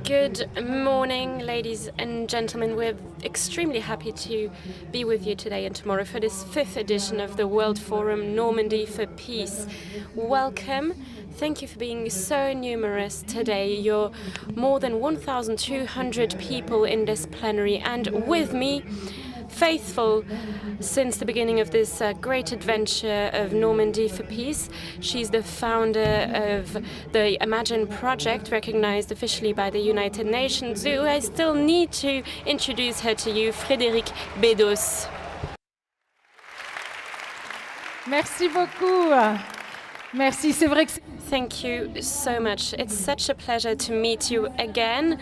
Good morning, ladies and gentlemen. We're extremely happy to be with you today and tomorrow for this 5th edition of the World Forum Normandy for Peace. Welcome. Thank you for being so numerous today. You're more than 1,200 people in this plenary, and with me, faithful since the beginning of this great adventure of Normandy for Peace. She's the founder of the Imagine project, recognized officially by the United Nations. So I still need to introduce her to you, Frédérique Bédos. Merci beaucoup. Merci, c'est vrai que Thank you so much. It's such a pleasure to meet you again.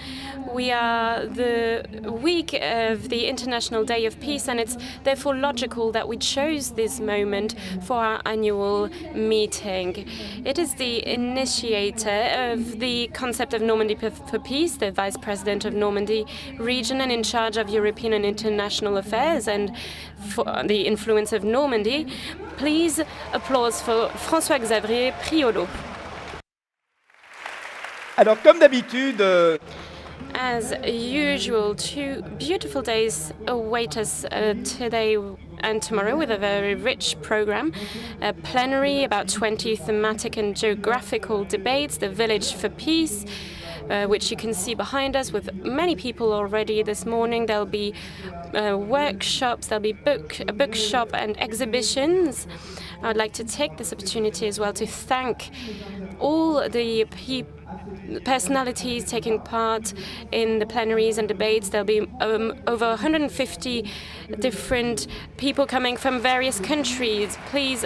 We are the week of the International Day of Peace, and it's therefore logical that we chose this moment for our annual meeting. It is the initiator of the concept of Normandy for Peace, the Vice President of Normandy Region and in charge of European and international affairs and for the influence of Normandy. Please applause for François-Xavier Priolo. Alors, comme d'habitude, As usual, 2 beautiful days await us today and tomorrow with a very rich program. A plenary, about 20 thematic and geographical debates, the Village for Peace, which you can see behind us with many people already this morning. There'll be workshops, there'll be a bookshop and exhibitions. I'd like to take this opportunity as well to thank all the personalities taking part in the plenaries and debates. There'll be over 150 different people coming from various countries. Please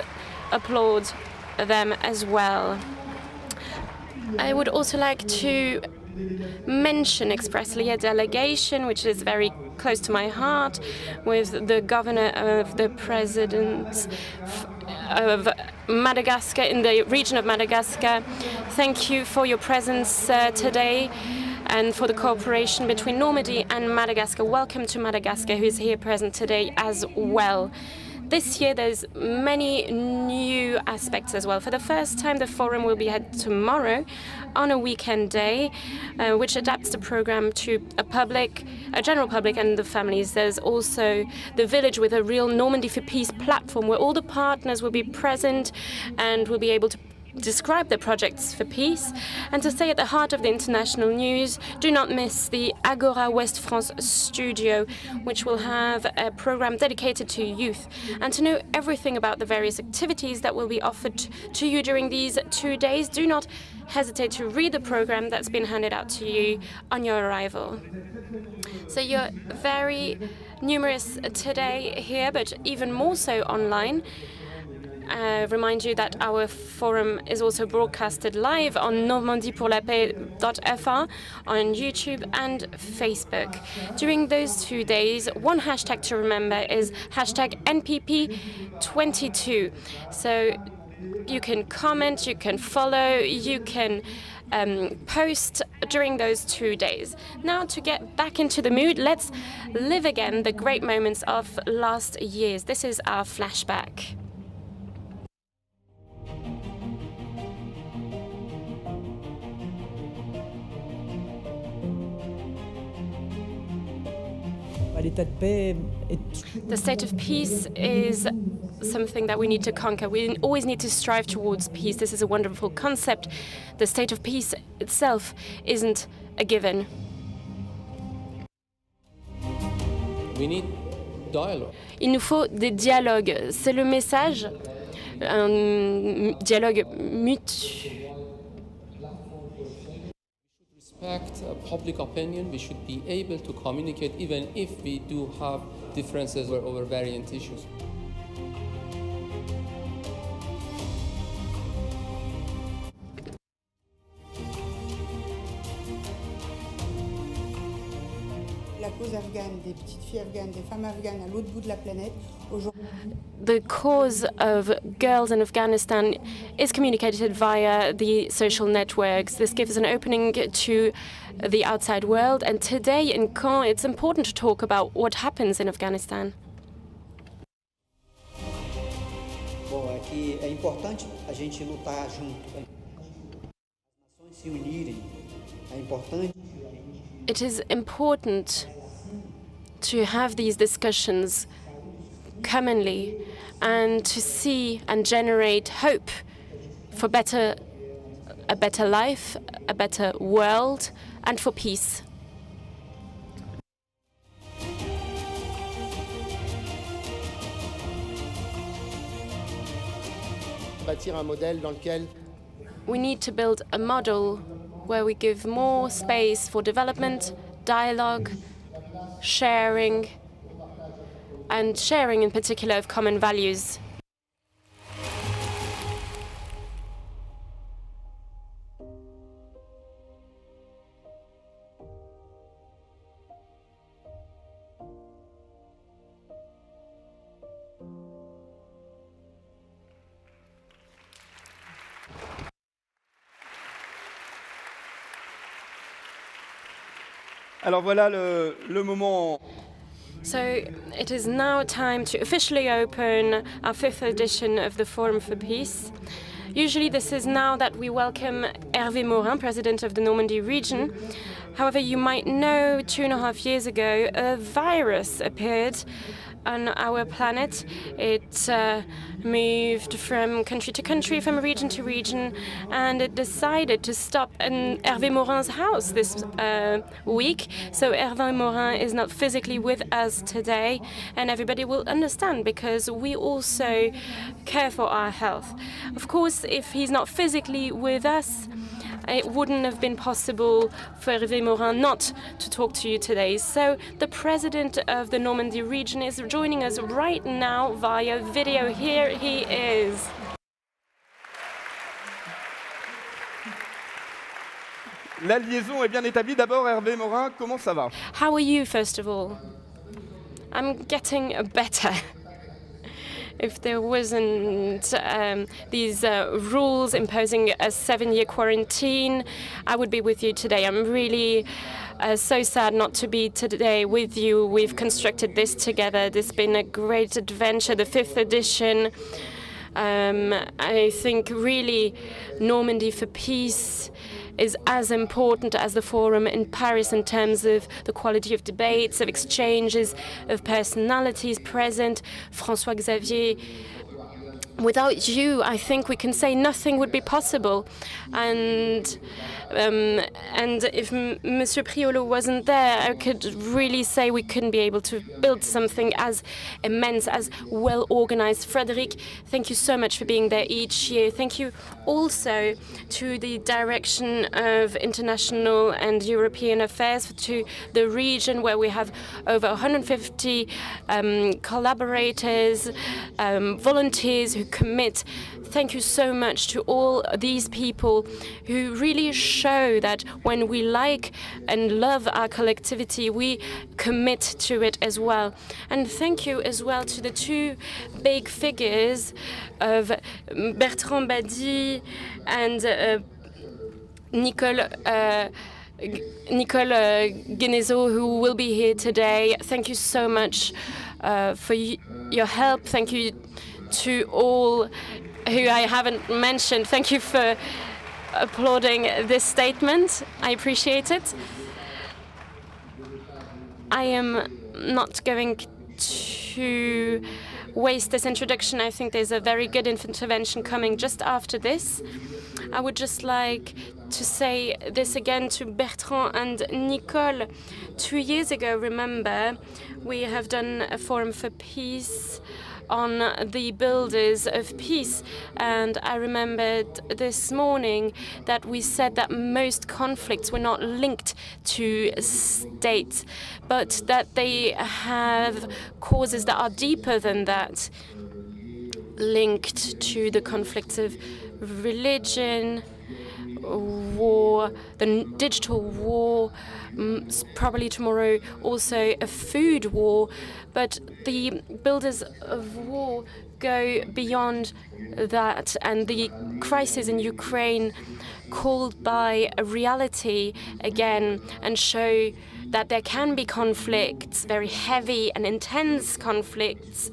applaud them as well. I would also like to mention expressly a delegation which is very close to my heart, with the governor of the presidents of Madagascar, in the region of Madagascar. Thank you for your presence today and for the cooperation between Normandy and Madagascar. Welcome to Madagascar, who is here present today as well. This year, there's many new aspects as well. For the first time, the forum will be held tomorrow on a weekend day, which adapts the program to a general public and the families. There's also the village with a real Normandy for Peace platform where all the partners will be present and will be able to describe their projects for peace. And to stay at the heart of the international news, do not miss the Agora West France studio, which will have a program dedicated to youth. And to know everything about the various activities that will be offered to you during these 2 days, do not hesitate to read the program that's been handed out to you on your arrival. So you're very numerous today here, but even more so online. Remind you that our forum is also broadcasted live on normandiepourlapaix.fr, on YouTube and Facebook. During those 2 days, one hashtag to remember is hashtag NPP22. So you can comment, you can follow, you can post during those 2 days. Now, to get back into the mood, let's live again the great moments of last years. This is our flashback. The state of peace is something that we need to conquer. We always need to strive towards peace. This is a wonderful concept. The state of peace itself isn't a given. We need dialogue. Il nous faut des dialogues. C'est le message, un dialogue mutuel. Respect public opinion. We should be able to communicate even if we do have differences over variant issues. La cause afghane, des petites filles afghanes, des femmes afghanes à l'autre bout de la planète. The cause of girls in Afghanistan is communicated via the social networks. This gives an opening to the outside world. And today in Caen, it's important to talk about what happens in Afghanistan. Bom, é que é importante a gente lutar junto, as nações se unirem important. It is important to have these discussions commonly and to see and generate hope for a better life, a better world, and for peace. Bâtir un modèle dans lequel We need to build a model where we give more space for development, dialogue, sharing, and sharing in particular of common values. Alors voilà le moment. So it is now time to officially open our 5th edition of the Forum for Peace. Usually this is now that we welcome Hervé Morin, president of the Normandy Region. However, you might know 2.5 years ago a virus appeared on our planet. It moved from country to country, from region to region, and it decided to stop in Hervé Morin's house this week. So Hervé Morin is not physically with us today, and everybody will understand because we also care for our health. Of course, if he's not physically with us, it wouldn't have been possible for Hervé Morin not to talk to you today. So the president of the Normandy region is joining us right now via video. Here he is. La liaison est bien établie. D'abord, Hervé Morin, comment ça va? How are you, first of all? I'm getting better. If there wasn't these rules imposing a 7-year quarantine, I would be with you today. I'm really so sad not to be today with you. We've constructed this together. This has been a great adventure, the 5th edition. I think really Normandy for Peace is as important as the forum in Paris in terms of the quality of debates, of exchanges, of personalities present. François Xavier, without you, I think we can say nothing would be possible. And if Monsieur Priolo wasn't there, I could really say we couldn't be able to build something as immense, as well organized. Frédéric, thank you so much for being there each year. Thank you also to the Direction of International and European Affairs, to the region where we have over 150 collaborators, volunteers who commit. Thank you so much to all these people who really show that when we like and love our collectivity, we commit to it as well. And thank you as well to the 2 big figures of Bertrand Badi and Nicole Guinezo, who will be here today. Thank you so much for your help. Thank you to all who I haven't mentioned. Thank you for applauding this statement. I appreciate it. I am not going to waste this introduction. I think there's a very good intervention coming just after this. I would just like to say this again to Bertrand and Nicole. 2 years ago, remember, we have done a Forum for Peace on the builders of peace. And I remembered this morning that we said that most conflicts were not linked to states, but that they have causes that are deeper than that, linked to the conflicts of religion, war, the digital war, probably tomorrow also a food war. But the builders of war go beyond that, and the crisis in Ukraine called by a reality again and show that there can be conflicts, very heavy and intense conflicts,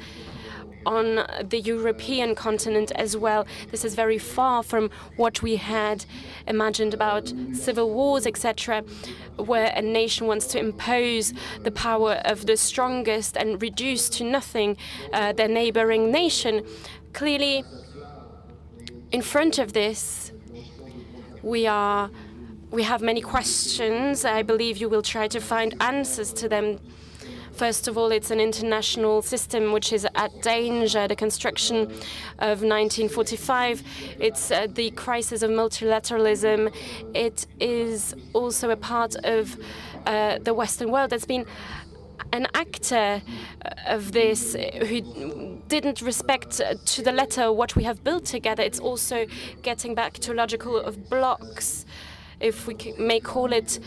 on the European continent as well. This is very far from what we had imagined about civil wars, etc., where a nation wants to impose the power of the strongest and reduce to nothing their neighboring nation. Clearly, in front of this, we have many questions. I believe you will try to find answers to them. First of all, it's an international system which is at danger, the construction of 1945. It's the crisis of multilateralism. It is also a part of the Western world that's been an actor of this who didn't respect to the letter what we have built together. It's also getting back to logical of blocks, if we may call it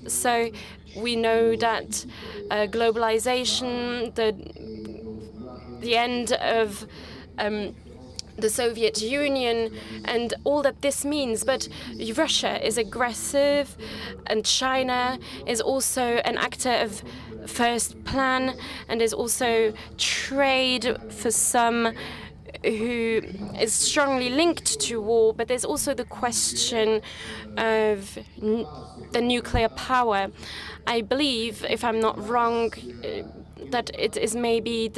so. We know that globalization, the end of the Soviet Union and all that this means, but Russia is aggressive and China is also an actor of first plan and is also trade for some who is strongly linked to war, but there's also the question of the nuclear power. I believe, if I'm not wrong, that it is maybe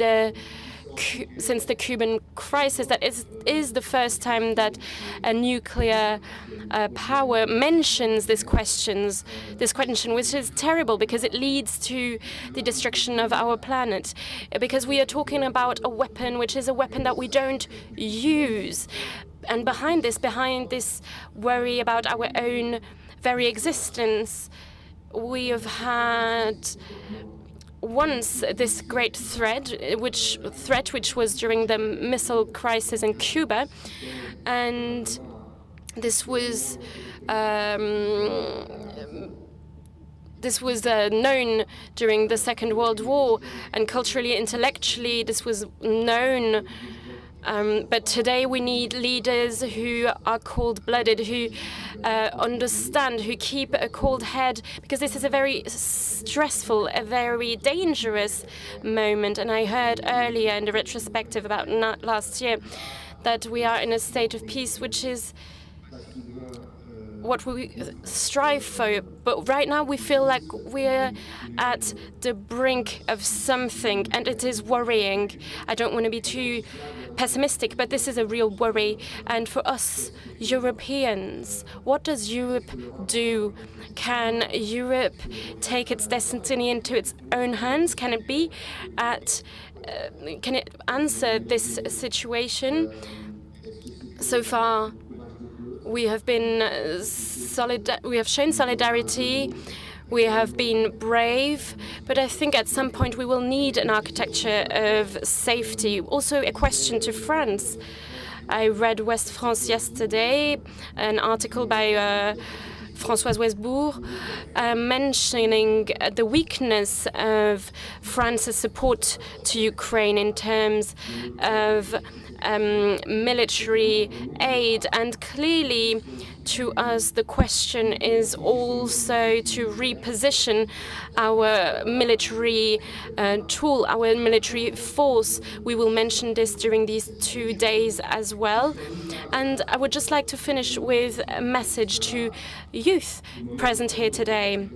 since the Cuban crisis that is the first time that a nuclear power mentions this question, which is terrible because it leads to the destruction of our planet. Because we are talking about a weapon which is a weapon that we don't use. And behind this worry about our own very existence, we have had once this great threat, which was during the missile crisis in Cuba, and this was known during the Second World War, and culturally, intellectually, this was known. But today we need leaders who are cold-blooded, who understand, who keep a cold head, because this is a very stressful, a very dangerous moment. And I heard earlier in the retrospective about last year that we are in a state of peace, which is what we strive for. But right now we feel like we're at the brink of something, and it is worrying. I don't want to be too pessimistic, but this is a real worry. And for us Europeans, what does Europe do? Can Europe take its destiny into its own hands? Can it be can it answer this situation? So far, we have been we have shown solidarity, we have been brave, but I think at some point we will need an architecture of safety. Also a question to France. I read West France yesterday, an article by Françoise Wesbourg, mentioning the weakness of France's support to Ukraine in terms of military aid. And clearly, to us, the question is also to reposition our military tool, our military force. We will mention this during these 2 days as well. And I would just like to finish with a message to youth present here today.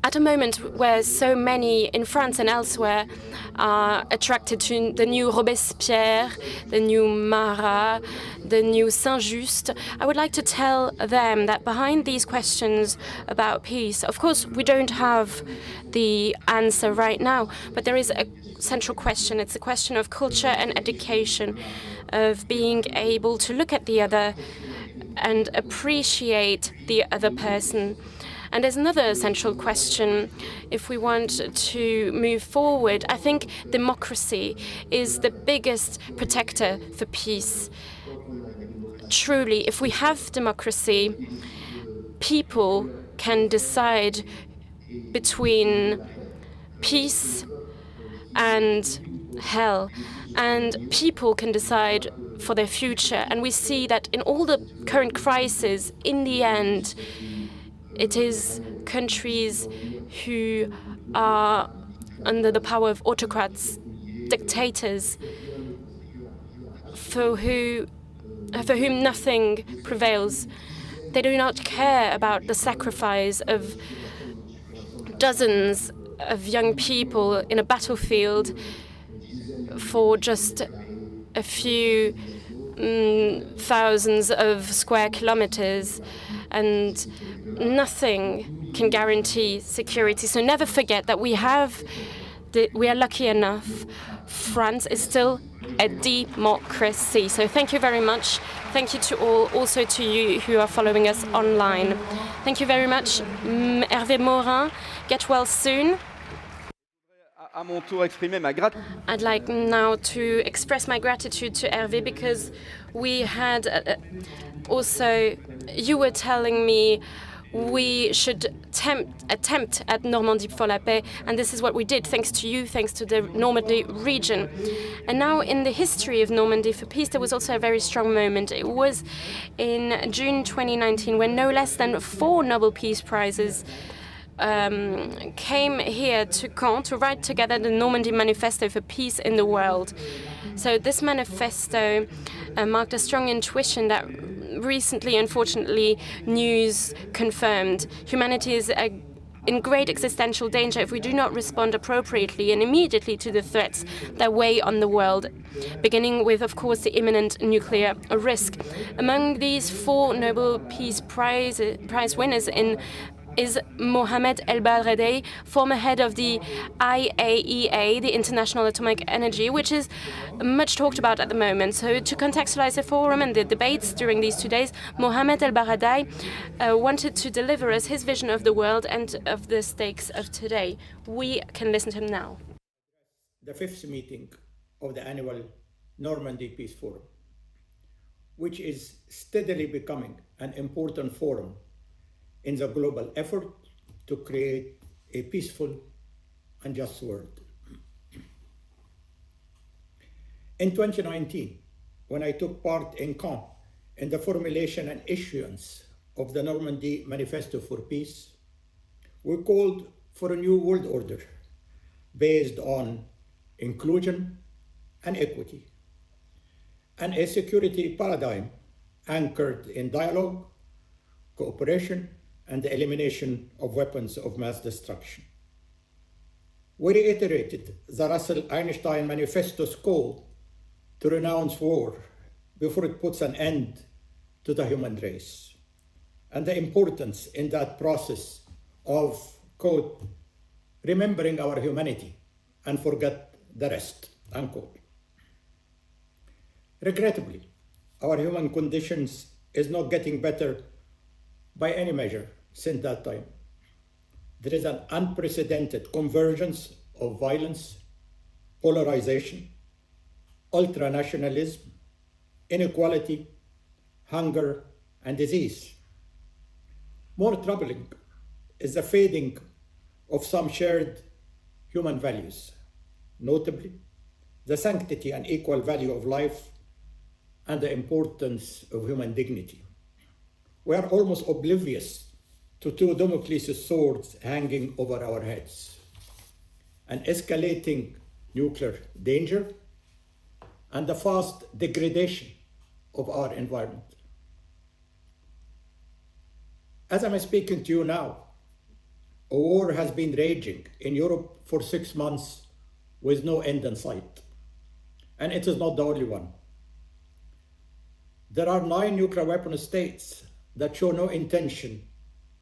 At a moment where so many in France and elsewhere are attracted to the new Robespierre, the new Marat, the new Saint-Just, I would like to tell them that behind these questions about peace, of course, we don't have the answer right now, but there is a central question. It's a question of culture and education, of being able to look at the other and appreciate the other person. And there's another central question. If we want to move forward, I think democracy is the biggest protector for peace. Truly, if we have democracy, people can decide between peace and hell, and people can decide for their future. And we see that in all the current crises, in the end, it is countries who are under the power of autocrats dictators for whom nothing prevails. They do not care about the sacrifice of dozens of young people in a battlefield for just a few thousands of square kilometers, and nothing can guarantee security. So never forget that we are lucky enough. France is still a democracy. So thank you very much. Thank you to all, also to you who are following us online. Thank you very much, Hervé Morin. Get well soon. À mon tour, exprimer ma gratitude. I'd like now to express my gratitude to Hervé, because we had also, you were telling me we should attempt at Normandy for la Paix, and this is what we did, thanks to you, thanks to the Normandy region. And now in the history of Normandy for Peace, there was also a very strong moment. It was in June 2019 when no less than 4 Nobel Peace Prizes came here to Caen to write together the Normandy Manifesto for Peace in the World. So this manifesto marked a strong intuition that recently, unfortunately, news confirmed. Humanity is in great existential danger if we do not respond appropriately and immediately to the threats that weigh on the world, beginning with, of course, the imminent nuclear risk. Among these 4 Nobel Peace Prize winners is Mohamed El-Baradei, former head of the IAEA, the International Atomic Energy, which is much talked about at the moment. So to contextualize the forum and the debates during these 2 days, Mohamed El-Baradei wanted to deliver us his vision of the world and of the stakes of today. We can listen to him now. The 5th meeting of the annual Normandy Peace Forum, which is steadily becoming an important forum in the global effort to create a peaceful and just world. In 2019, when I took part in Caen in the formulation and issuance of the Normandy Manifesto for Peace, we called for a new world order based on inclusion and equity, and a security paradigm anchored in dialogue, cooperation, and the elimination of weapons of mass destruction. We reiterated the Russell-Einstein Manifesto's call to renounce war before it puts an end to the human race, and the importance in that process of, quote, remembering our humanity and forget the rest, unquote. Regrettably, our human conditions is not getting better by any measure since that time. There is an unprecedented convergence of violence, polarization, ultranationalism, inequality, hunger, and disease. More troubling is the fading of some shared human values, notably the sanctity and equal value of life and the importance of human dignity. We are almost oblivious to 2 Damocles' swords hanging over our heads: an escalating nuclear danger and the fast degradation of our environment. As I'm speaking to you now, a war has been raging in Europe for 6 months with no end in sight. And it is not the only one. There are 9 nuclear weapon states that show no intention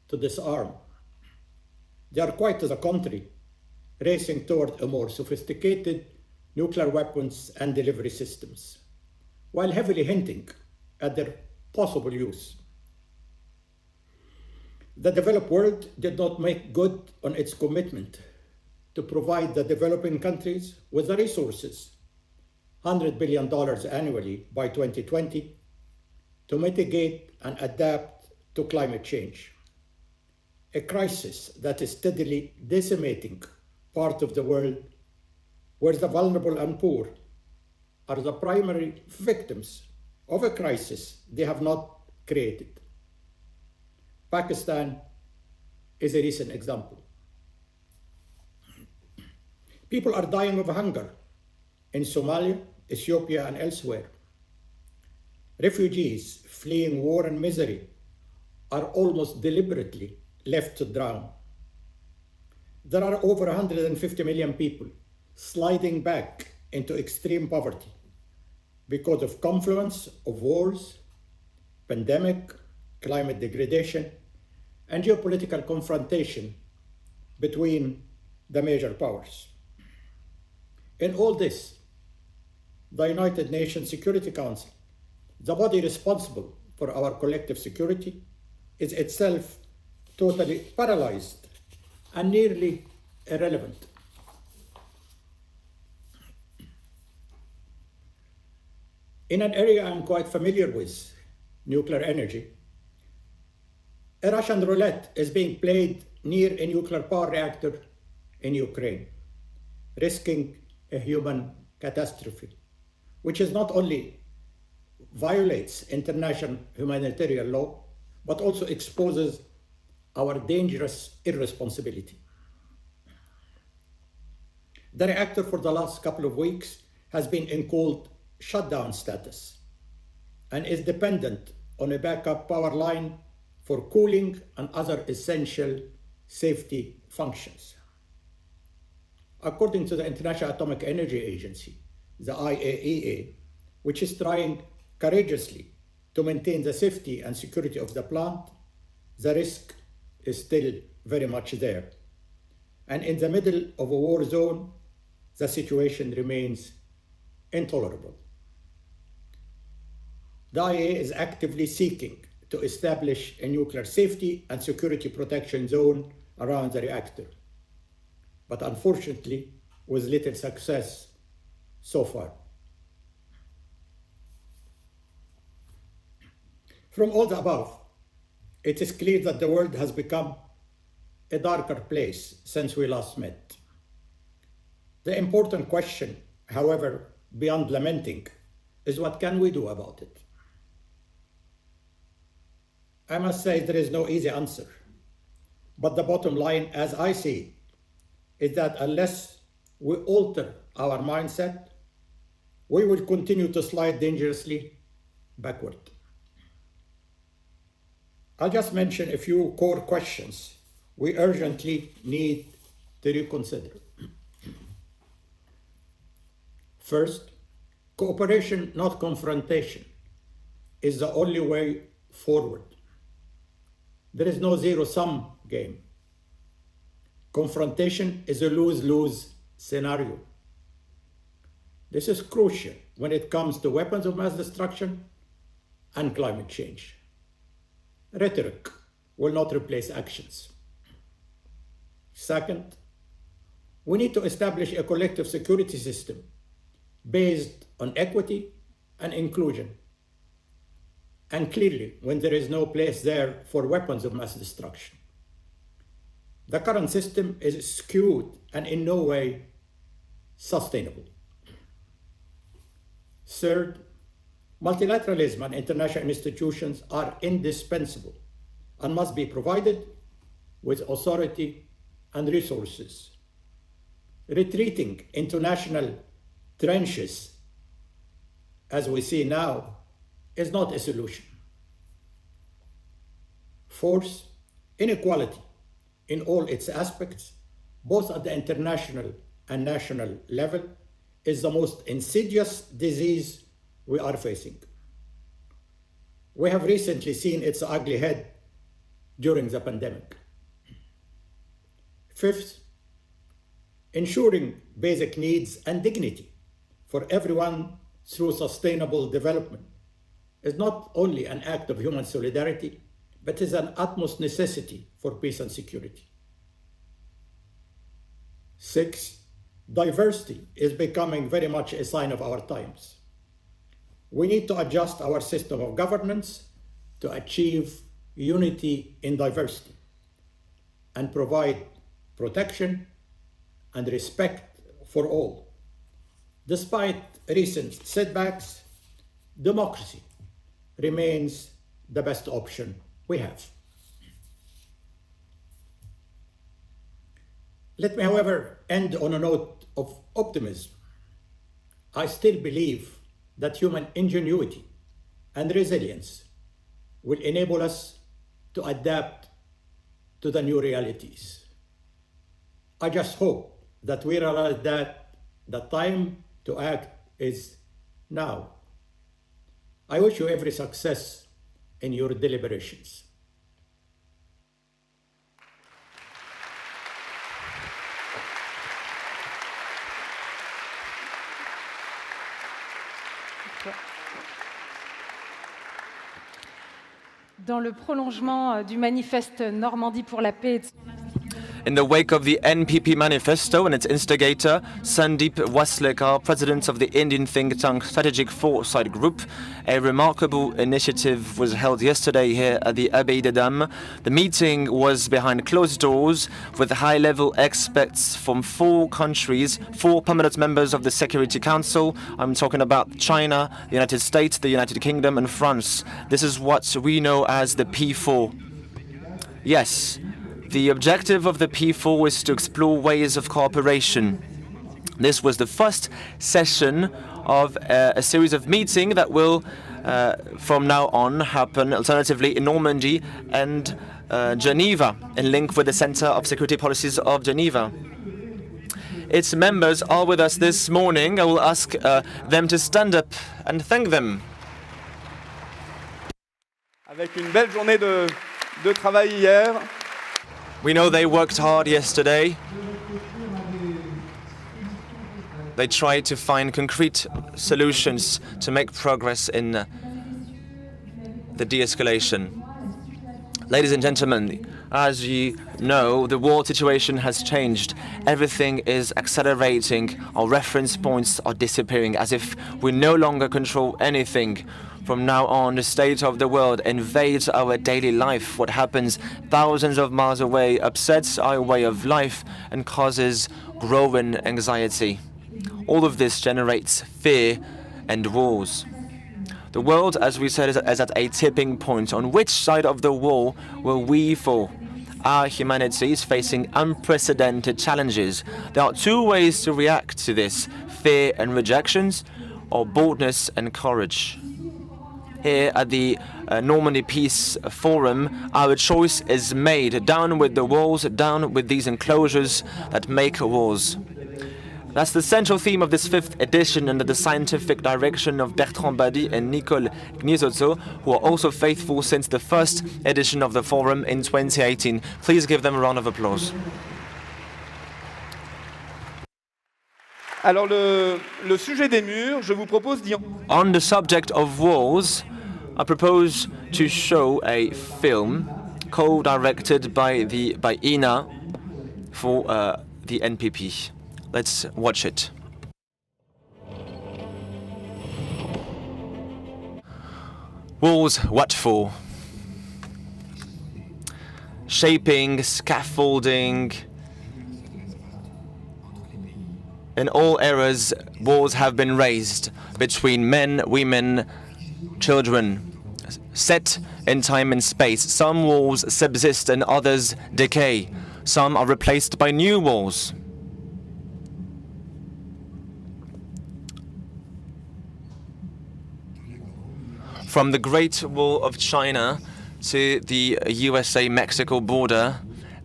to disarm. They are quite to the contrary, racing toward a more sophisticated nuclear weapons and delivery systems, while heavily hinting at their possible use. The developed world did not make good on its commitment to provide the developing countries with the resources, $100 billion annually by 2020, to mitigate and adapt to climate change, a crisis that is steadily decimating part of the world where the vulnerable and poor are the primary victims of a crisis they have not created. Pakistan is a recent example. People are dying of hunger in Somalia, Ethiopia, and elsewhere. Refugees fleeing war and misery are almost deliberately left to drown. There are over 150 million people sliding back into extreme poverty because of confluence of wars, pandemic, climate degradation, and geopolitical confrontation between the major powers. In all this, the United Nations Security Council, the body responsible for our collective security, is itself totally paralyzed and nearly irrelevant. In an area I'm quite familiar with, nuclear energy, a Russian roulette is being played near a nuclear power reactor in Ukraine, risking a human catastrophe, which is not only violates international humanitarian law, but also exposes our dangerous irresponsibility. The reactor for the last couple of weeks has been in cold shutdown status and is dependent on a backup power line for cooling and other essential safety functions. According to the International Atomic Energy Agency, the IAEA, which is trying courageously to maintain the safety and security of the plant, the risk is still very much there. And in the middle of a war zone, the situation remains intolerable. The IAEA is actively seeking to establish a nuclear safety and security protection zone around the reactor, but unfortunately with little success so far. From all the above, it is clear that the world has become a darker place since we last met. The important question, however, beyond lamenting, is what can we do about it? I must say there is no easy answer, but the bottom line, as I see it, is that unless we alter our mindset, we will continue to slide dangerously backward. I'll just mention a few core questions we urgently need to reconsider. First, cooperation, not confrontation, is the only way forward. There is no zero-sum game. Confrontation is a lose-lose scenario. This is crucial when it comes to weapons of mass destruction and climate change. Rhetoric will not replace actions. Second, we need to establish a collective security system based on equity and inclusion. And clearly, when there is no place there for weapons of mass destruction. The current system is skewed and in no way sustainable. Third, multilateralism and international institutions are indispensable and must be provided with authority and resources. Retreating into national trenches, as we see now, is not a solution. Fourth, inequality in all its aspects, both at the international and national level, is the most insidious disease we are facing. We have recently seen its ugly head during the pandemic. Fifth, ensuring basic needs and dignity for everyone through sustainable development is not only an act of human solidarity, but is an utmost necessity for peace and security. Six, diversity is becoming very much a sign of our times. We need to adjust our system of governance to achieve unity in diversity and provide protection and respect for all. Despite recent setbacks, democracy remains the best option we have. Let me, however, end on a note of optimism. I still believe that human ingenuity and resilience will enable us to adapt to the new realities. I just hope that we realize that the time to act is now. I wish you every success in your deliberations. Dans le prolongement du manifeste Normandie pour la paix et de son In the wake of the NPP manifesto and its instigator, Sandeep Waslekar, president of the Indian think tank Strategic Foresight Group, a remarkable initiative was held yesterday here at the Abbaye des Dames. The meeting was behind closed doors with high-level experts from 4 countries, 4 permanent members of the Security Council. I'm talking about China, the United States, the United Kingdom, and France. This is what we know as the P4. Yes. The objective of the P4 is to explore ways of cooperation. This was the first session of a series of meetings that will, from now on, happen alternatively in Normandy and Geneva, in link with the Center of Security Policies of Geneva. Its members are with us this morning. I will ask them to stand up and thank them. Avec une belle journée de travail hier. We know they worked hard yesterday. They tried to find concrete solutions to make progress in the de-escalation. Ladies and gentlemen, as you know, the world situation has changed. Everything is accelerating. Our reference points are disappearing, as if we no longer control anything. From now on, the state of the world invades our daily life. What happens thousands of miles away upsets our way of life and causes growing anxiety. All of this generates fear and wars. The world, as we said, is at a tipping point. On which side of the wall will we fall? Our humanity is facing unprecedented challenges. There are 2 ways to react to this: fear and rejections, or boldness and courage. Here at the Normandy Peace Forum, our choice is made. Down with the walls, down with these enclosures that make wars. That's the central theme of this 5th edition under the scientific direction of Bertrand Badi and Nicole Gnisozzo, who are also faithful since the 1st edition of the forum in 2018. Please give them a round of applause. Alors le sujet des murs, je vous propose d'y... On the subject of walls, I propose to show a film co-directed by INA for the NPP. Let's watch it. Walls, what for? Shaping, scaffolding. In all eras, walls have been raised between men, women, children, set in time and space. Some walls subsist and others decay. Some are replaced by new walls. From the Great Wall of China to the USA-Mexico border,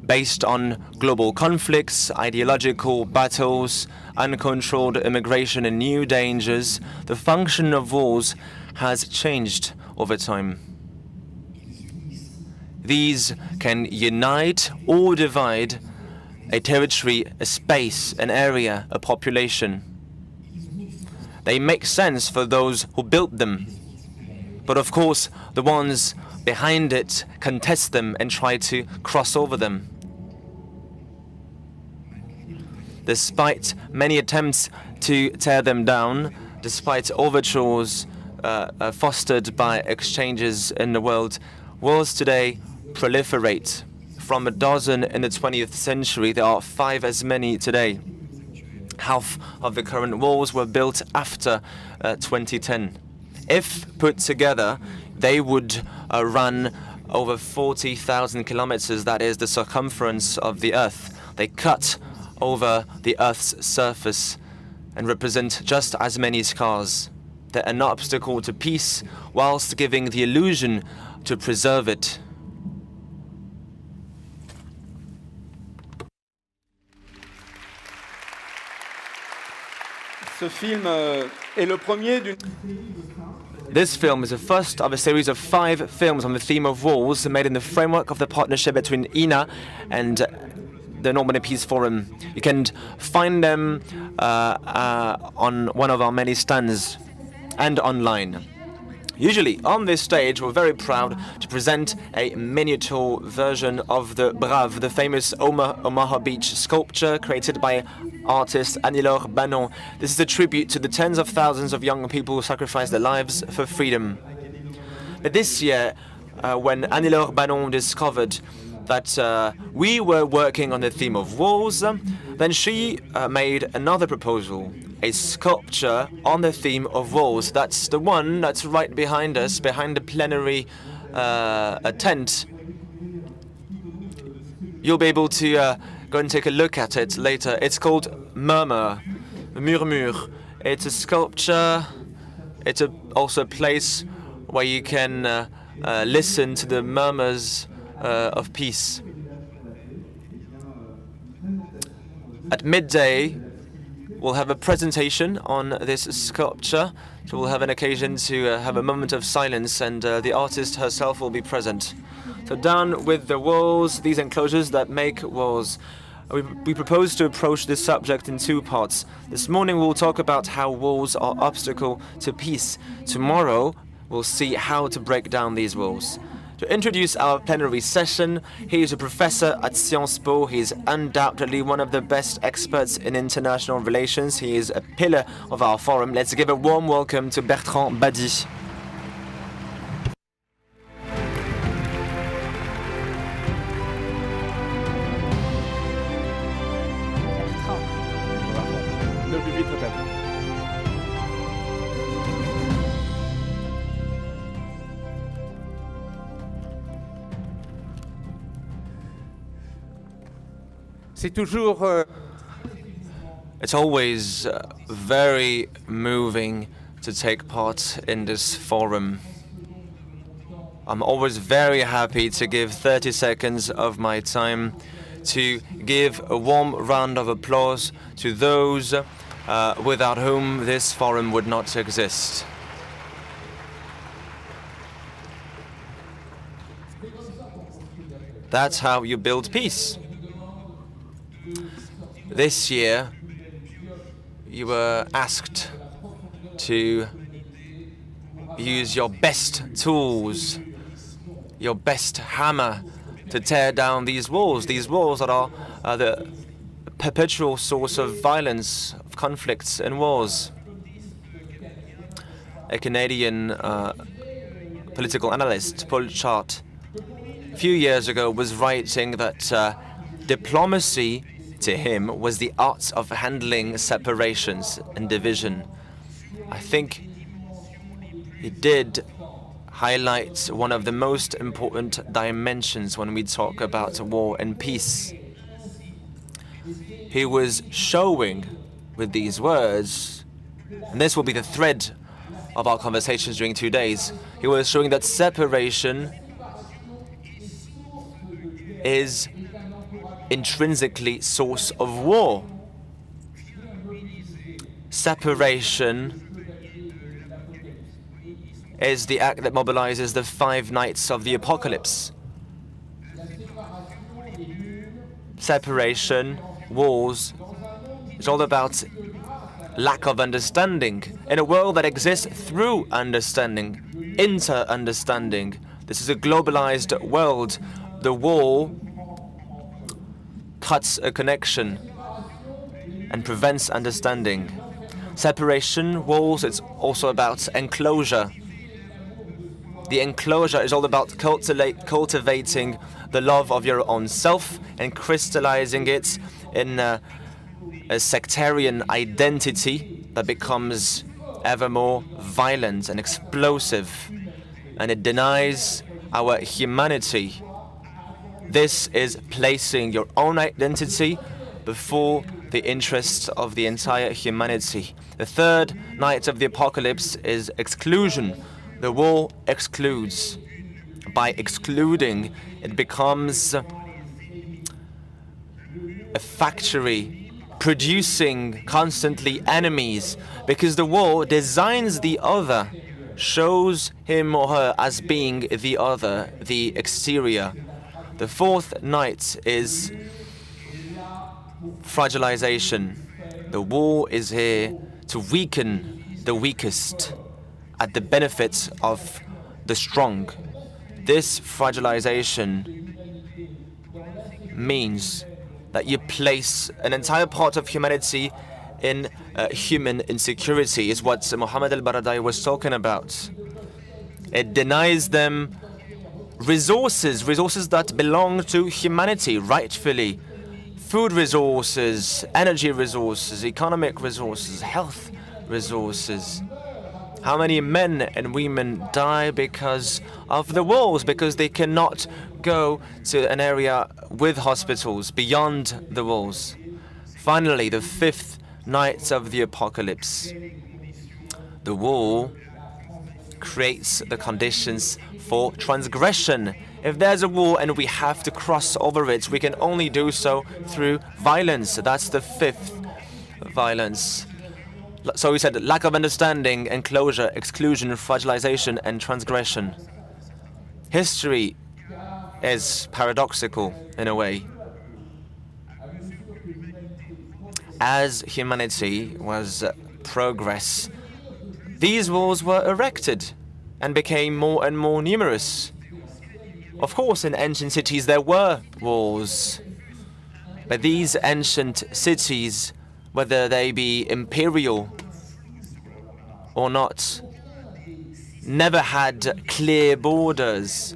based on global conflicts, ideological battles, uncontrolled immigration and new dangers, the function of walls has changed over time. These can unite or divide a territory, a space, an area, a population. They make sense for those who built them. But of course, the ones behind it contest them and try to cross over them. Despite many attempts to tear them down, despite overtures fostered by exchanges in the world, walls today proliferate. From a dozen in the 20th century, there are 5 as many today. Half of the current walls were built after 2010. If put together, they would run over 40,000 kilometers, that is the circumference of the Earth. They cut over the Earth's surface and represent just as many scars. They're an obstacle to peace, whilst giving the illusion to preserve it. Ce film est le premier d'une... This film is the first of a series of 5 films on the theme of walls made in the framework of the partnership between INA and the Normandy Peace Forum. You can find them on one of our many stands and online. Usually, on this stage, we're very proud to present a miniature version of the Brave, the famous Omaha Beach sculpture created by artist Annie-Laure Bannon. This is a tribute to the tens of thousands of young people who sacrificed their lives for freedom. But this year, when Annie-Laure Bannon discovered that we were working on the theme of walls, then she made another proposal, a sculpture on the theme of walls. That's the one that's right behind us, behind the plenary tent. You'll be able to go and take a look at it later. It's called Murmure. It's a sculpture. It's also a place where you can listen to the murmurs of peace. At midday, we'll have a presentation on this sculpture, so we'll have an occasion to have a moment of silence, and the artist herself will be present. So down with the walls, these enclosures that make walls. We propose to approach this subject in 2 parts. This morning we'll talk about how walls are obstacle to peace. Tomorrow we'll see how to break down these walls. To introduce our plenary session, he is a professor at Sciences Po. He is undoubtedly one of the best experts in international relations. He is a pillar of our forum. Let's give a warm welcome to Bertrand Badi. Le public total. C'est toujours It's always very moving to take part in this forum. I'm always very happy to give 30 seconds of my time to give a warm round of applause to those without whom this forum would not exist. That's how you build peace. This year, you were asked to use your best tools, your best hammer to tear down these walls that are the perpetual source of violence, of conflicts and wars. A Canadian political analyst, Paul Chart, a few years ago was writing that diplomacy to him was the art of handling separations and division. I think he did highlight one of the most important dimensions when we talk about war and peace. He was showing with these words, and this will be the thread of our conversations during 2 days, he was showing that separation is intrinsically source of war. Separation is the act that mobilizes the 5 nights of the apocalypse. Separation, wars, is all about lack of understanding in a world that exists through understanding, inter-understanding. This is a globalized world. The war cuts a connection and prevents understanding. Separation, walls, it's also about enclosure. The enclosure is all about cultivating the love of your own self and crystallizing it in a sectarian identity that becomes ever more violent and explosive, and it denies our humanity. This is placing your own identity before the interests of the entire humanity. The third night of the apocalypse is exclusion. The war excludes. By excluding, it becomes a factory producing constantly enemies, because the war designs the other, shows him or her as being the other, the exterior. The fourth night is fragilization. The war is here to weaken the weakest at the benefit of the strong. This fragilization means that you place an entire part of humanity in human insecurity, is what Mohammed al-Baradei was talking about. It denies them resources that belong to humanity rightfully. Food resources, energy resources, economic resources, health resources. How many men and women die because of the walls, because they cannot go to an area with hospitals beyond the walls? Finally, the fifth night of the apocalypse. The wall creates the conditions for transgression. If there's a wall and we have to cross over it, we can only do so through violence. That's the fifth violence. So we said lack of understanding, enclosure, exclusion, fragilization, and transgression. History is paradoxical in a way. As humanity was progress, these walls were erected and became more and more numerous. Of course, in ancient cities there were walls, but these ancient cities, whether they be imperial or not, never had clear borders.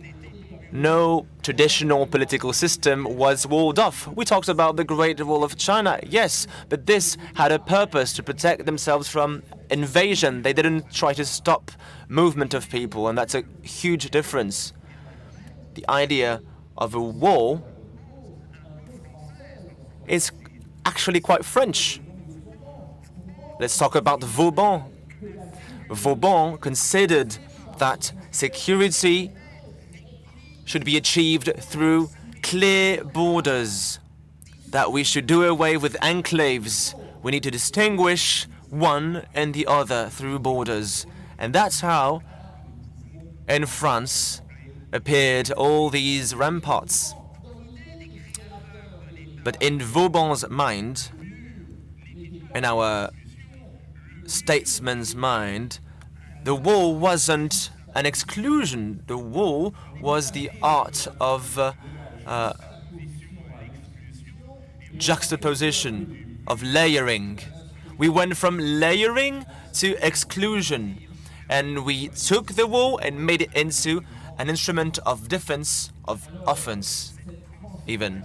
No traditional political system was walled off. We talked about the Great Wall of China, yes, but this had a purpose, to protect themselves from invasion. They didn't try to stop movement of people, and that's a huge difference. The idea of a wall is actually quite French. Let's talk about Vauban. Vauban considered that security should be achieved through clear borders, that we should do away with enclaves. We need to distinguish one and the other through borders. And that's how, in France, appeared all these ramparts. But in Vauban's mind, in our statesman's mind, the wall wasn't an exclusion. The wall was the art of juxtaposition, of layering. We went from layering to exclusion, and we took the wall and made it into an instrument of defense, of offense, even.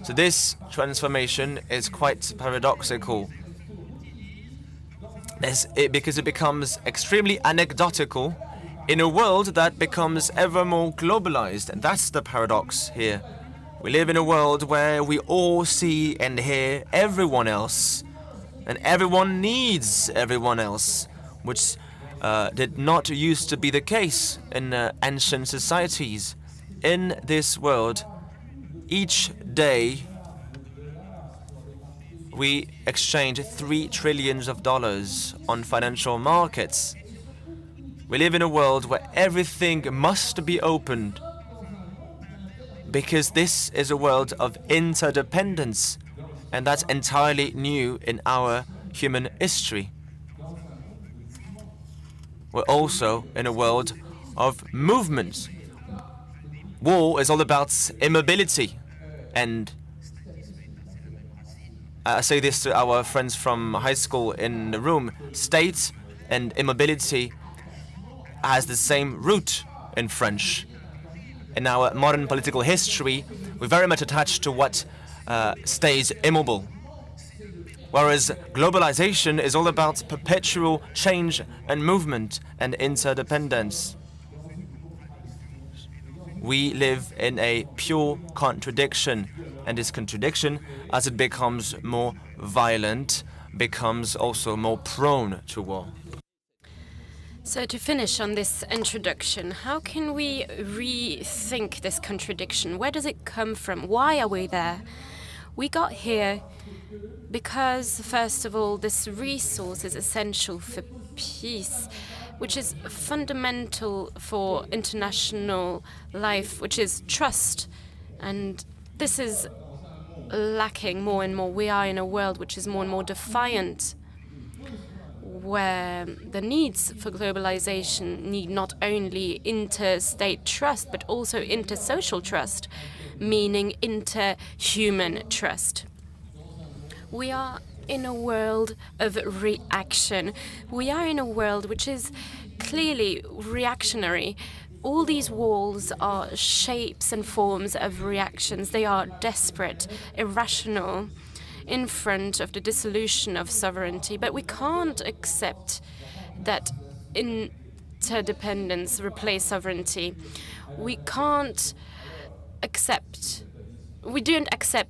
So this transformation is quite paradoxical. Because it becomes extremely anecdotal in a world that becomes ever more globalized. And that's the paradox here. We live in a world where we all see and hear everyone else, and everyone needs everyone else, which did not used to be the case in ancient societies. In this world, each day we exchange $3 trillion on financial markets. We live in a world where everything must be opened, because this is a world of interdependence, and that's entirely new in our human history. We're also in a world of movement. War is all about immobility, and I say this to our friends from high school in the room. State and immobility has the same root in French. In our modern political history, we're very much attached to what stays immobile. Whereas globalization is all about perpetual change and movement and interdependence. We live in a pure contradiction. And this contradiction, as it becomes more violent, becomes also more prone to war. So to finish on this introduction, how can we rethink this contradiction? Where does it come from? Why are we there? We got here because, first of all, this resource is essential for peace, which is fundamental for international life, which is trust. And this is lacking more and more. We are in a world which is more and more defiant, where the needs for globalization need not only interstate trust, but also intersocial trust, meaning interhuman trust. We are in a world of reaction. We are in a world which is clearly reactionary. All these walls are shapes and forms of reactions. They are desperate, irrational, in front of the dissolution of sovereignty. But we can't accept that interdependence replace sovereignty. We don't accept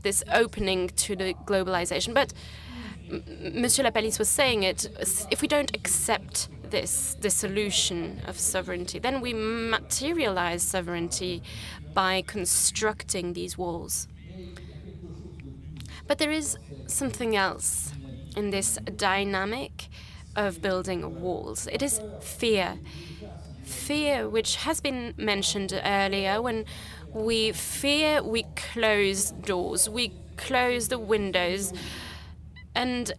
this opening to the globalization. But Monsieur Lapalisse was saying it, if we don't accept this dissolution of sovereignty, then we materialize sovereignty by constructing these walls. But there is something else in this dynamic of building walls. It is fear. Fear, which has been mentioned earlier. When we fear, we close doors, we close the windows, and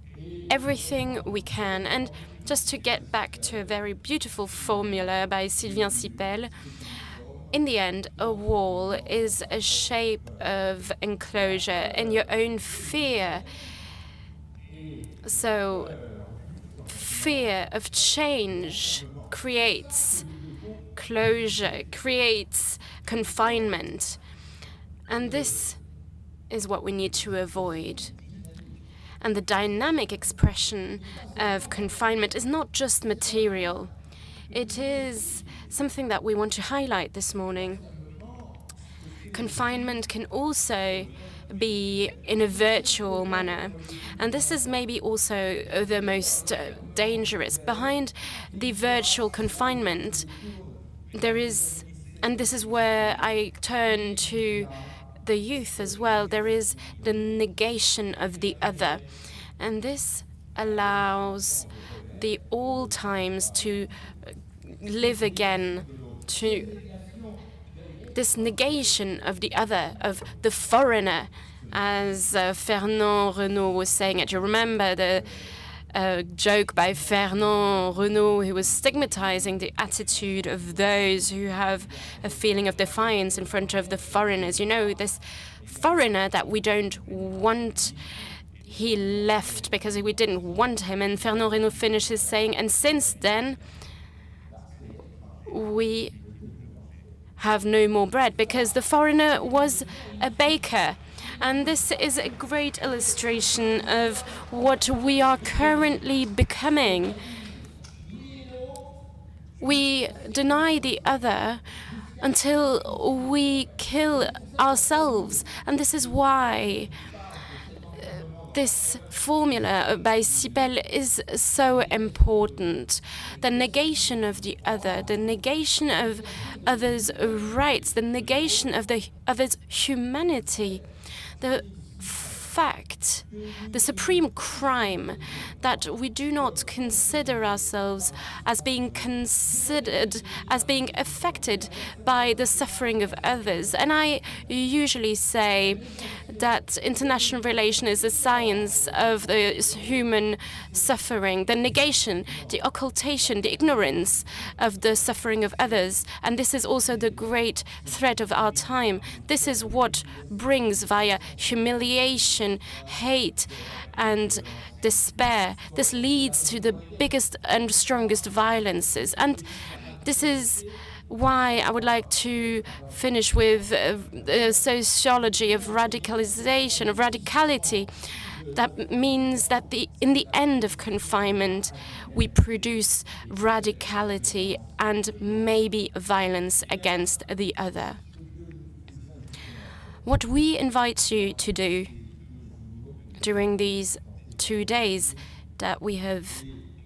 everything we can. And just to get back to a very beautiful formula by Sylvain Sipel, in the end, a wall is a shape of enclosure and your own fear. So fear of change creates closure, creates confinement. And this is what we need to avoid. And the dynamic expression of confinement is not just material. It is something that we want to highlight this morning. Confinement can also be in a virtual manner. And this is maybe also the most dangerous. Behind the virtual confinement, there is, and this is where I turn to the youth as well, there is the negation of the other. And this allows the all times to live again, to this negation of the other, of the foreigner, as Fernand Renaud was saying it. You remember the joke by Fernand Renaud, who was stigmatizing the attitude of those who have a feeling of defiance in front of the foreigners. You know, this foreigner that we don't want, he left because we didn't want him. And Fernand Renaud finishes saying, and since then, we have no more bread, because the foreigner was a baker. And this is a great illustration of what we are currently becoming. We deny the other until we kill ourselves. And this is why this formula by Sipel is so important. The negation of the other, the negation of others' rights, the negation of the other's humanity. The fact, the supreme crime, that we do not consider ourselves as being considered, as being affected by the suffering of others. And I usually say that international relation is the science of the human suffering, the negation, the occultation, the ignorance of the suffering of others. And this is also the great threat of our time. This is what brings, via humiliation, hate, and despair, this leads to the biggest and strongest violences. And this is why I would like to finish with the sociology of radicalization, of radicality. That means that in the end of confinement, we produce radicality and maybe violence against the other. What we invite you to do during these 2 days that we have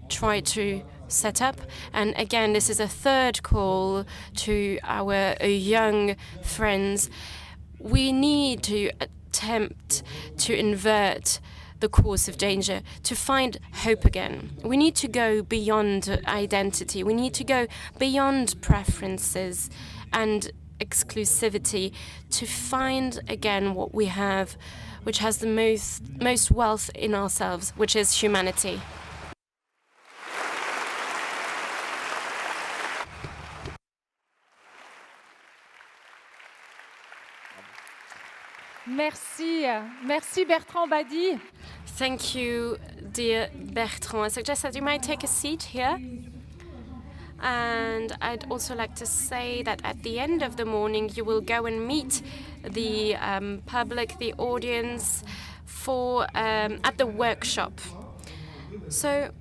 tried to set up, and again, this is a third call to our young friends, we need to attempt to invert the course of danger, to find hope again. We need to go beyond identity. We need to go beyond preferences and exclusivity to find again what we have, which has the most wealth in ourselves, which is humanity. Merci. Merci Bertrand Badi. Thank you, dear Bertrand. I suggest that you might take a seat here. And I'd also like to say that at the end of the morning, you will go and meet the public, the audience, at the workshop. So,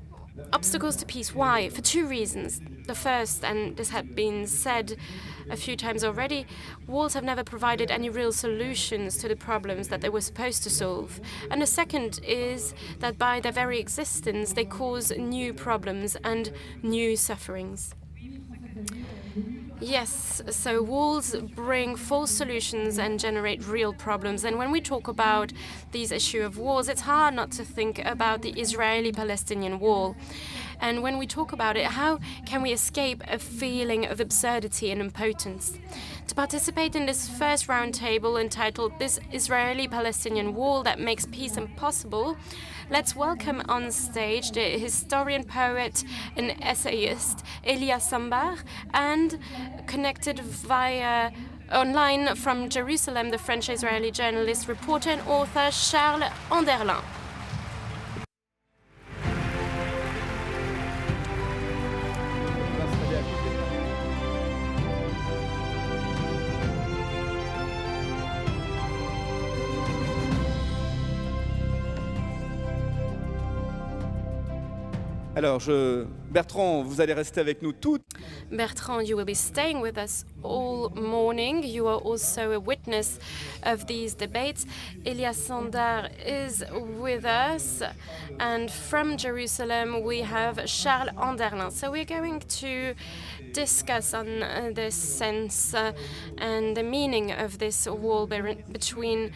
obstacles to peace. Why? For 2 reasons. The first, and this had been said a few times already, walls have never provided any real solutions to the problems that they were supposed to solve. And the second is that by their very existence, they cause new problems and new sufferings. Yes, so walls bring false solutions and generate real problems. And when we talk about these issue of walls, it's hard not to think about the Israeli-Palestinian wall. And when we talk about it, how can we escape a feeling of absurdity and impotence? To participate in this first roundtable entitled "This Israeli-Palestinian Wall That Makes Peace Impossible," let's welcome on stage the historian, poet, and essayist Elia Sambar, and connected via online from Jerusalem, the French-Israeli journalist, reporter, and author Charles Anderlin. Alors, Bertrand, vous allez rester avec nous toutes. Bertrand, you will be staying with us all morning. You are also a witness of these debates. Elia Sandar is with us. And from Jerusalem, we have Charles Anderlin. So we're going to discuss on this sense and the meaning of this wall between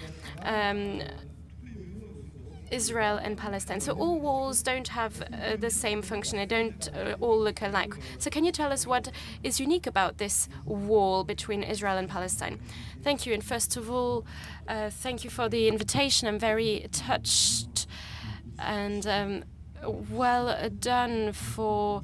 Israel and Palestine. So all walls don't have the same function. They don't all look alike. So can you tell us what is unique about this wall between Israel and Palestine? Thank you. And first of all, thank you for the invitation. I'm very touched and well done for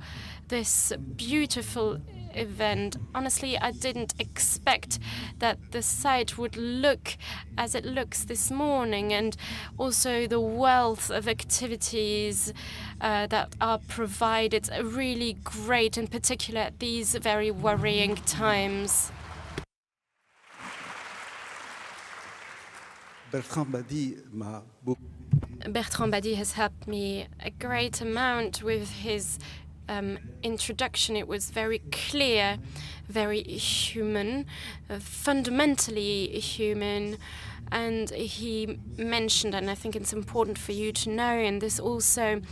this beautiful event. Honestly, I didn't expect that the site would look as it looks this morning, and also the wealth of activities that are provided are really great, in particular at these very worrying times. Bertrand Badi has helped me a great amount with his introduction. It was very clear, very human, fundamentally human, and he mentioned, and I think it's important for you to know, and this also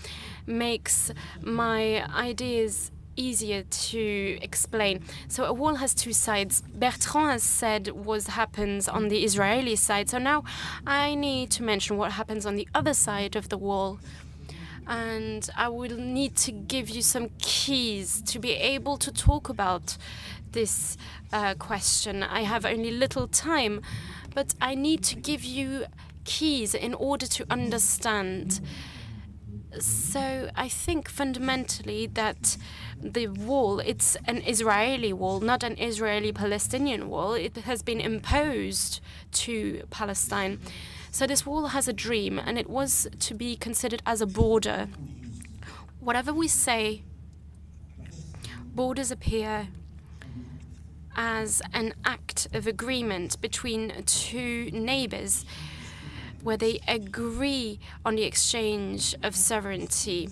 makes my ideas easier to explain. So a wall has 2 sides. Bertrand has said what happens on the Israeli side, so now I need to mention what happens on the other side of the wall. And I will need to give you some keys to be able to talk about this question. I have only little time, but I need to give you keys in order to understand. So I think fundamentally that the wall, it's an Israeli wall, not an Israeli-Palestinian wall. It has been imposed to Palestine. So this wall has a dream, and it was to be considered as a border. Whatever we say, borders appear as an act of agreement between 2 neighbors where they agree on the exchange of sovereignty.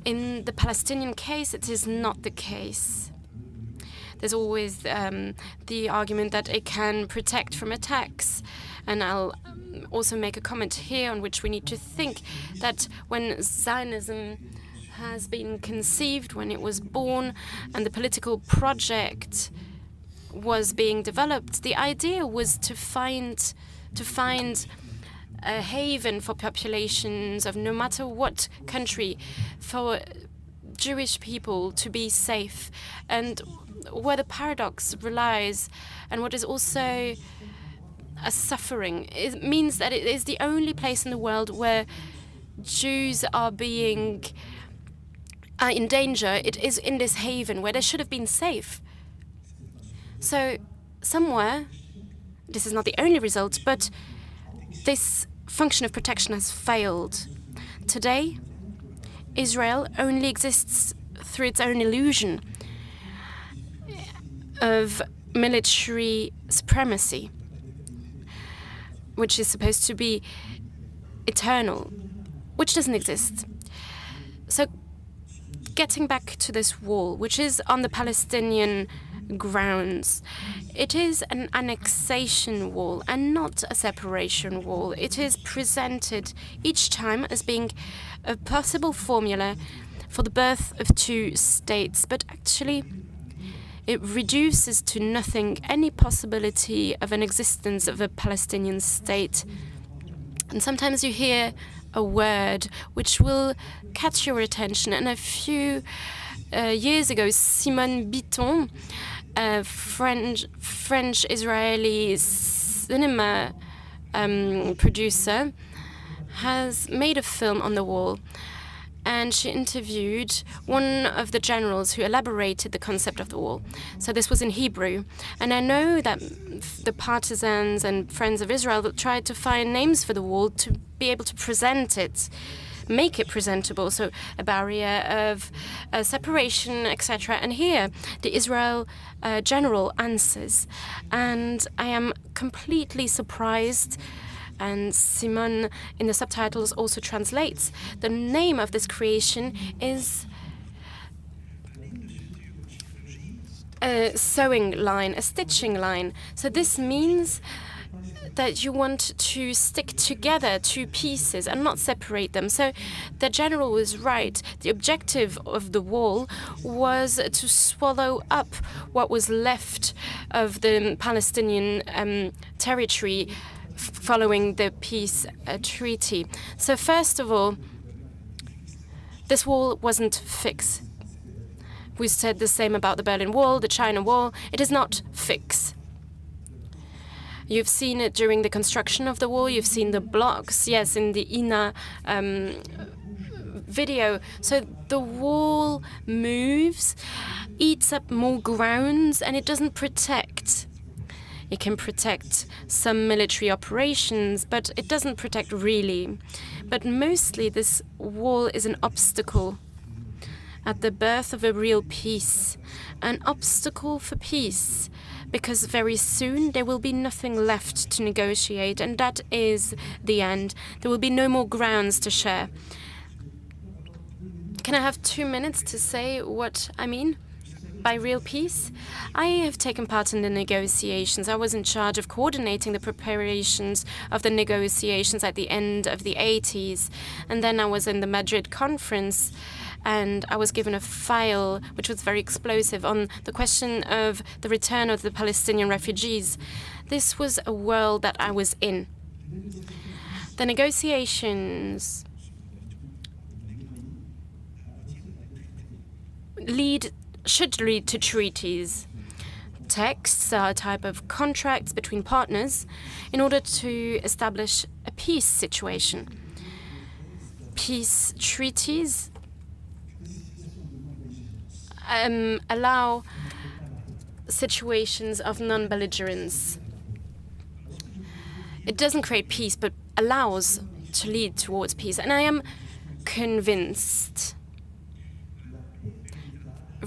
In the Palestinian case, it is not the case. There's always the argument that it can protect from attacks. And I'll also make a comment here on which we need to think that when Zionism has been conceived, when it was born, and the political project was being developed, the idea was to find a haven for populations of no matter what country, for Jewish people to be safe. And where the paradox relies, and what is also a suffering, it means that it is the only place in the world where Jews are being in danger. It is in this haven where they should have been safe. So somewhere, this is not the only result, but this function of protection has failed. Today, Israel only exists through its own illusion of military supremacy, which is supposed to be eternal, which doesn't exist. So getting back to this wall, which is on the Palestinian grounds, it is an annexation wall and not a separation wall. It is presented each time as being a possible formula for the birth of two states, but actually it reduces to nothing any possibility of an existence of a Palestinian state. And sometimes you hear a word which will catch your attention. And a few years ago, Simone Bitton, a French-Israeli cinema producer, has made a film on the wall. And she interviewed one of the generals who elaborated the concept of the wall. So this was in Hebrew. And I know that the partisans and friends of Israel tried to find names for the wall to be able to present it, make it presentable. So a barrier of separation, etc. And here, the Israel general answers. And I am completely surprised. And Simone, in the subtitles, also translates. The name of this creation is a sewing line, a stitching line. So this means that you want to stick together two pieces and not separate them. So the general was right. The objective of the wall was to swallow up what was left of the Palestinian territory following the peace treaty. So first of all, this wall wasn't fixed. We said the same about the Berlin Wall, the China Wall. It is not fixed. You've seen it during the construction of the wall. You've seen the blocks, yes, in the INA video. So the wall moves, eats up more grounds, and it doesn't protect. It can protect some military operations, but it doesn't protect really. But mostly this wall is an obstacle at the birth of a real peace. An obstacle for peace, because very soon there will be nothing left to negotiate, and that is the end. There will be no more grounds to share. Can I have 2 minutes to say what I mean by real peace? I have taken part in the negotiations. I was in charge of coordinating the preparations of the negotiations at the end of the 80s. And then I was in the Madrid conference, and I was given a file which was very explosive on the question of the return of the Palestinian refugees. This was a world that I was in. The negotiations should lead to treaties. Texts are a type of contracts between partners in order to establish a peace situation. Peace treaties allow situations of non-belligerence. It doesn't create peace, but allows to lead towards peace. And I am convinced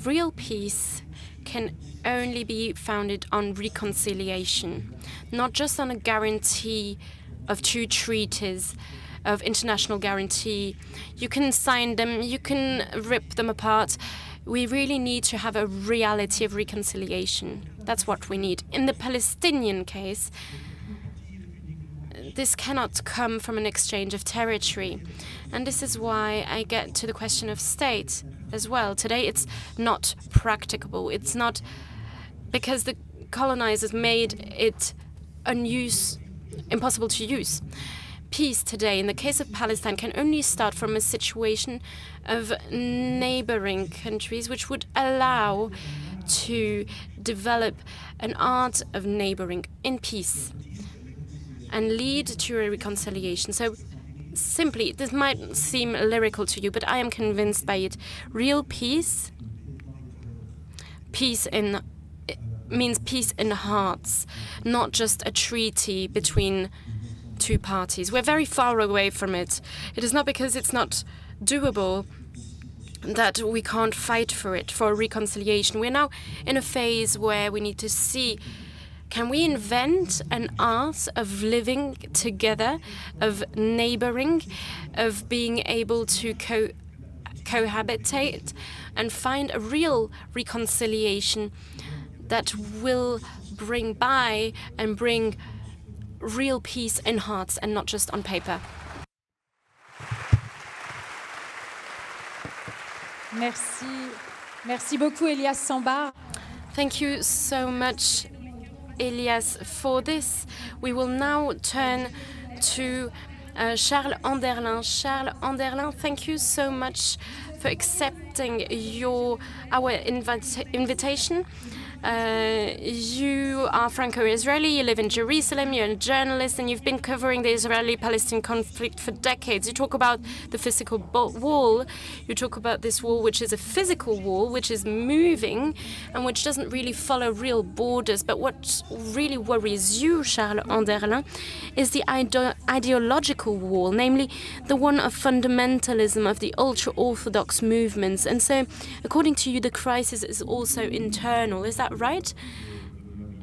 real peace can only be founded on reconciliation, not just on a guarantee of two treaties, of international guarantee. You can sign them, you can rip them apart, We really need to have a reality of reconciliation. That's what we need. In the Palestinian case, this cannot come from an exchange of territory. And this is why I get to the question of state as well. Today, it's not practicable. It's not because the colonizers made it impossible to use. Peace today, in the case of Palestine, can only start from a situation of neighboring countries, which would allow to develop an art of neighboring in peace and lead to a reconciliation. So simply, this might seem lyrical to you, but I am convinced by it. Real peace, means peace in hearts, not just a treaty between two parties. We're very far away from it. It is not because it's not doable that we can't fight for it, for reconciliation. We're now in a phase where we need to see, can we invent an art of living together, of neighboring, of being able to cohabitate and find a real reconciliation that will bring real peace in hearts and not just on paper. Merci. Merci beaucoup, Elias Sambar. Thank you so much, Elias, for this. We will now turn to Charles Anderlin. Charles Anderlin, thank you so much for accepting our invitation. You are Franco-Israeli, you live in Jerusalem, you're a journalist, and you've been covering the Israeli-Palestinian conflict for decades. You talk about the physical wall, you talk about this wall which is a physical wall, which is moving, and which doesn't really follow real borders. But what really worries you, Charles Anderlin, is the ideological wall, namely the one of fundamentalism, of the ultra-Orthodox movements. And so, according to you, the crisis is also internal. Is that right?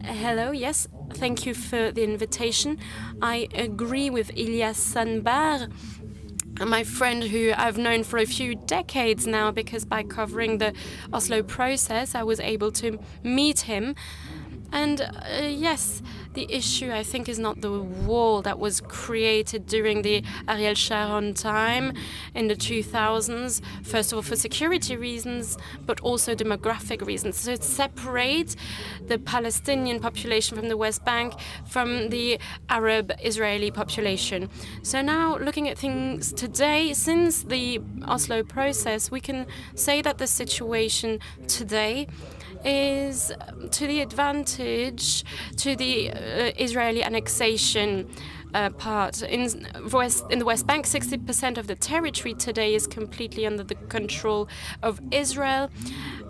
Hello, yes, thank you for the invitation. I agree with Elias Sambar, my friend who I've known for a few decades now, because by covering the Oslo process, I was able to meet him. And yes, the issue, I think, is not the wall that was created during the Ariel Sharon time in the 2000s, first of all for security reasons, but also demographic reasons. So it separates the Palestinian population from the West Bank from the Arab Israeli population. So now, looking at things today, since the Oslo process, we can say that the situation today is to the advantage to the Israeli annexation part. In the West Bank, 60% of the territory today is completely under the control of Israel,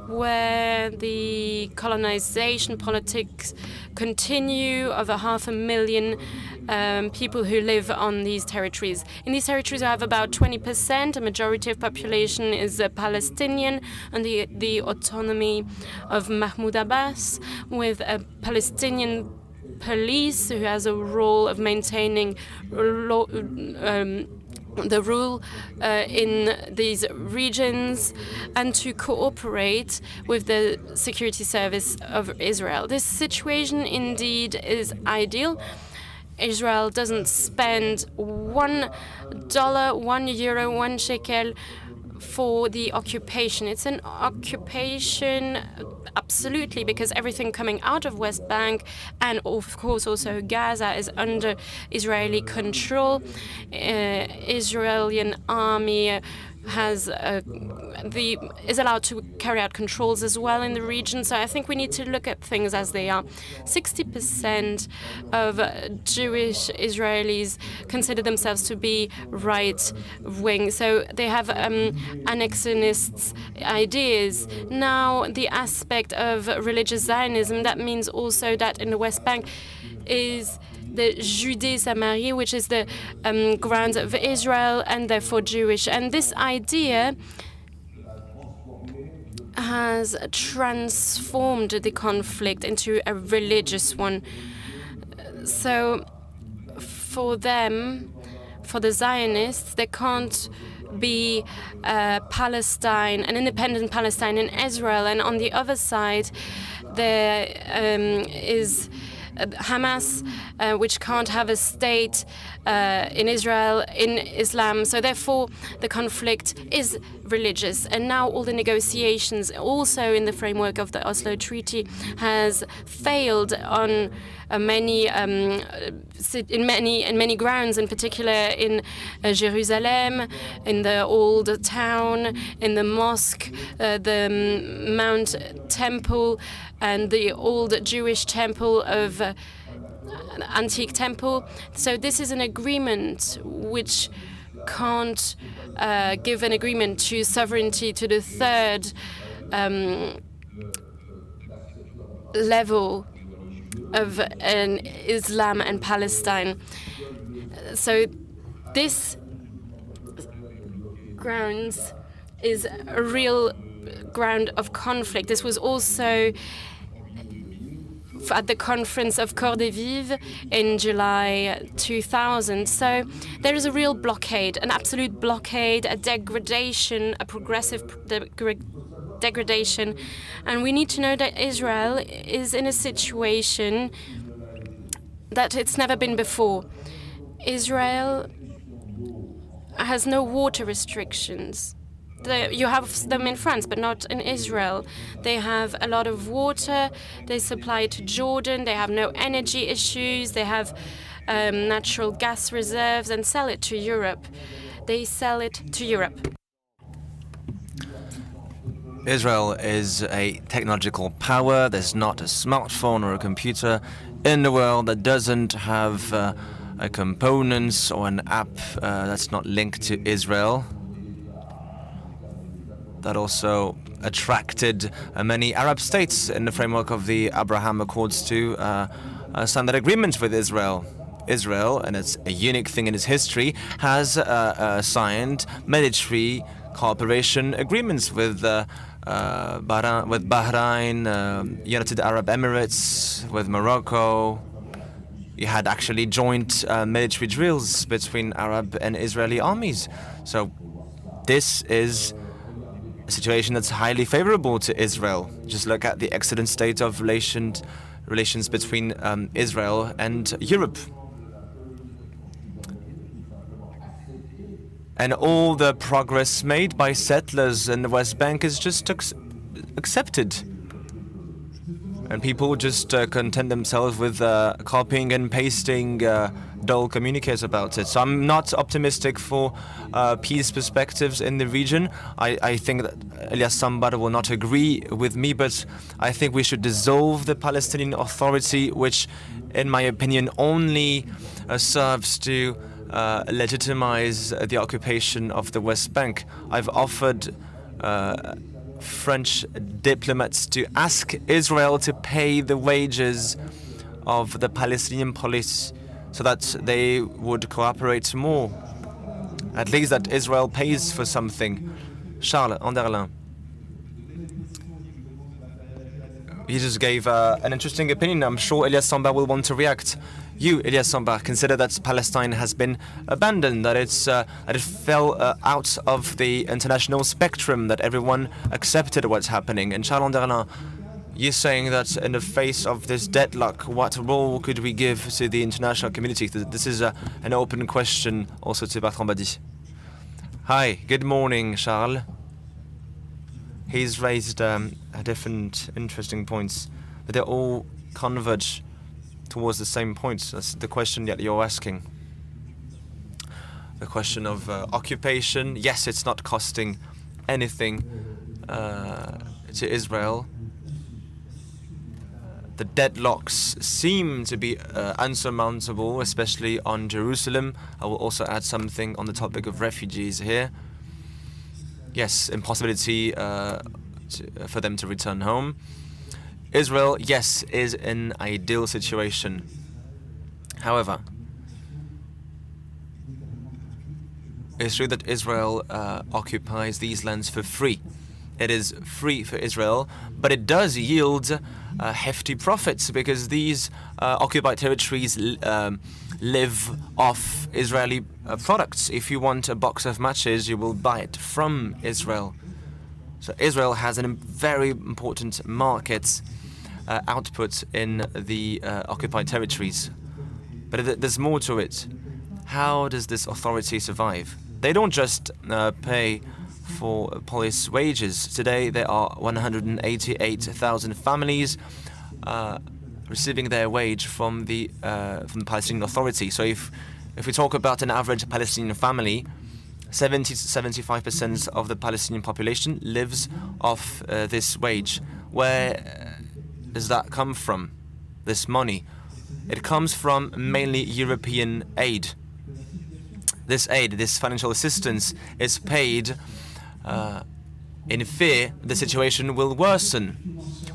where the colonization politics continue. Over 500,000 people who live on these territories. In these territories, I have about 20%. A majority of population is Palestinian, and the autonomy of Mahmoud Abbas, with a Palestinian police who has a role of maintaining the rule in these regions and to cooperate with the security service of Israel. This situation indeed is ideal. Israel doesn't spend $1, €1, 1 shekel for the occupation. It's an occupation, absolutely, because everything coming out of West Bank and, of course, also Gaza is under Israeli control. Israeli army is allowed to carry out controls as well in the region. So I think we need to look at things as they are. 60% of Jewish Israelis consider themselves to be right-wing. So they have annexionist ideas. Now, the aspect of religious Zionism, that means also that in the West Bank is the Judée-Samarie, which is the grounds of Israel and therefore Jewish. And this idea has transformed the conflict into a religious one. So for them, for the Zionists, they can't be Palestine, an independent Palestine in Israel, and on the other side there is Hamas, which can't have a state in Israel, in Islam. So therefore, the conflict is religious. And now all the negotiations, also in the framework of the Oslo Treaty, has failed on many grounds, in particular in Jerusalem, in the old town, in the mosque, the Mount Temple, and the old Jewish temple of antique temple. So this is an agreement which can't give an agreement to sovereignty to the third level of Islam and Palestine. So this grounds is a real ground of conflict. This was also at the conference of Cordévive in July 2000. So there is a real blockade, an absolute blockade, a degradation, a progressive degradation. And we need to know that Israel is in a situation that it's never been before. Israel has no water restrictions. You have them in France, but not in Israel. They have a lot of water. They supply to Jordan. They have no energy issues. They have natural gas reserves and sell it to Europe. They sell it to Europe. Israel is a technological power. There's not a smartphone or a computer in the world that doesn't have a components or an app that's not linked to Israel. That also attracted many Arab states in the framework of the Abraham Accords to sign that agreement with Israel. Israel, and it's a unique thing in its history, has signed military cooperation agreements with Bahrain, United Arab Emirates, with Morocco. You had actually joint military drills between Arab and Israeli armies. So this is a situation that's highly favorable to Israel. Just look at the excellent state of relations between Israel and Europe. And all the progress made by settlers in the West Bank is just accepted. And people just content themselves with copying and pasting dull communiques about it. So I'm not optimistic for peace perspectives in the region. I think that Elias Sambar will not agree with me, but I think we should dissolve the Palestinian Authority, which, in my opinion, only serves to legitimize the occupation of the West Bank. I've offered French diplomats to ask Israel to pay the wages of the Palestinian police so that they would cooperate more. At least that Israel pays for something. Charles Anderlin. He just gave an interesting opinion. I'm sure Elias Sambar will want to react. You, Elias Sambar, consider that Palestine has been abandoned, that it fell out of the international spectrum, that everyone accepted what's happening. And Charles Anderlin, you're saying that in the face of this deadlock, what role could we give to the international community? This is an open question also to Bertrand Badi. Hi, good morning, Charles. He's raised different interesting points, but they all converge towards the same points. That's the question that you're asking. The question of occupation. Yes, it's not costing anything to Israel. The deadlocks seem to be unsurmountable, especially on Jerusalem. I will also add something on the topic of refugees here. Yes, impossibility for them to return home. Israel, yes, is an ideal situation. However, it's true that Israel occupies these lands for free. It is free for Israel, but it does yield hefty profits because these occupied territories live off Israeli products. If you want a box of matches, you will buy it from Israel. So Israel has a very important market output in the occupied territories. But there's more to it. How does this authority survive? They don't just pay for police wages. Today there are 188,000 families receiving their wage from the Palestinian Authority. So if we talk about an average Palestinian family, 70 to 75% of the Palestinian population lives off this wage. Where does that come from, this money? It comes from mainly European aid. This aid, this financial assistance, is paid in fear the situation will worsen,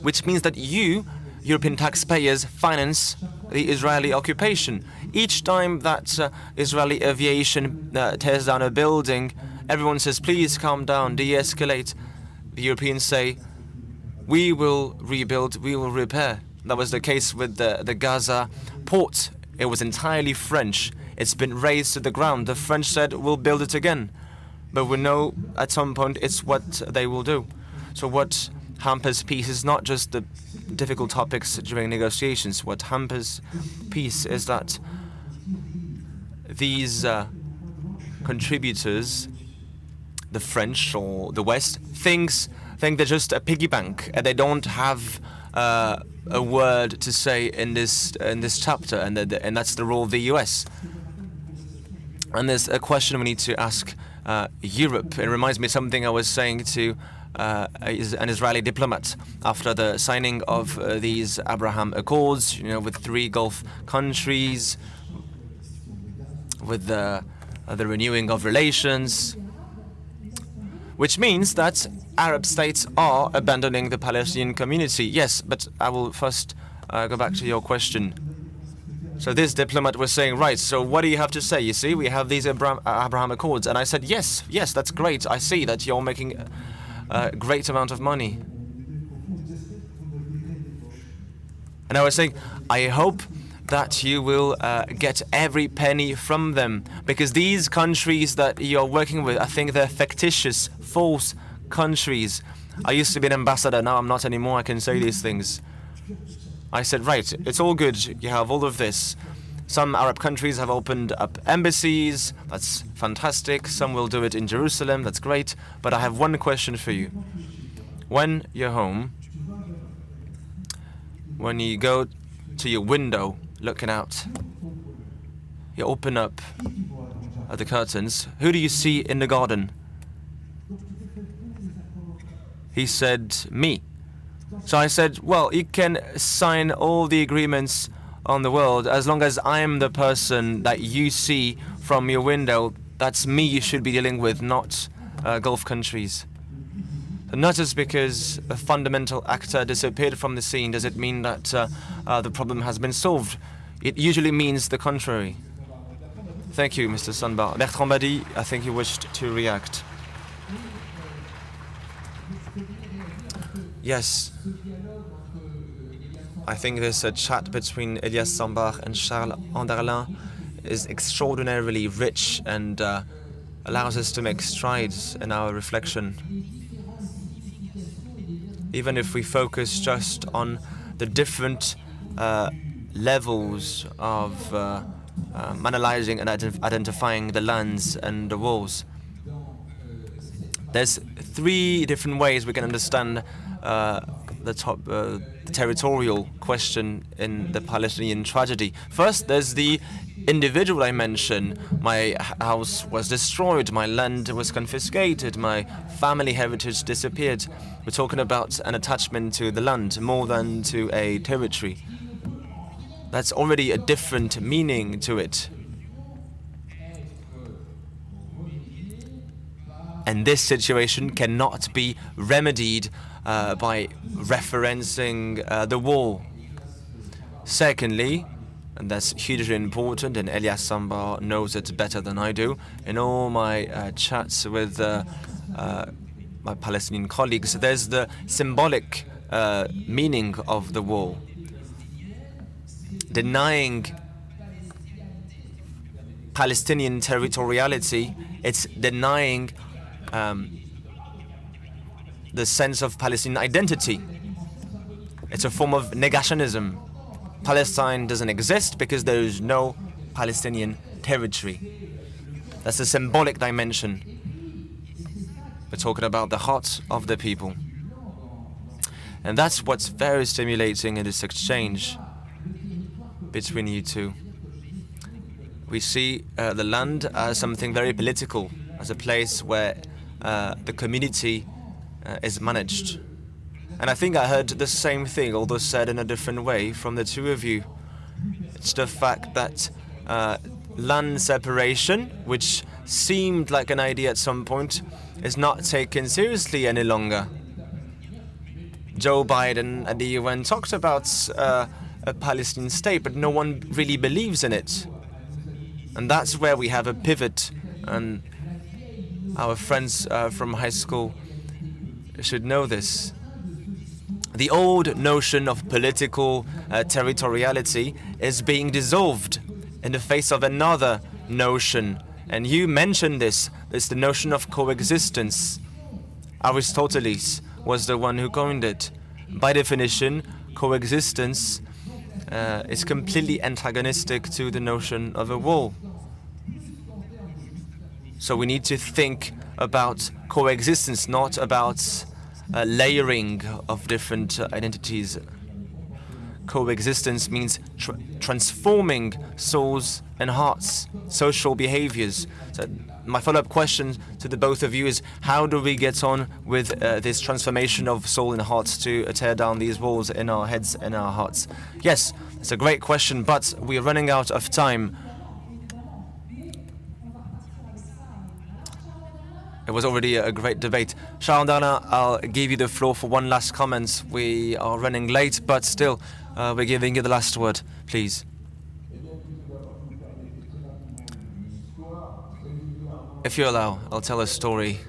which means that you, European taxpayers, finance the Israeli occupation. Each time that Israeli aviation tears down a building, everyone says, please calm down, de-escalate. The Europeans say, we will rebuild, we will repair. That was the case with the Gaza port. It was entirely French. It's been razed to the ground. The French said, we'll build it again. But we know at some point it's what they will do. So what hampers peace is not just the difficult topics during negotiations. What hampers peace is that these contributors, the French or the West, think they're just a piggy bank and they don't have a word to say in this chapter, and that's the role of the US. And there's a question we need to ask Europe. It reminds me of something I was saying to an Israeli diplomat after the signing of these Abraham Accords, with 3 Gulf countries, with the renewing of relations, which means that Arab states are abandoning the Palestinian community. Yes, but I will first go back to your question. So this diplomat was saying, right, so what do you have to say? You see, we have these Abraham Accords. And I said, yes, that's great. I see that you're making a great amount of money. And I was saying, I hope that you will get every penny from them, because these countries that you're working with, I think they're fictitious, false countries. I used to be an ambassador, now I'm not anymore, I can say these things. I said, right, it's all good, you have all of this. Some Arab countries have opened up embassies, that's fantastic. Some will do it in Jerusalem, that's great. But I have one question for you. When you're home, when you go to your window looking out, you open up the curtains, who do you see in the garden? He said, me. So I said, well, you can sign all the agreements on the world as long as I'm the person that you see from your window. That's me you should be dealing with, not Gulf countries. Not just because a fundamental actor disappeared from the scene does it mean that the problem has been solved. It usually means the contrary. Thank you, Mr. Sanbar. Bertrand Badi, I think you wished to react. Yes. I think this chat between Elias Sambar and Charles Anderlin is extraordinarily rich and allows us to make strides in our reflection. Even if we focus just on the different levels of analyzing and identifying the lands and the walls. There's 3 different ways we can understand the territorial question in the Palestinian tragedy. First, there's the individual dimension. My house was destroyed, my land was confiscated, my family heritage disappeared. We're talking about an attachment to the land more than to a territory. That's already a different meaning to it. And this situation cannot be remedied by referencing the war. Secondly, and that's hugely important, and Elias Sambar knows it better than I do, in all my chats with my Palestinian colleagues, there's the symbolic meaning of the war. Denying Palestinian territoriality, it's denying the sense of Palestinian identity. It's a form of negationism. Palestine doesn't exist because there is no Palestinian territory. That's a symbolic dimension. We're talking about the heart of the people. And that's what's very stimulating in this exchange between you two. We see the land as something very political, as a place where the community is managed. And I think I heard the same thing, although said in a different way, from the two of you. It's the fact that land separation, which seemed like an idea at some point, is not taken seriously any longer. Joe Biden at the UN talked about a Palestinian state, but no one really believes in it. And that's where we have a pivot, and our friends from high school should know this. The old notion of political territoriality is being dissolved in the face of another notion. And you mentioned this. It's the notion of coexistence. Aristotle was the one who coined it. By definition, coexistence is completely antagonistic to the notion of a wall. So we need to think about coexistence, not about layering of different identities. Coexistence means transforming souls and hearts, social behaviors. So my follow-up question to the both of you is, how do we get on with this transformation of soul and hearts to tear down these walls in our heads and our hearts? Yes, it's a great question, but we are running out of time. It was already a great debate. Charles Darlin, I'll give you the floor for one last comment. We are running late, but still, we're giving you the last word, please. If you allow, I'll tell a story.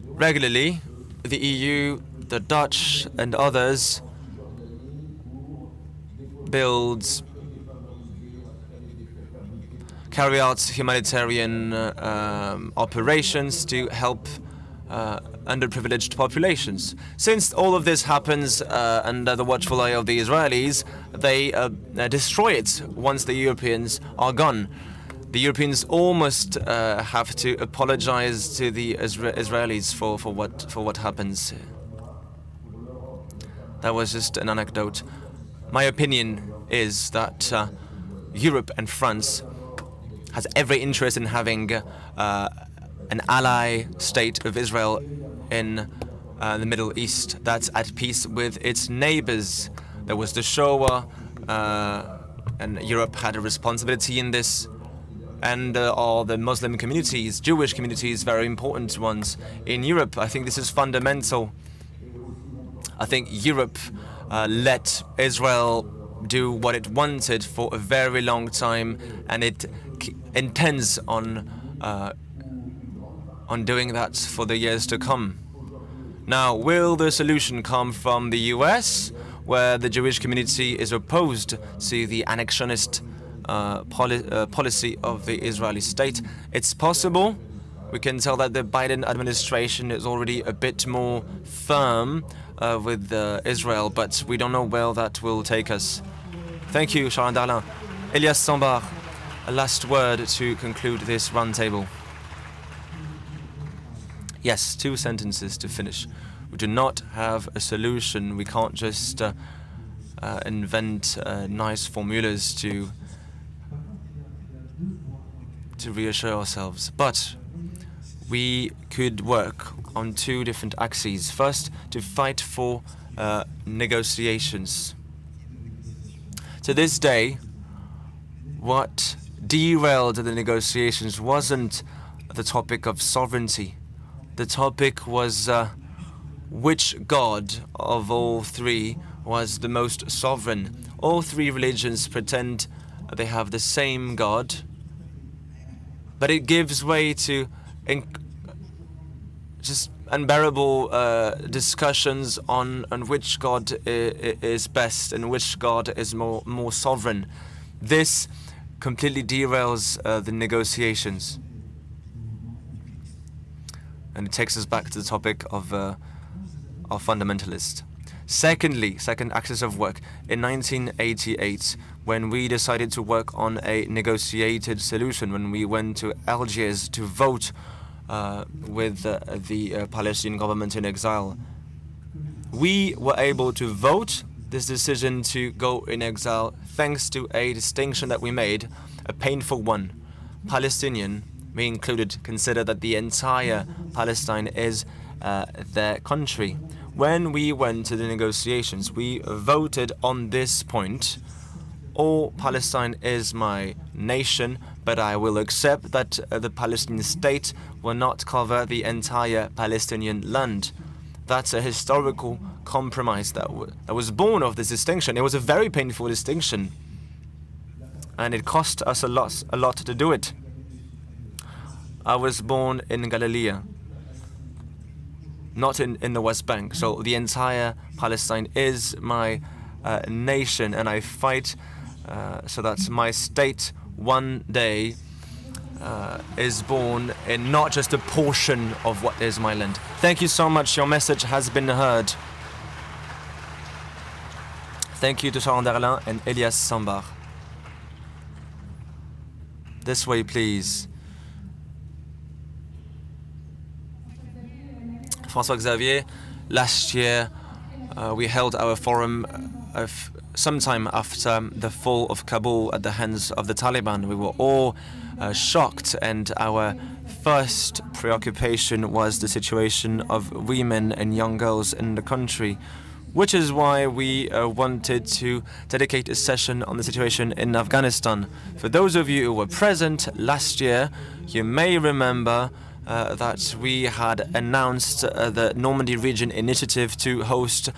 Regularly, the EU, the Dutch, and others carry out humanitarian operations to help underprivileged populations. Since all of this happens under the watchful eye of the Israelis, they destroy it once the Europeans are gone. The Europeans almost have to apologize to the Israelis for what happens. That was just an anecdote. My opinion is that Europe and France has every interest in having an ally state of Israel in the Middle East that's at peace with its neighbors. There was the Shoah, and Europe had a responsibility in this. And all the Muslim communities, Jewish communities, very important ones in Europe. I think this is fundamental. I think Europe let Israel do what it wanted for a very long time, and it intends on doing that for the years to come. Now, will the solution come from the US, where the Jewish community is opposed to the annexionist policy of the Israeli state? It's possible. We can tell that the Biden administration is already a bit more firm with Israel, but we don't know where that will take us. Thank you, Charles Darlin. Elias Sambar, a last word to conclude this roundtable. Yes, 2 sentences to finish. We do not have a solution. We can't just invent nice formulas to reassure ourselves. But we could work on 2 different axes. First, to fight for negotiations. To this day, what derailed the negotiations wasn't the topic of sovereignty. The topic was which god of all 3 was the most sovereign. All 3 religions pretend they have the same god, but it gives way to just unbearable discussions on which god is best and which god is more sovereign. This completely derails the negotiations. And it takes us back to the topic of fundamentalist. Secondly, second axis of work, in 1988, when we decided to work on a negotiated solution, when we went to Algiers to vote with the Palestinian government in exile, we were able to vote this decision to go in exile thanks to a distinction that we made, a painful one. Palestinian, me included, consider that the entire Palestine is their country. When we went to the negotiations, we voted on this point. All Palestine is my nation, but I will accept that the Palestinian state will not cover the entire Palestinian land. That's a historical compromise that was born of this distinction. It was a very painful distinction, and it cost us a lot to do it. I was born in Galilee, not in the West Bank, so the entire Palestine is my nation, and I fight so that my state one day is born in not just a portion of what is my land. Thank you so much. Your message has been heard. Thank you to Sharon Derlin and Elias Sambar. This way, please. François Xavier, last year we held our forum sometime after the fall of Kabul at the hands of the Taliban. We were all shocked, and our first preoccupation was the situation of women and young girls in the country, which is why we wanted to dedicate a session on the situation in Afghanistan. For those of you who were present last year, you may remember that we had announced the Normandy Region initiative to host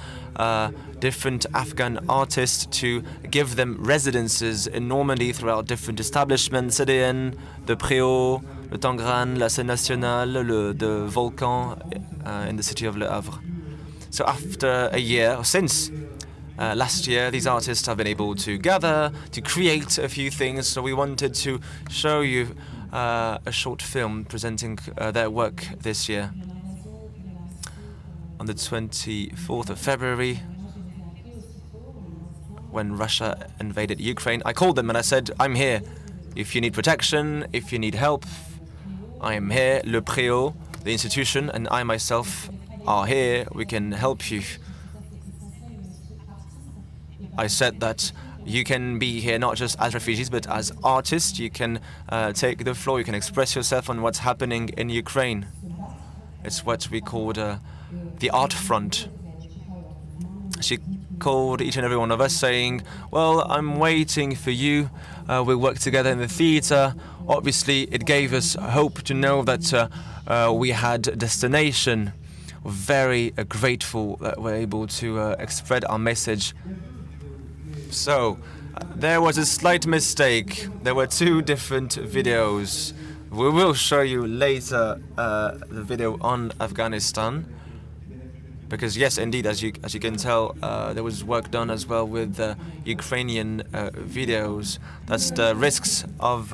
different Afghan artists to give them residences in Normandy throughout different establishments, CDN, the Préau, le Tangram, la Scène Nationale, the Volcan in the city of Le Havre. So after a year, or since last year, these artists have been able to gather, to create a few things, so we wanted to show you a short film presenting their work this year. On the 24th of February, when Russia invaded Ukraine, I called them and I said, I'm here. If you need protection, if you need help, I am here. Le Préau, the institution, and I myself are here. We can help you. I said that you can be here not just as refugees, but as artists. You can take the floor, you can express yourself on what's happening in Ukraine. It's what we called the art front. She called each and every one of us saying, well, I'm waiting for you. We'll work together in the theater. Obviously, it gave us hope to know that we had a destination. We're very grateful that we're able to spread our message. So, there was a slight mistake. There were two different videos. We will show you later the video on Afghanistan. Because yes, indeed, as you can tell, there was work done as well with Ukrainian videos. That's the risks of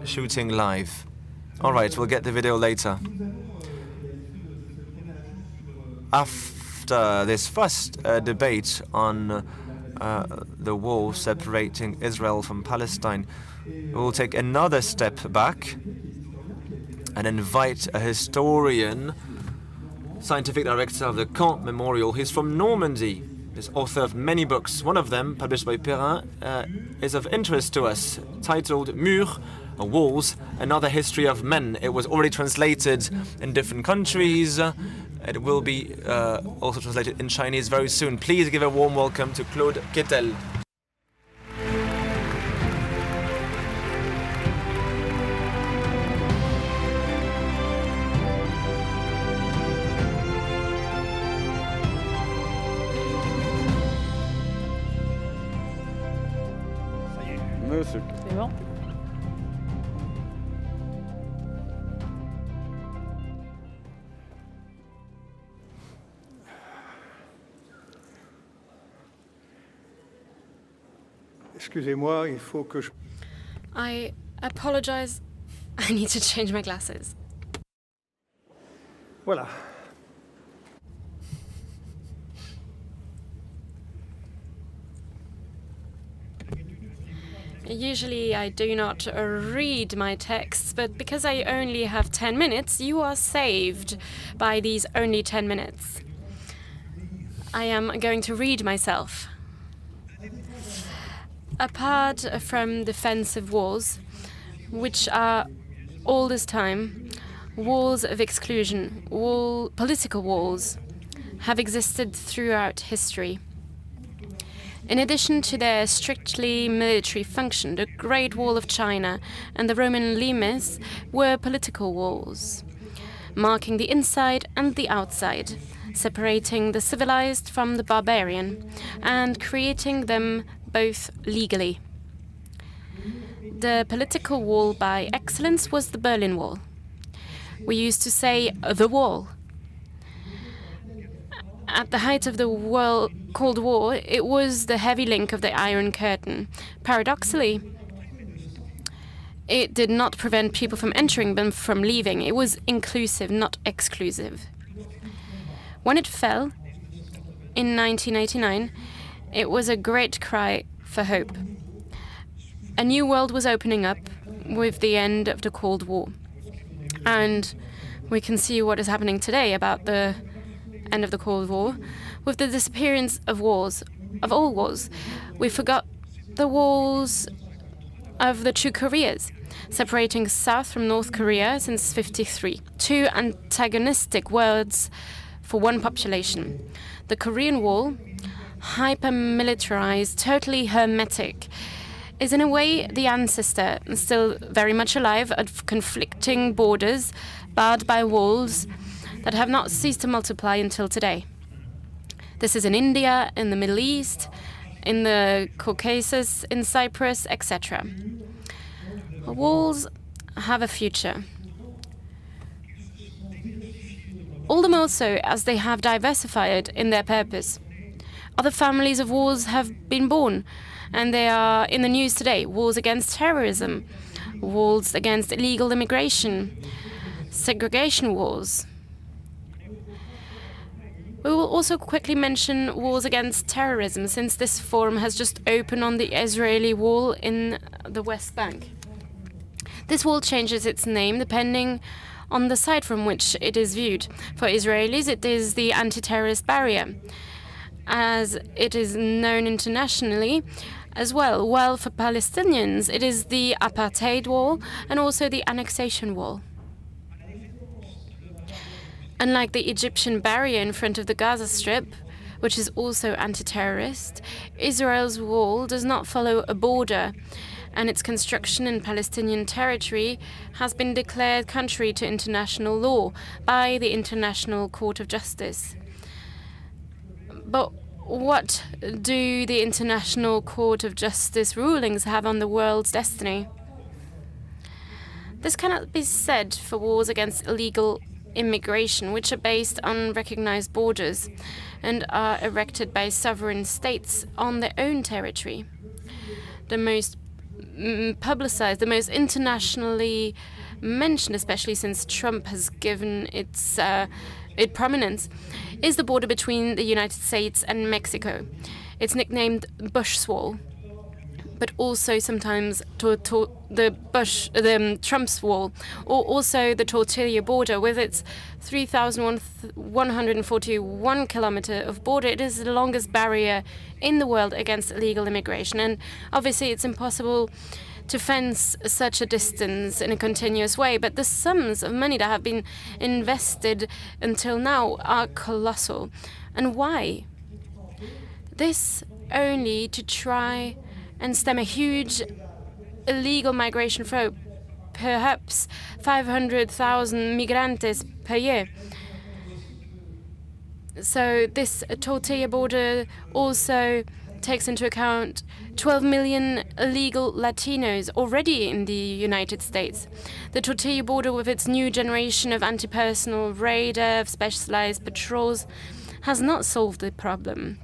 shooting live. All right, we'll get the video later. After this first debate on the wall separating Israel from Palestine, we'll take another step back and invite a historian, scientific director of the Caen Memorial. He's from Normandy. He's author of many books. One of them, published by Perrin, is of interest to us, titled Murs, Walls, Another History of Men. It was already translated in different countries. It will be also translated in Chinese very soon. Please give a warm welcome to Claude Quetel. C'est bon? Excusez-moi, il faut que je... I apologize. I need to change my glasses. Voilà. Usually I do not read my texts, but because I only have 10 minutes, you are saved by these only 10 minutes. I am going to read myself. Apart from defensive walls, which are all this time walls of exclusion, political walls, have existed throughout history. In addition to their strictly military function, the Great Wall of China and the Roman limes were political walls, marking the inside and the outside, separating the civilized from the barbarian, and creating them both legally. The political wall by excellence was the Berlin Wall. We used to say the wall. At the height of the Cold War, it was the heavy link of the Iron Curtain. Paradoxically, it did not prevent people from entering but from leaving. It was inclusive, not exclusive. When it fell in 1989, it was a great cry for hope. A new world was opening up with the end of the Cold War. And we can see what is happening today about the end of the Cold War, with the disappearance of wars, of all wars. We forgot the walls of the two Koreas, separating South from North Korea since '53. Two antagonistic worlds for one population. The Korean Wall, hyper-militarized, totally hermetic, is in a way the ancestor, still very much alive, of conflicting borders, barred by walls that have not ceased to multiply until today. This is in India, in the Middle East, in the Caucasus, in Cyprus, etc. Walls have a future. All the more so as they have diversified in their purpose. Other families of wars have been born, and they are in the news today. Wars against terrorism, wars against illegal immigration, segregation wars. We will also quickly mention wars against terrorism, since this forum has just opened on the Israeli wall in the West Bank. This wall changes its name depending on the side from which it is viewed. For Israelis, it is the anti-terrorist barrier, as it is known internationally as well, while for Palestinians, it is the apartheid wall and also the annexation wall. Unlike the Egyptian barrier in front of the Gaza Strip, which is also anti-terrorist, Israel's wall does not follow a border, and its construction in Palestinian territory has been declared contrary to international law by the International Court of Justice. But what do the International Court of Justice rulings have on the world's destiny? This cannot be said for wars against illegal immigration, which are based on recognized borders and are erected by sovereign states on their own territory. The most publicized, the most internationally mentioned, especially since Trump has given it prominence, is the border between the United States and Mexico. It's nicknamed Bush's Wall, but also sometimes Trump's Wall, or also the Tortilla border with its 3,141 kilometer of border. It is the longest barrier in the world against illegal immigration, and obviously it's impossible to fence such a distance in a continuous way, but the sums of money that have been invested until now are colossal. And why? This only to try and stem a huge illegal migration flow, perhaps 500,000 migrantes per year. So this Tortilla border also takes into account 12 million illegal Latinos already in the United States. The Tortilla border, with its new generation of anti-personnel radar, of specialized patrols, has not solved the problem.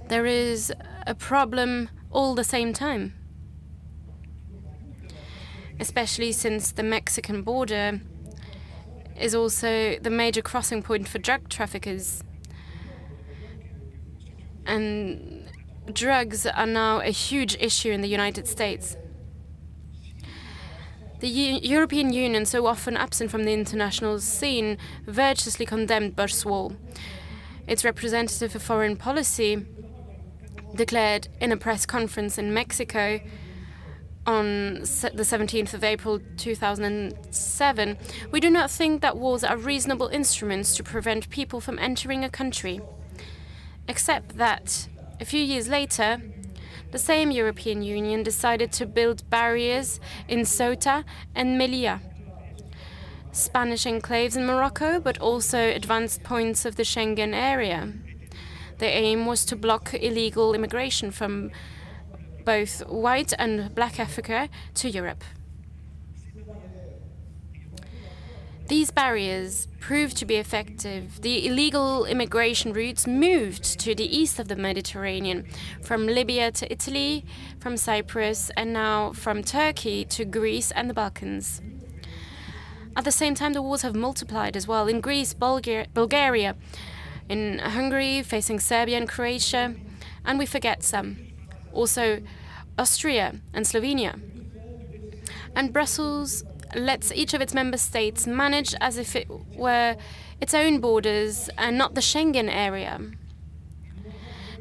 There is a problem all the same time. especially since the Mexican border is also the major crossing point for drug traffickers. And drugs are now a huge issue in the United States. The European Union, so often absent from the international scene, virtuously condemned Bush's wall. Its representative for foreign policy declared in a press conference in Mexico on the 17th of April 2007, "We do not think that walls are reasonable instruments to prevent people from entering a country." Except that, a few years later, the same European Union decided to build barriers in Ceuta and Melilla, Spanish enclaves in Morocco, but also advanced points of the Schengen area. The aim was to block illegal immigration from both white and black Africa to Europe. These barriers proved to be effective. The illegal immigration routes moved to the east of the Mediterranean, from Libya to Italy, from Cyprus, and now from Turkey to Greece and the Balkans. At the same time, the wars have multiplied as well in Greece, Bulgaria, in Hungary, facing Serbia and Croatia, and we forget some. Also, Austria and Slovenia. And Brussels lets each of its member states manage as if it were its own borders and not the Schengen area.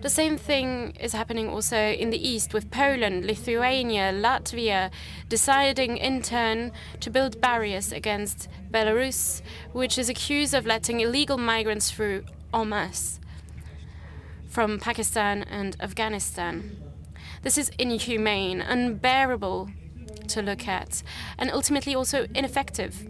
The same thing is happening also in the east, with Poland, Lithuania, Latvia deciding in turn to build barriers against Belarus, which is accused of letting illegal migrants through en masse from Pakistan and Afghanistan. This is inhumane, unbearable to look at, and ultimately also ineffective.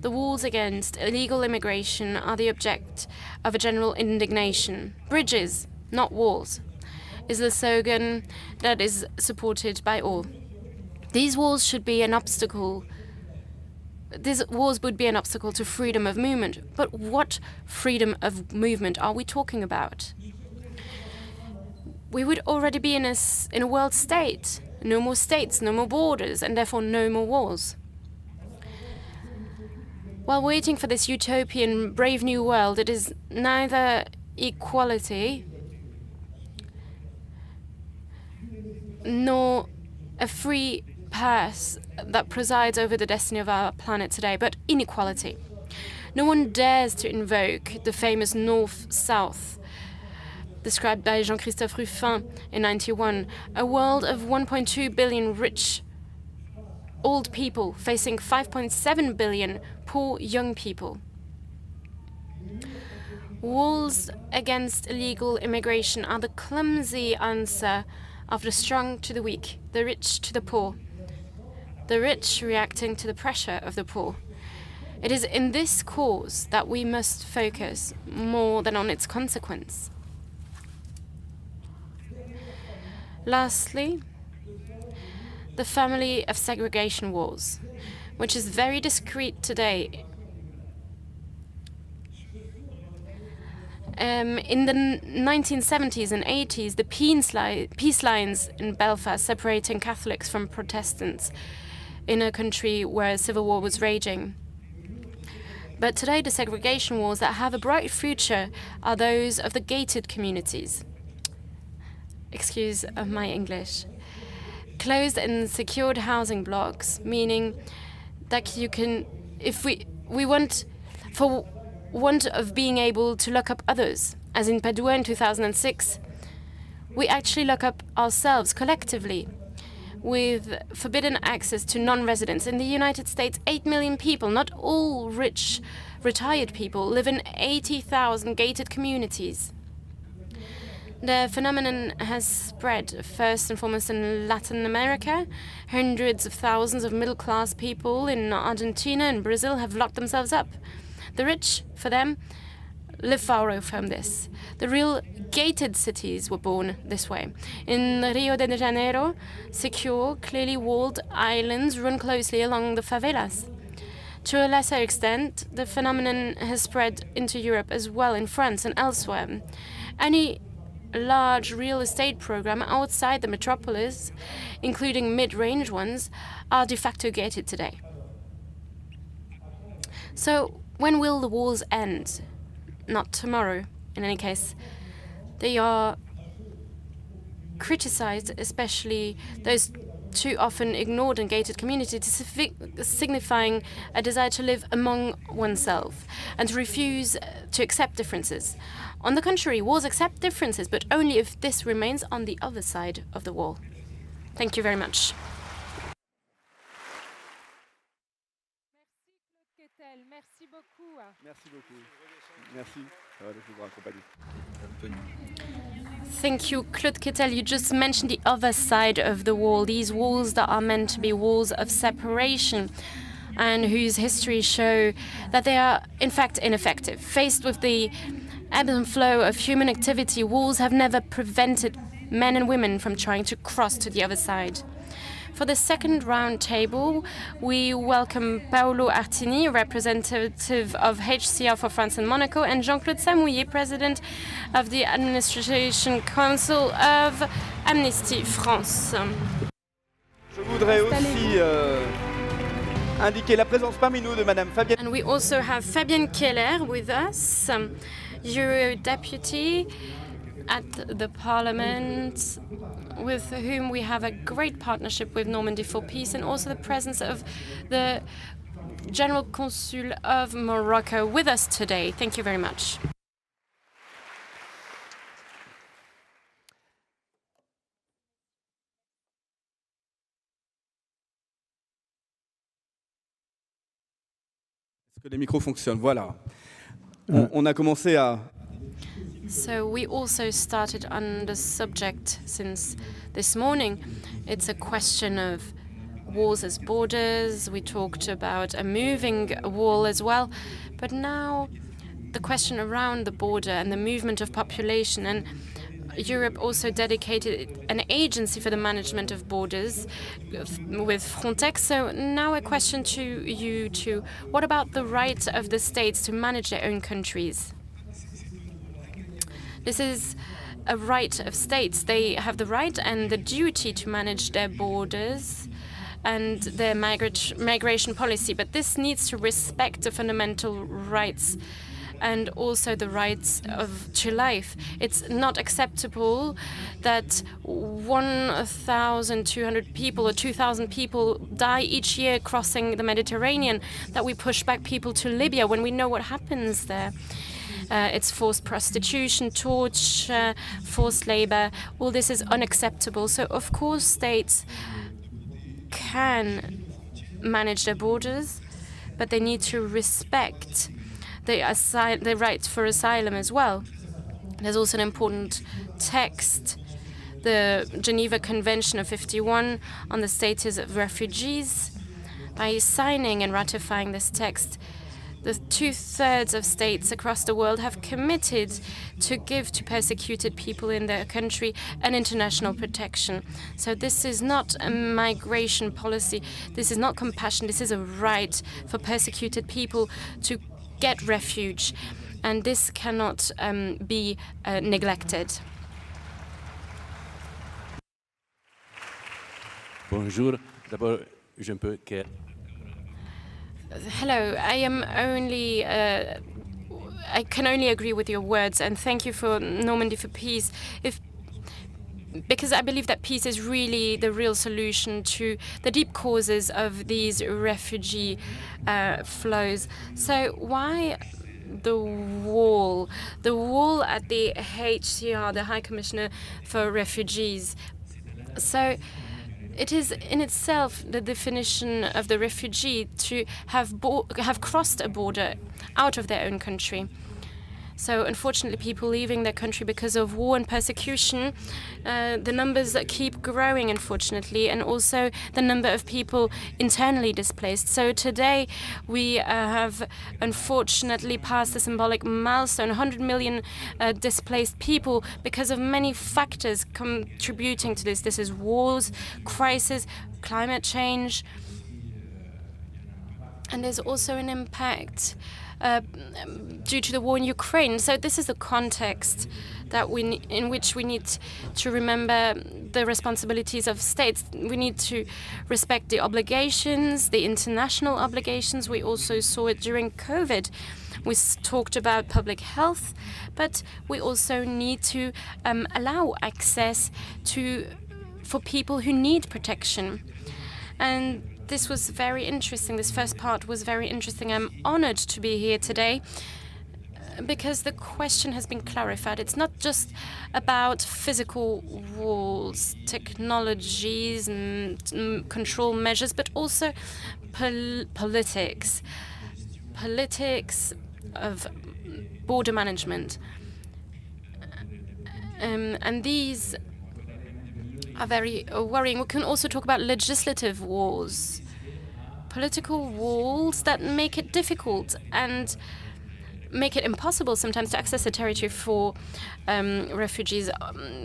The walls against illegal immigration are the object of a general indignation. Bridges, not walls, is the slogan that is supported by all. These walls should be an obstacle. These walls would be an obstacle to freedom of movement. But what freedom of movement are we talking about? We would already be in a world state. No more states, no more borders, and therefore no more wars. While waiting for this utopian, brave new world, it is neither equality nor a free pass that presides over the destiny of our planet today, but inequality. No one dares to invoke the famous North-South, described by Jean-Christophe Ruffin in 1991, a world of 1.2 billion rich old people facing 5.7 billion poor young people. Walls against illegal immigration are the clumsy answer of the strong to the weak, the rich to the poor, the rich reacting to the pressure of the poor. It is in this cause that we must focus more than on its consequence. Lastly, the family of segregation walls, which is very discreet today. In the 1970s and 80s, the peace lines in Belfast separating Catholics from Protestants in a country where a civil war was raging. But today, the segregation walls that have a bright future are those of the gated communities. Excuse my English. Closed and secured housing blocks, meaning that you can, if we want, for want of being able to lock up others, as in Padua in 2006, we actually lock up ourselves collectively with forbidden access to non-residents. In the United States, 8 million people, not all rich, retired people, live in 80,000 gated communities. The phenomenon has spread, first and foremost in Latin America. Hundreds of thousands of middle-class people in Argentina and Brazil have locked themselves up. The rich, for them, live far away from this. The real gated cities were born this way. In Rio de Janeiro, secure, clearly walled islands run closely along the favelas. To a lesser extent, the phenomenon has spread into Europe as well, in France and elsewhere. Any large real estate program outside the metropolis, including mid-range ones, are de facto gated today. So when will the wars end? Not tomorrow, in any case. They are criticized, especially those too often ignored and gated communities, signifying a desire to live among oneself and to refuse to accept differences. On the contrary, wars accept differences, but only if this remains on the other side of the wall. Thank you very much. Merci beaucoup. Merci beaucoup. Merci. Je vous accompagner. Thank you, Claude Quetel. You just mentioned the other side of the wall, these walls that are meant to be walls of separation and whose history show that they are, in fact, ineffective. Faced with the ebb and flow of human activity, walls have never prevented men and women from trying to cross to the other side. For the second round table, we welcome Paolo Artini, representative of HCR for France and Monaco, and Jean-Claude Samouillet, president of the Administration Council of Amnesty France. Je voudrais aussi indiquer la présence parmi nous de Madame Fabienne. And we also have Fabienne Keller with us, Euro Deputy at the Parliament, with whom we have a great partnership with Normandy for Peace, and also the presence of the General Consul of Morocco with us today. Thank you very much. Est-ce que les micros fonctionnent? Voilà. On a commencé à... So we also started on the subject since this morning. It's a question of walls as borders. We talked about a moving wall as well. But now the question around the border and the movement of population, and Europe also dedicated an agency for the management of borders with Frontex. So now a question to you two. What about the right of the states to manage their own countries? This is a right of states. They have the right and the duty to manage their borders and their migration policy, but this needs to respect the fundamental rights and also the rights to life. It's not acceptable that 1,200 people or 2,000 people die each year crossing the Mediterranean, that we push back people to Libya when we know what happens there. It's forced prostitution, torture, forced labor. All this is unacceptable. So, of course, states can manage their borders, but they need to respect the right for asylum as well. There's also an important text, the Geneva Convention of '51 on the status of refugees. By signing and ratifying this text, the 2/3 of states across the world have committed to give to persecuted people in their country an international protection. So this is not a migration policy. This is not compassion. This is a right for persecuted people to get refuge. And this cannot be neglected. Bonjour. D'abord, je ne peux que... Hello, I can only agree with your words, and thank you for Normandy for Peace. Because I believe that peace is really the real solution to the deep causes of these refugee flows. So why the wall? The wall at the HCR, the High Commissioner for Refugees. So it is in itself the definition of the refugee to have crossed a border out of their own country. So unfortunately, people leaving their country because of war and persecution, the numbers keep growing, unfortunately, and also the number of people internally displaced. So today, we have unfortunately passed the symbolic milestone, 100 million displaced people, because of many factors contributing to this. This is wars, crisis, climate change, and there's also an impact due to the war in Ukraine. So this is the context in which we need to remember the responsibilities of states. We need to respect the obligations, the international obligations. We also saw it during COVID. We talked about public health, but we also need to allow access for people who need protection. And this was very interesting. This first part was very interesting. I'm honored to be here today because the question has been clarified. It's not just about physical walls, technologies, and control measures, but also politics of border management. And these are very worrying. We can also talk about legislative walls, political walls that make it difficult and make it impossible sometimes to access the territory for refugees.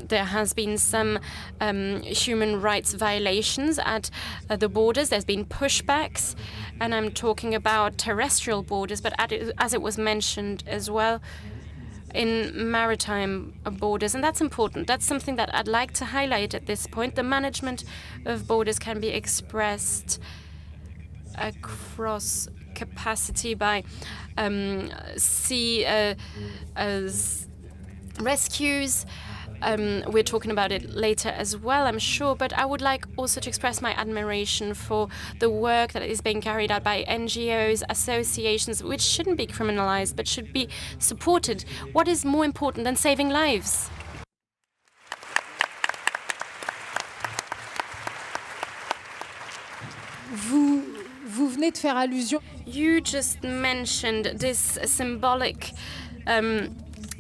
There has been some human rights violations at the borders. There's been pushbacks, and I'm talking about terrestrial borders, but as it was mentioned as well, in maritime borders, and that's important. That's something that I'd like to highlight at this point. The management of borders can be expressed across capacity by sea rescues. We're talking about it later as well, I'm sure, but I would like also to express my admiration for the work that is being carried out by NGOs, associations, which shouldn't be criminalized, but should be supported. What is more important than saving lives? Vous venez de faire allusion. You just mentioned this symbolic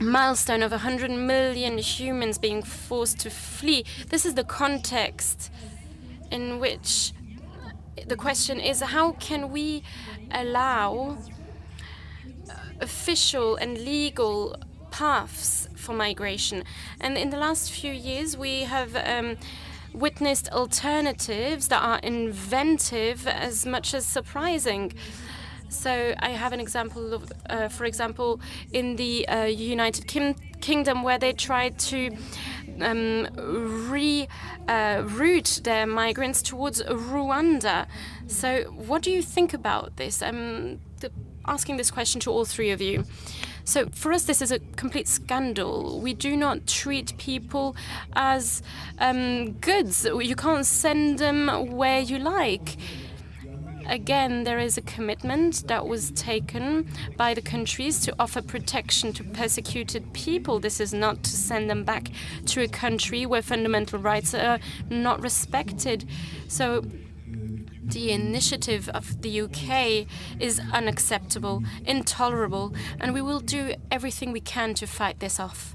milestone of 100 million humans being forced to flee. This is the context in which the question is, how can we allow official and legal paths for migration? And in the last few years, we have witnessed alternatives that are inventive as much as surprising. So I have an example of, for example, in the United Kingdom, where they tried to reroute their migrants towards Rwanda. So what do you think about this? I'm asking this question to all three of you. So for us, this is a complete scandal. We do not treat people as goods. You can't send them where you like. Again, there is a commitment that was taken by the countries to offer protection to persecuted people. This is not to send them back to a country where fundamental rights are not respected. So the initiative of the UK is unacceptable, intolerable, and we will do everything we can to fight this off.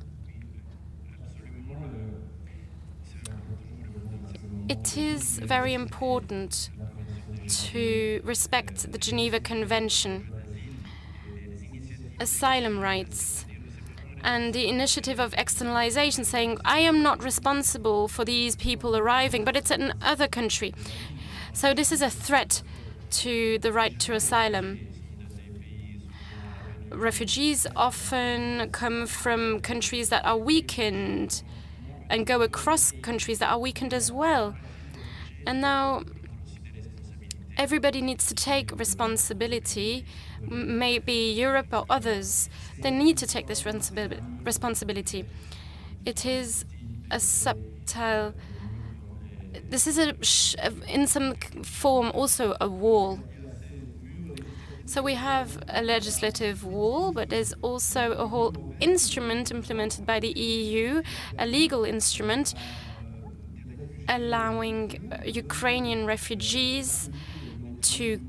It is very important to respect the Geneva Convention, asylum rights, and the initiative of externalization, saying, I am not responsible for these people arriving, but it's another country. So this is a threat to the right to asylum. Refugees often come from countries that are weakened and go across countries that are weakened as well. And now everybody needs to take responsibility, maybe Europe or others. They need to take this responsibility. It is a subtle... This is, in some form, also a wall. So we have a legislative wall, but there's also a whole instrument implemented by the EU, a legal instrument allowing Ukrainian refugees to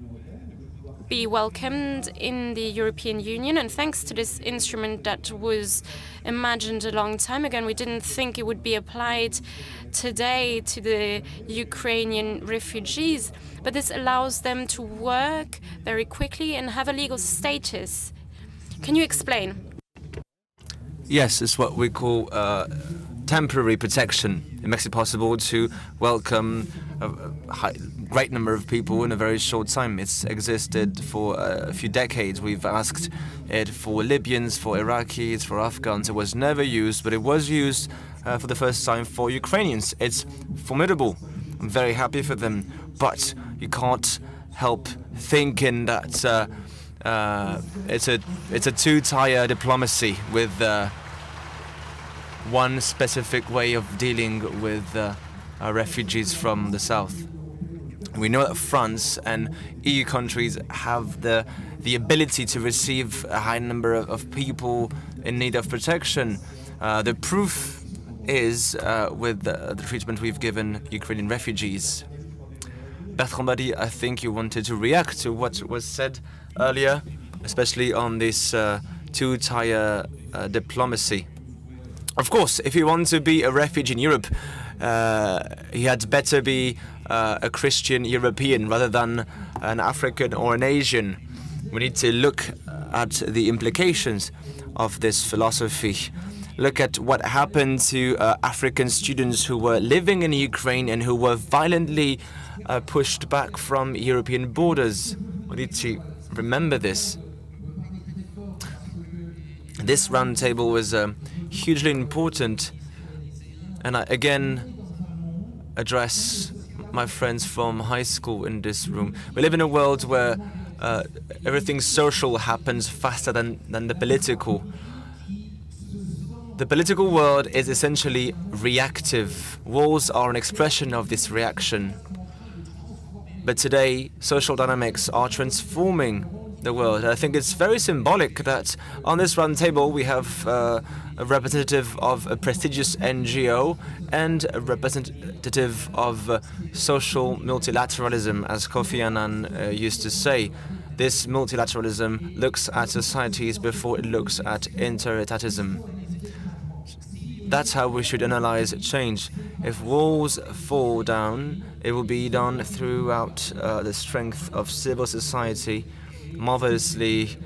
be welcomed in the European Union. And thanks to this instrument that was imagined a long time ago, and we didn't think it would be applied today to the Ukrainian refugees, but this allows them to work very quickly and have a legal status. Can you explain? Yes, it's what we call temporary protection. It makes it possible to welcome a great number of people in a very short time. It's existed for a few decades. We've asked it for Libyans, for Iraqis, for Afghans. It was never used, but it was used for the first time for Ukrainians. It's formidable. I'm very happy for them. But you can't help thinking that it's a two-tier diplomacy with one specific way of dealing with refugees from the south. We know that France and EU countries have the ability to receive a high number of people in need of protection. The proof is with the treatment we've given Ukrainian refugees. Bertrand Badi, I think you wanted to react to what was said earlier, especially on this two-tier diplomacy. Of course, if you want to be a refugee in Europe, he had better be a Christian European rather than an African or an Asian. We need to look at the implications of this philosophy. Look at what happened to African students who were living in Ukraine and who were violently pushed back from European borders. We need to remember this. This roundtable was hugely important, and I again address my friends from high school in this room. We live in a world where everything social happens faster than the political. The political world is essentially reactive. Wars are an expression of this reaction. But today, social dynamics are transforming the world. I think it's very symbolic that on this round table we have a representative of a prestigious NGO and a representative of social multilateralism, as Kofi Annan used to say. This multilateralism looks at societies before it looks at interetatism. That's how we should analyze change. If walls fall down, it will be done throughout the strength of civil society, marvelously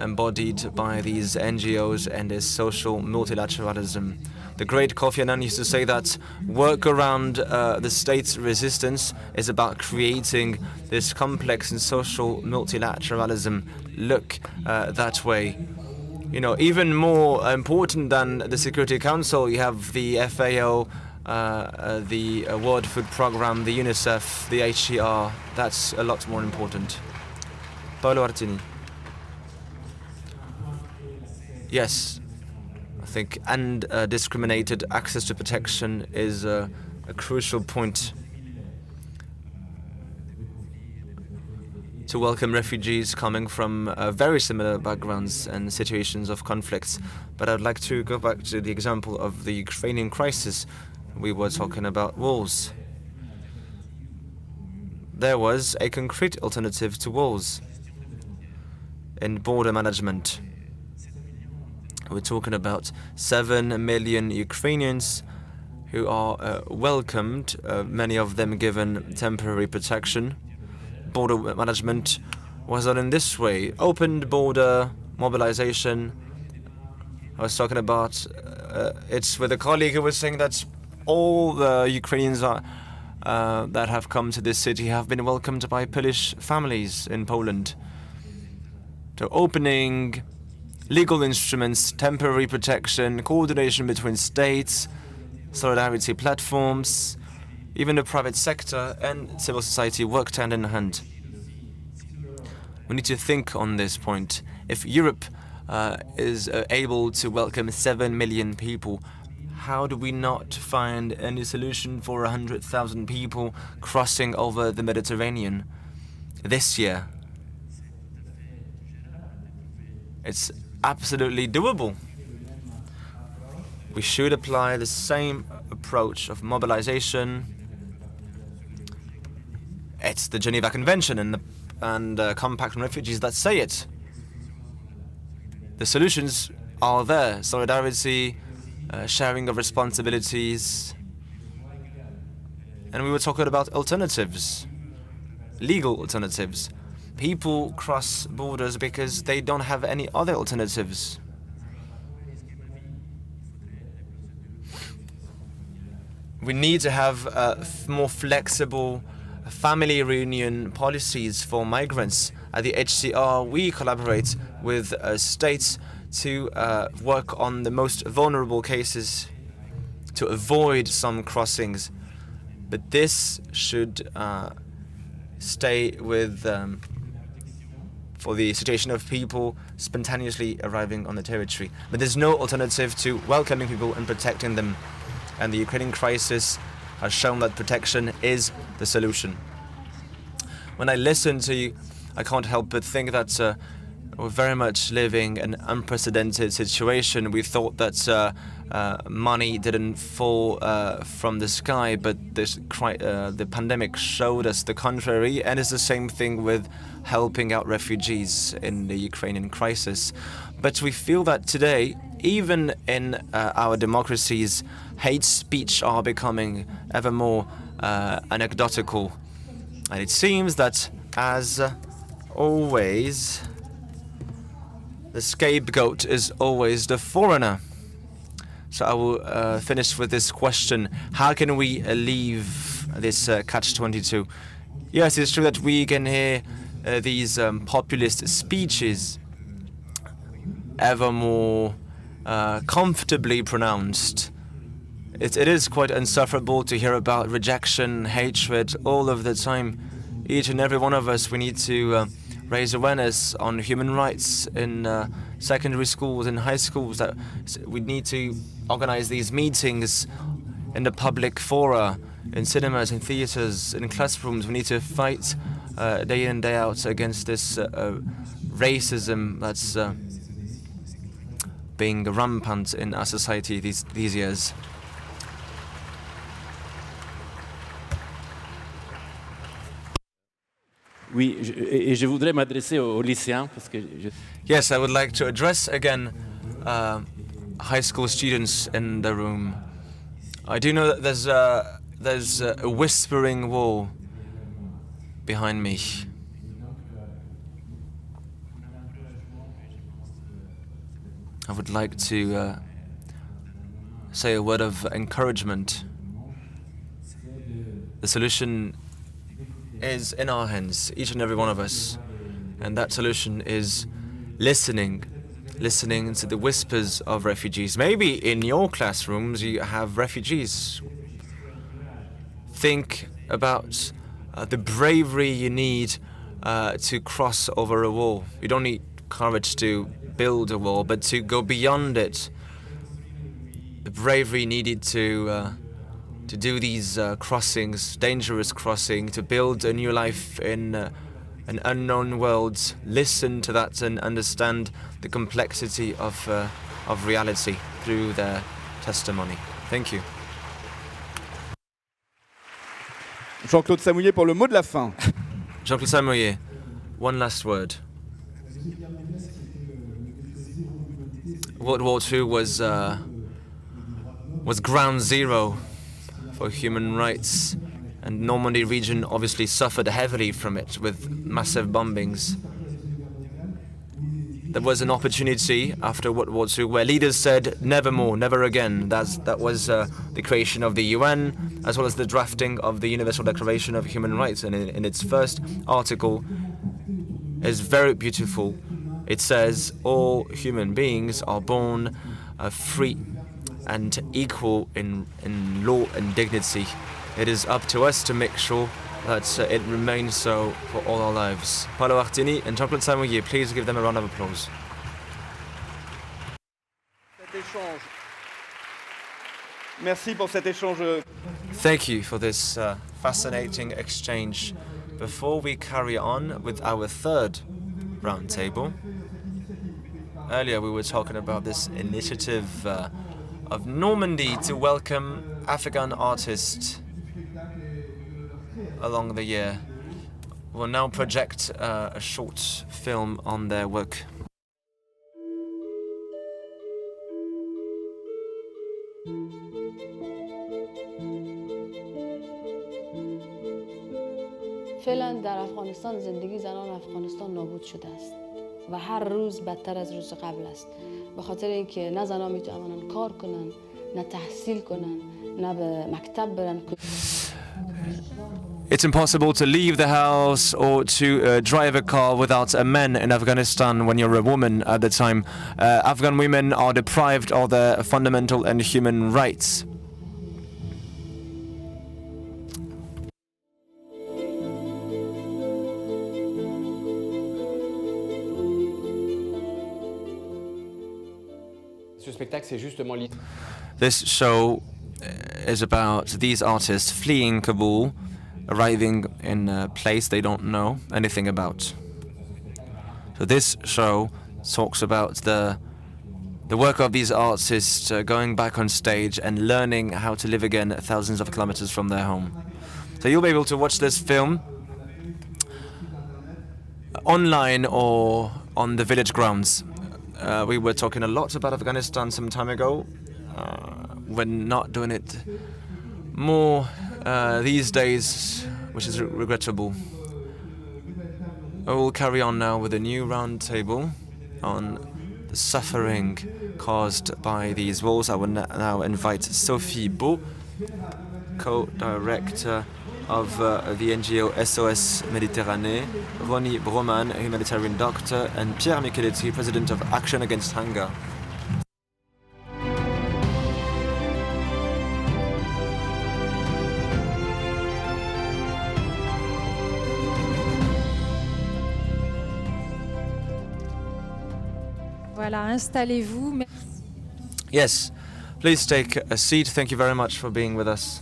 embodied by these NGOs and this social multilateralism. The great Kofi Annan used to say that work around the state's resistance is about creating this complex and social multilateralism. Look that way. You know, even more important than the Security Council, you have the FAO, the World Food Programme, the UNICEF, the HCR. That's a lot more important. Paolo Artini. Yes, I think undiscriminated access to protection is a crucial point to welcome refugees coming from very similar backgrounds and situations of conflicts. But I'd like to go back to the example of the Ukrainian crisis. We were talking about walls. There was a concrete alternative to walls in border management. We're talking about 7 million Ukrainians who are welcomed, many of them given temporary protection. Border management was done in this way: opened border mobilization. I was talking about it's with a colleague who was saying that all the Ukrainians that have come to this city have been welcomed by Polish families in Poland. So opening legal instruments, temporary protection, coordination between states, solidarity platforms, even the private sector and civil society worked hand in hand. We need to think on this point. If Europe is able to welcome 7 million people, how do we not find any solution for 100,000 people crossing over the Mediterranean this year? It's absolutely doable. We should apply the same approach of mobilization. It's the Geneva Convention and the Compact on Refugees that say it. The solutions are there: solidarity, sharing of responsibilities. And we were talking about alternatives, legal alternatives. People cross borders because they don't have any other alternatives. We need to have more flexible family reunion policies for migrants. At the HCR, we collaborate with states to work on the most vulnerable cases to avoid some crossings. But this should stay with for the situation of people spontaneously arriving on the territory. But there's no alternative to welcoming people and protecting them. And the Ukrainian crisis has shown that protection is the solution. When I listen to you, I can't help but think that we're very much living an unprecedented situation. We thought that money didn't fall from the sky, but the pandemic showed us the contrary, and it's the same thing with helping out refugees in the Ukrainian crisis. But we feel that today, even in our democracies, hate speech are becoming ever more anecdotal. And it seems that, as always, the scapegoat is always the foreigner. So I will finish with this question. How can we leave this catch-22? Yes, it's true that we can hear these populist speeches ever more comfortably pronounced. It is quite insufferable to hear about rejection, hatred all of the time. Each and every one of us, we need to raise awareness on human rights in secondary schools and high schools. That we need to organize these meetings in the public fora, in cinemas, in theaters, in classrooms. We need to fight day in and day out against this racism that's being rampant in our society these years. Oui, et je voudrais m'adresser aux lycéens parce que Yes, I would like to address again high school students in the room. I do know that there's a whispering wall behind me. I would like to say a word of encouragement. The solution is in our hands, each and every one of us. And that solution is listening to the whispers of refugees. Maybe in your classrooms you have refugees. Think about the bravery you need to cross over a wall. You don't need courage to build a wall, but to go beyond it. The bravery needed to do these crossings, dangerous crossing, to build a new life in an unknown world. Listen to that and understand the complexity of reality through their testimony. Thank you. Jean-Claude Samouillet pour le mot de la fin. Jean-Claude Samouillet, one last word. World War II was ground zero for human rights, and Normandy region obviously suffered heavily from it with massive bombings. There was an opportunity after World War II where leaders said never more, never again. That was the creation of the UN, as well as the drafting of the Universal Declaration of Human Rights. And in its first article is very beautiful. It says all human beings are born free and equal in law and dignity. It is up to us to make sure that it remains so for all our lives. Paolo Artini and Jean-Claude Samouillet, please give them a round of applause. Merci pour cet échange. Thank you for this fascinating exchange. Before we carry on with our third roundtable, earlier we were talking about this initiative of Normandy to welcome African artists along the year. We'll now project a short film on their work. فعلا در افغانستان زندگی زنان افغانستان نابود شده است و هر روز بدتر از روز قبل است. به خاطر اینکه نه زنان میتونن کار کنن، نه تحصیل کنن، نه به مکتب برن. It's impossible to leave the house or to drive a car without a man in Afghanistan when you're a woman at the time. Afghan women are deprived of their fundamental and human rights. This show is about these artists fleeing Kabul, arriving in a place they don't know anything about. So this show talks about the work of these artists going back on stage and learning how to live again thousands of kilometers from their home. So you'll be able to watch this film online or on the village grounds. We were talking a lot about Afghanistan some time ago. We're not doing it more these days, which is regrettable. I will carry on now with a new round table on the suffering caused by these wars. I will now invite Sophie Beau, co-director of the NGO SOS Méditerranée, Ronnie Broman, a humanitarian doctor, and Pierre Micheletti, president of Action Against Hunger. Voilà, installez-vous. Yes, please take a seat. Thank you very much for being with us.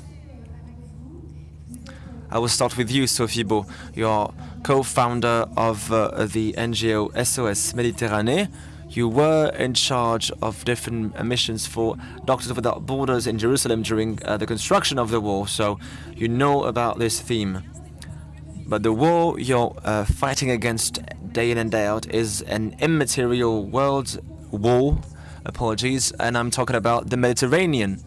I will start with you, Sophie Beau. You're co-founder of the NGO SOS Méditerranée. You were in charge of different missions for Doctors Without Borders in Jerusalem during the construction of the wall, so you know about this theme. But the war you're fighting against day in and day out is an immaterial world war, and I'm talking about the Mediterranean.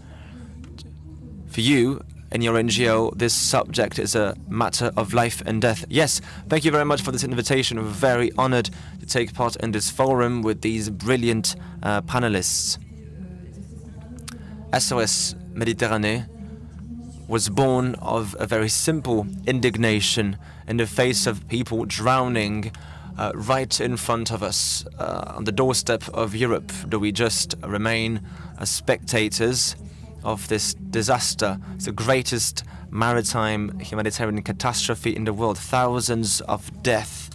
For you, in your NGO, this subject is a matter of life and death. Yes, thank you very much for this invitation. We're very honored to take part in this forum with these brilliant panelists. SOS Méditerranée was born of a very simple indignation in the face of people drowning right in front of us on the doorstep of Europe. Do we just remain as spectators of this disaster? It's the greatest maritime humanitarian catastrophe in the world. Thousands of deaths.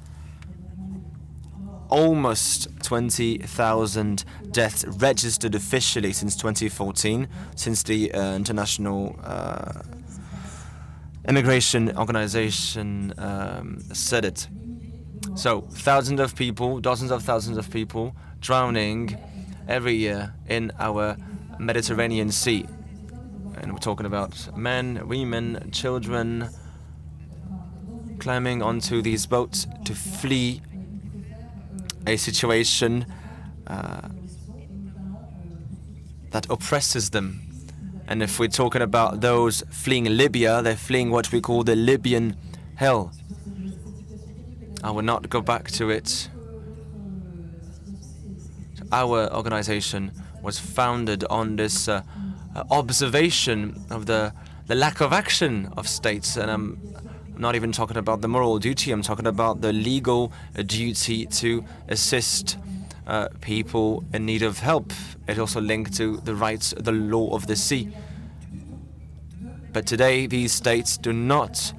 Almost 20,000 deaths registered officially since 2014, since the International Immigration Organization said it. So, thousands of people, dozens of thousands of people drowning every year in our Mediterranean Sea. And we're talking about men, women, children climbing onto these boats to flee a situation that oppresses them. And if we're talking about those fleeing Libya, they're fleeing what we call the Libyan hell. I will not go back to it. Our organization was founded on this observation of the lack of action of states, and I'm not even talking about the moral duty, I'm talking about the legal duty to assist people in need of help. It also linked to the rights, the law of the sea. But today these states do not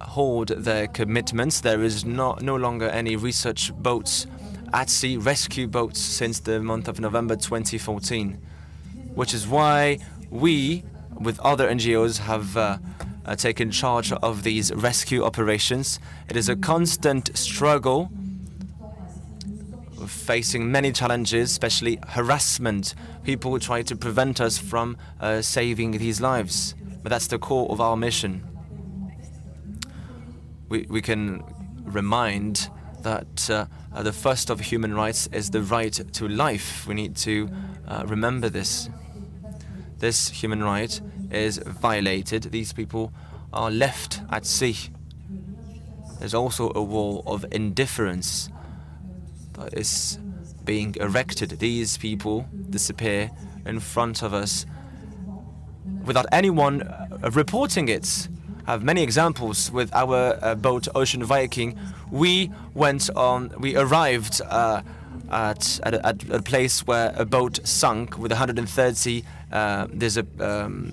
hold their commitments. There is no longer any research boats at sea, rescue boats, since the month of November 2014, which is why we, with other NGOs, have taken charge of these rescue operations. It is a constant struggle, facing many challenges, especially harassment. People try to prevent us from saving these lives, but that's the core of our mission. We can remind that the first of human rights is the right to life. We need to remember this. This human right is violated. These people are left at sea. There's also a wall of indifference that is being erected. These people disappear in front of us without anyone reporting it. I have many examples with our boat Ocean Viking. We arrived at a place where a boat sunk with 130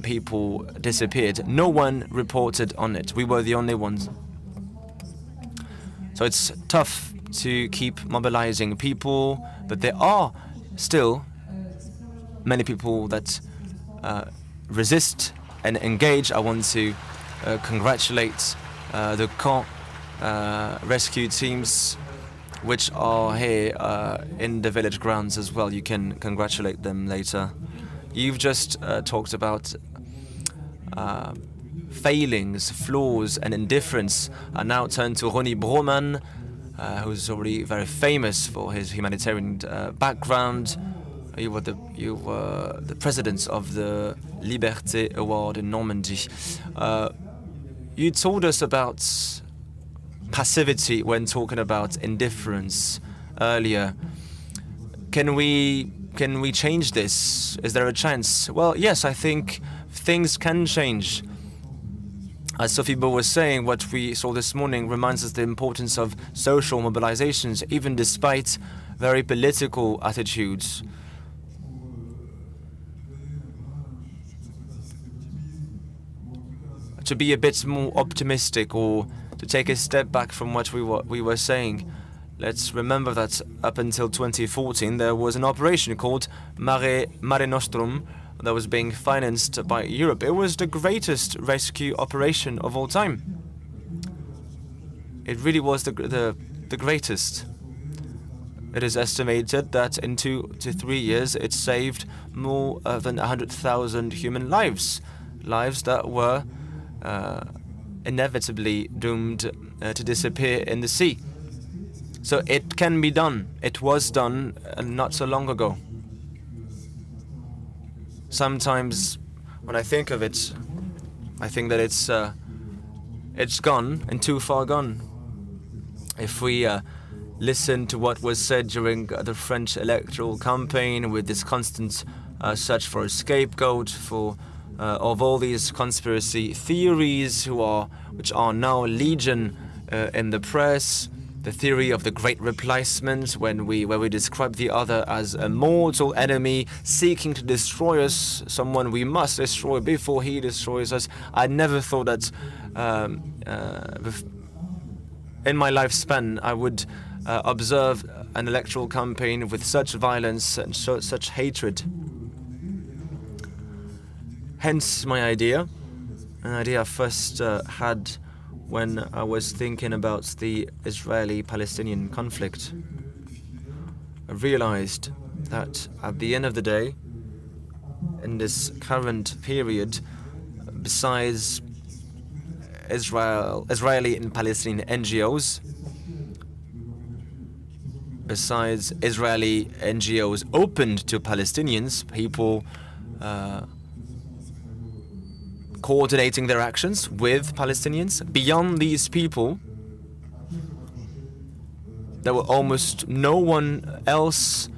people disappeared. No one reported on it. We were the only ones. So it's tough to keep mobilizing people, but there are still many people that resist and engage. I want to congratulate the Caen rescue teams, which are here in the village grounds as well. You can congratulate them later. You've just talked about failings, flaws, and indifference. I now turn to Ronnie Broman, who's already very famous for his humanitarian background. You were the president of the Liberté Award in Normandy. You told us about passivity when talking about indifference earlier. Can we change this? Is there a chance? Well, yes, I think things can change. As Sophie Beau was saying, what we saw this morning reminds us the importance of social mobilizations, even despite very political attitudes. To be a bit more optimistic, or to take a step back from what we were saying, let's remember that up until 2014 there was an operation called Mare Nostrum that was being financed by Europe. It was the greatest rescue operation of all time. It really was the greatest. It is estimated that in 2 to 3 years it saved more than 100,000 human lives that were inevitably doomed to disappear in the sea. So it can be done. It was done not so long ago. Sometimes when I think of it, I think that it's gone and too far gone. If we listen to what was said during the French electoral campaign, with this constant search for a scapegoat of all these conspiracy theories, which are now legion in the press. The theory of the great replacement, where we describe the other as a mortal enemy seeking to destroy us, someone we must destroy before he destroys us. I never thought that in my lifespan I would observe an electoral campaign with such violence and such hatred. Hence my idea, an idea I first had when I was thinking about the Israeli-Palestinian conflict. I realized that at the end of the day, in this current period, besides Israeli and Palestinian NGOs, besides Israeli NGOs opened to Palestinians, people coordinating their actions with Palestinians, beyond these people, there were almost no one else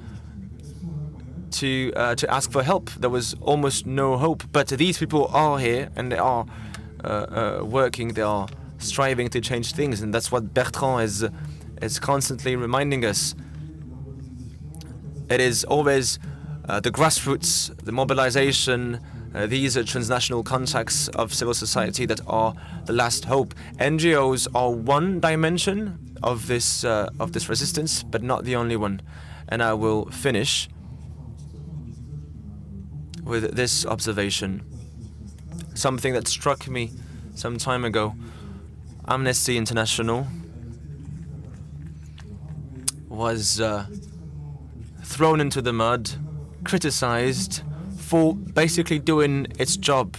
to ask for help. There was almost no hope. But these people are here, and they are working. They are striving to change things, and that's what Bertrand is constantly reminding us. It is always the grassroots, the mobilization. These are transnational contacts of civil society that are the last hope. NGOs are one dimension of this resistance, but not the only one. And I will finish with this observation. Something that struck me some time ago. Amnesty International was thrown into the mud, criticized for basically doing its job.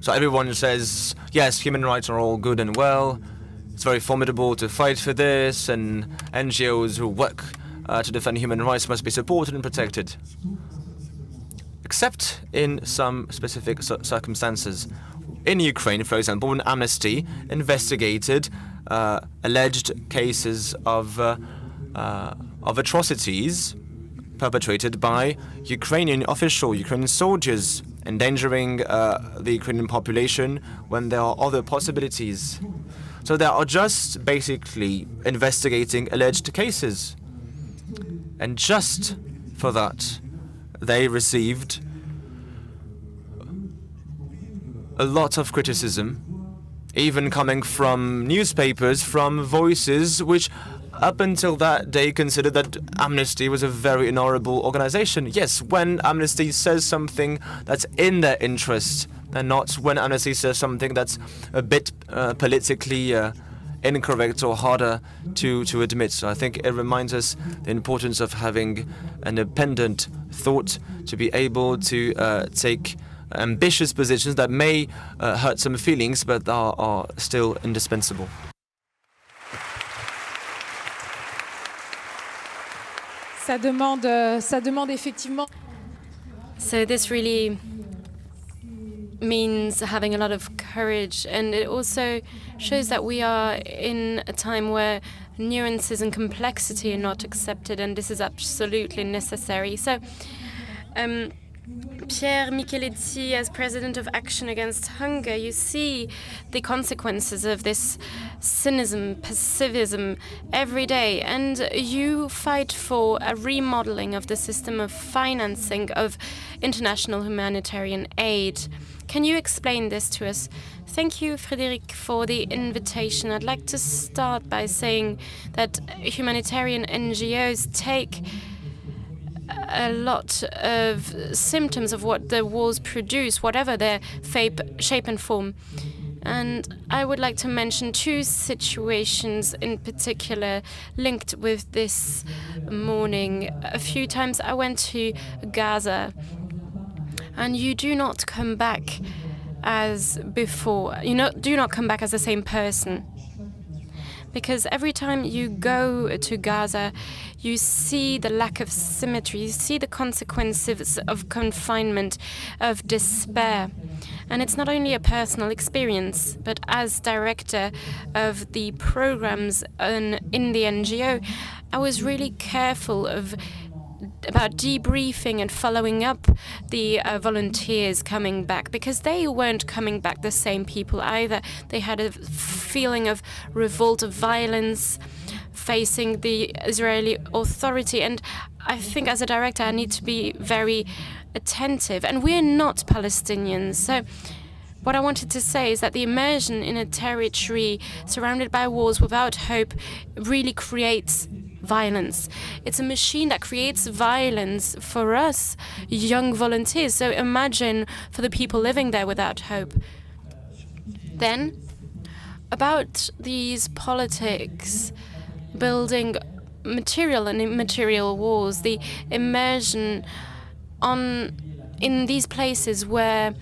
So everyone says, yes, human rights are all good and well. It's very formidable to fight for this, and NGOs who work to defend human rights must be supported and protected. Except in some specific circumstances. In Ukraine, for example, when Amnesty investigated alleged cases of atrocities perpetrated by Ukrainian Ukrainian soldiers, endangering the Ukrainian population when there are other possibilities. So they are just basically investigating alleged cases. And just for that, they received a lot of criticism, even coming from newspapers, from voices which up until that day considered that Amnesty was a very honorable organization. Yes, when Amnesty says something that's in their interest, and not when Amnesty says something that's a bit politically incorrect or harder to admit. So I think it reminds us the importance of having an independent thought to be able to take ambitious positions that may hurt some feelings, but are still indispensable. Ça demande effectivement. So this really means having a lot of courage, and it also shows that we are in a time where nuances and complexity are not accepted, and this is absolutely necessary. So Pierre Micheletti, as president of Action Against Hunger, you see the consequences of this cynicism, passivism every day, and you fight for a remodeling of the system of financing of international humanitarian aid. Can you explain this to us? Thank you, Frédéric, for the invitation. I'd like to start by saying that humanitarian NGOs take a lot of symptoms of what the wars produce, whatever their shape and form. And I would like to mention two situations in particular linked with this morning. A few times I went to Gaza, and you do not come back as before. You do not come back as the same person. Because every time you go to Gaza, you see the lack of symmetry, you see the consequences of confinement, of despair. And it's not only a personal experience, but as director of the programs in the NGO, I was really careful about debriefing and following up the volunteers coming back, because they weren't coming back the same people either. They had a feeling of revolt, of violence, facing the Israeli authority. And I think as a director, I need to be very attentive. And we're not Palestinians. So what I wanted to say is that the immersion in a territory surrounded by wars without hope really creates violence. It's a machine that creates violence for us, young volunteers. So imagine for the people living there without hope. Then, about these politics, building material and immaterial wars, the immersion in these places where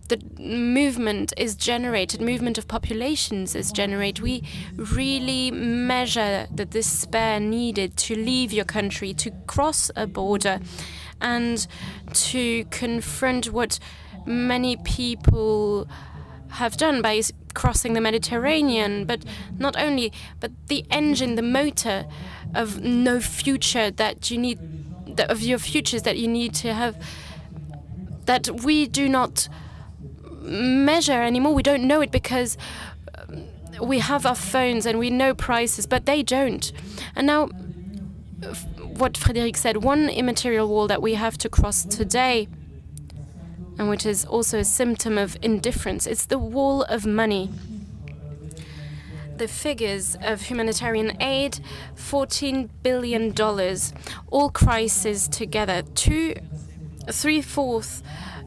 the movement is generated, movement of populations is generated. We really measure the despair needed to leave your country, to cross a border, and to confront what many people have done by crossing the Mediterranean, but not only, but the engine, the motor of no future that you need, of your futures that you need to have, that we do not measure anymore. We don't know it because we have our phones and we know prices, but they don't. And now, what Frédéric said, one immaterial wall that we have to cross today, and which is also a symptom of indifference, it's the wall of money. The figures of humanitarian aid, $14 billion, all crises together. 3/4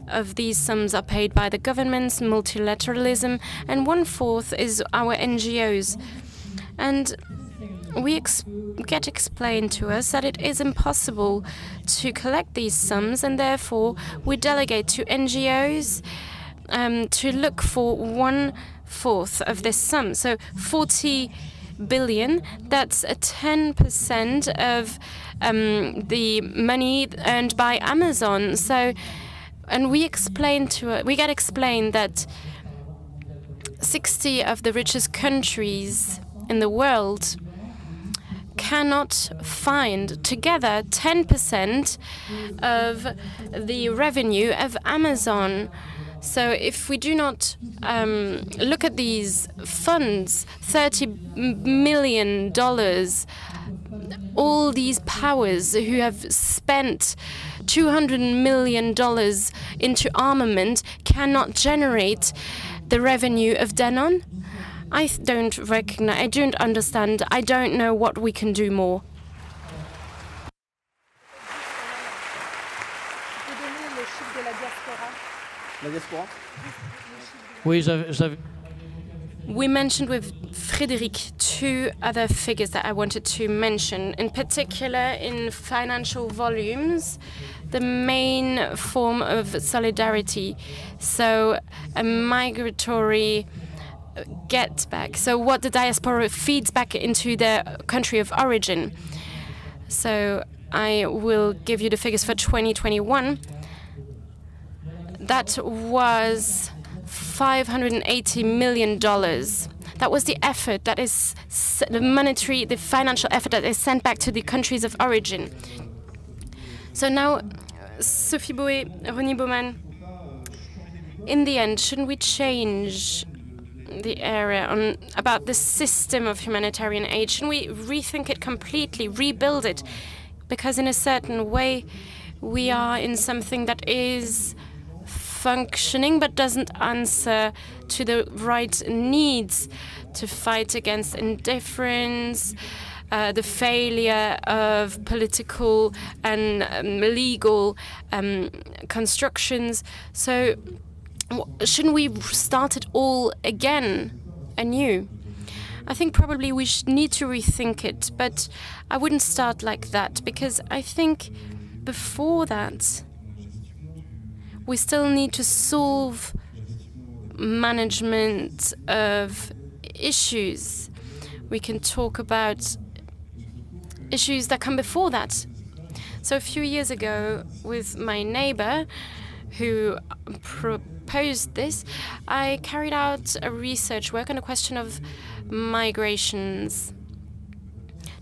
of these sums are paid by the governments, multilateralism, and 1/4 is our NGOs. And we get explained to us that it is impossible to collect these sums, and therefore we delegate to NGOs to look for 1/4 of this sum. So 40 billion, that's a 10% of the money earned by Amazon. So, and we get explained that 60 of the richest countries in the world cannot find together 10% of the revenue of Amazon. So if we do not look at these funds, $30 million, all these powers who have spent $200 million into armament cannot generate the revenue of Danone. I don't recognize, I don't understand, I don't know what we can do more. La diaspora. Oui, j'avais. We mentioned with Frédéric 2 other figures that I wanted to mention, in particular in financial volumes, the main form of solidarity. So a migratory get back. So what the diaspora feeds back into their country of origin. So I will give you the figures for 2021. That was $580 million. That was the effort that is the financial effort that is sent back to the countries of origin. So now, Sophie Bouet, Ronnie Bowman, in the end, shouldn't we change the area about the system of humanitarian aid? Shouldn't we rethink it completely, rebuild it? Because in a certain way, we are in something that is functioning but doesn't answer to the right needs to fight against indifference, the failure of political and legal constructions. So shouldn't we start it all again, anew? I think probably we need to rethink it, but I wouldn't start like that, because I think before that, we still need to solve management of issues. We can talk about issues that come before that. So a few years ago, with my neighbor who proposed this, I carried out a research work on a question of migrations.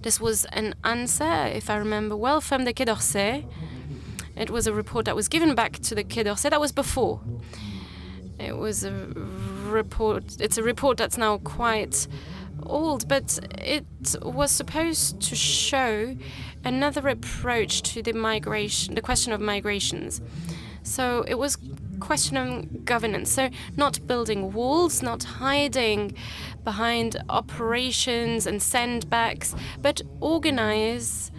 This was an answer, if I remember well, from the Quai d'Orsay. It was a report that was given back to the Quai d'Orsay. That was before. It was a report. It's a report that's now quite old, but it was supposed to show another approach to the question of migrations. So it was question of governance. So not building walls, not hiding behind operations and sendbacks, but organize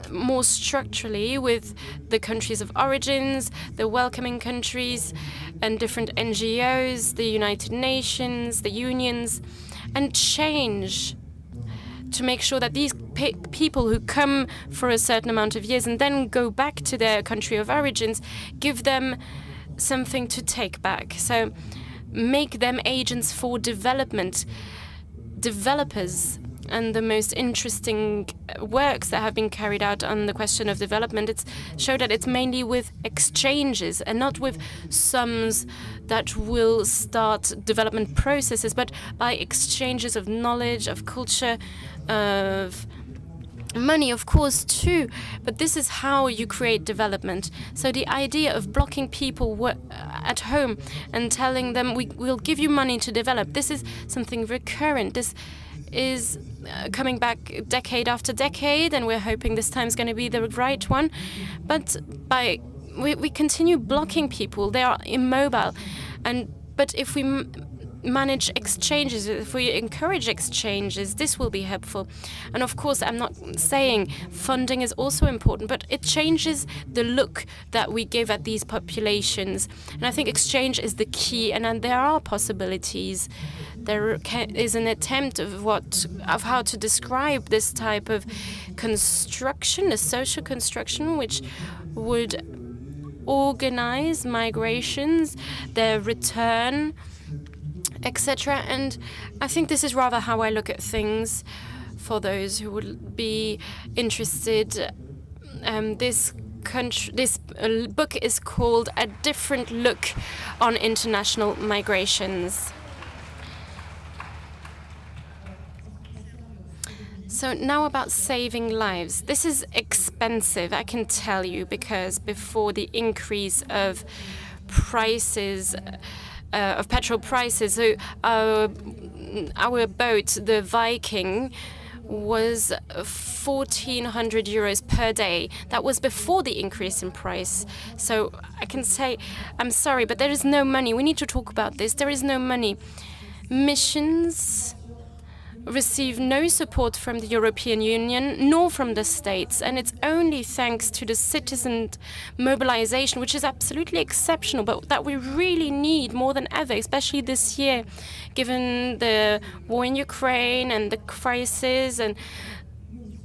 more structurally with the countries of origins, the welcoming countries, and different NGOs, the United Nations, the unions, and change to make sure that these people who come for a certain amount of years and then go back to their country of origins, give them something to take back. So make them agents for development, developers. And the most interesting works that have been carried out on the question of development, show that it's mainly with exchanges and not with sums that will start development processes, but by exchanges of knowledge, of culture, of money, of course, too. But this is how you create development. So the idea of blocking people at home and telling them, we'll give you money to develop, this is something recurrent. This is coming back decade after decade, and we're hoping this time's going to be the right one. But we continue blocking people. They are immobile. But if we manage exchanges, if we encourage exchanges, this will be helpful. And of course, I'm not saying funding is also important, but it changes the look that we give at these populations. And I think exchange is the key, and there are possibilities. There is an attempt of how to describe this type of construction, a social construction, which would organize migrations, their return, etc. And I think this is rather how I look at things for those who would be interested. This book is called A Different Look on International Migrations. So now about saving lives. This is expensive, I can tell you, because before the increase of prices, of petrol prices, so our boat, the Viking, was 1,400 euros per day. That was before the increase in price. So I can say, I'm sorry, but there is no money. We need to talk about this. There is no money. Missions receive no support from the European Union nor from the states, and it's only thanks to the citizen mobilization, which is absolutely exceptional, but that we really need more than ever, especially this year, given the war in Ukraine and the crisis and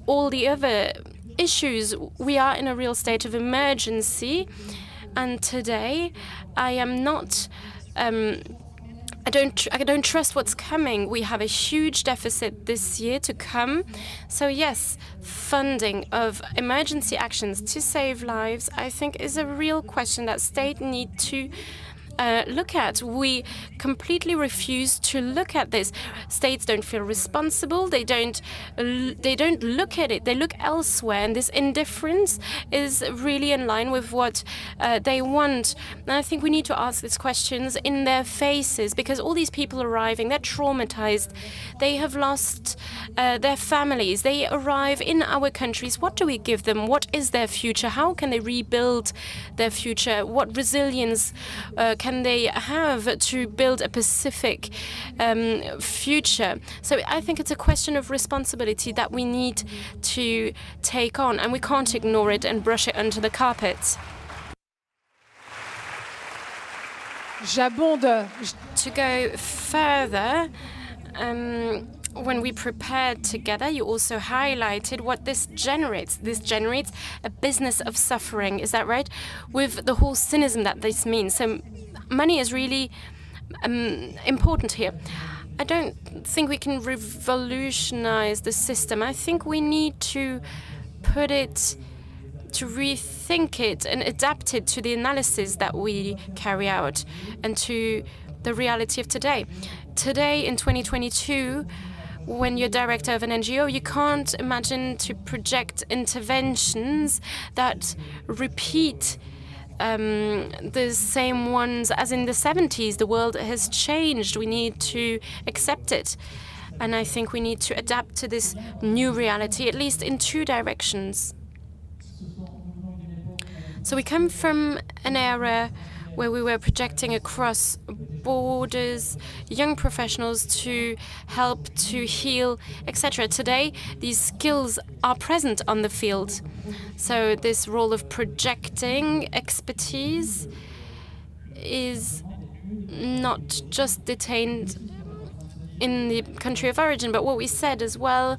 all the other issues. We are in a real state of emergency, and today I am not I don't trust what's coming. We have a huge deficit this year to come. So yes, funding of emergency actions to save lives, I think, is a real question that states need to look at. We completely refuse to look at this. States don't feel responsible. They don't look at it. They look elsewhere, and this indifference is really in line with what they want. And I think we need to ask these questions in their faces, because all these people arriving, they're traumatized. They have lost their families. They arrive in our countries. What do we give them? What is their future? How can they rebuild their future? What resilience can they have to build a Pacific future? So I think it's a question of responsibility that we need to take on, and we can't ignore it and brush it under the carpet. To go further, when we prepared together, you also highlighted what this generates. This generates a business of suffering, is that right? With the whole cynicism that this means. So money is really important here. I don't think we can revolutionize the system. I think we need to rethink it and adapt it to the analysis that we carry out and to the reality of today. Today, in 2022, when you're director of an NGO, you can't imagine to project interventions that repeat the same ones as in the 70s. The world has changed. We need to accept it. And I think we need to adapt to this new reality, at least in two directions. So we come from an era where we were projecting across borders, young professionals to help, to heal, etc. Today, these skills are present on the field. So this role of projecting expertise is not just detained in the country of origin, but what we said as well,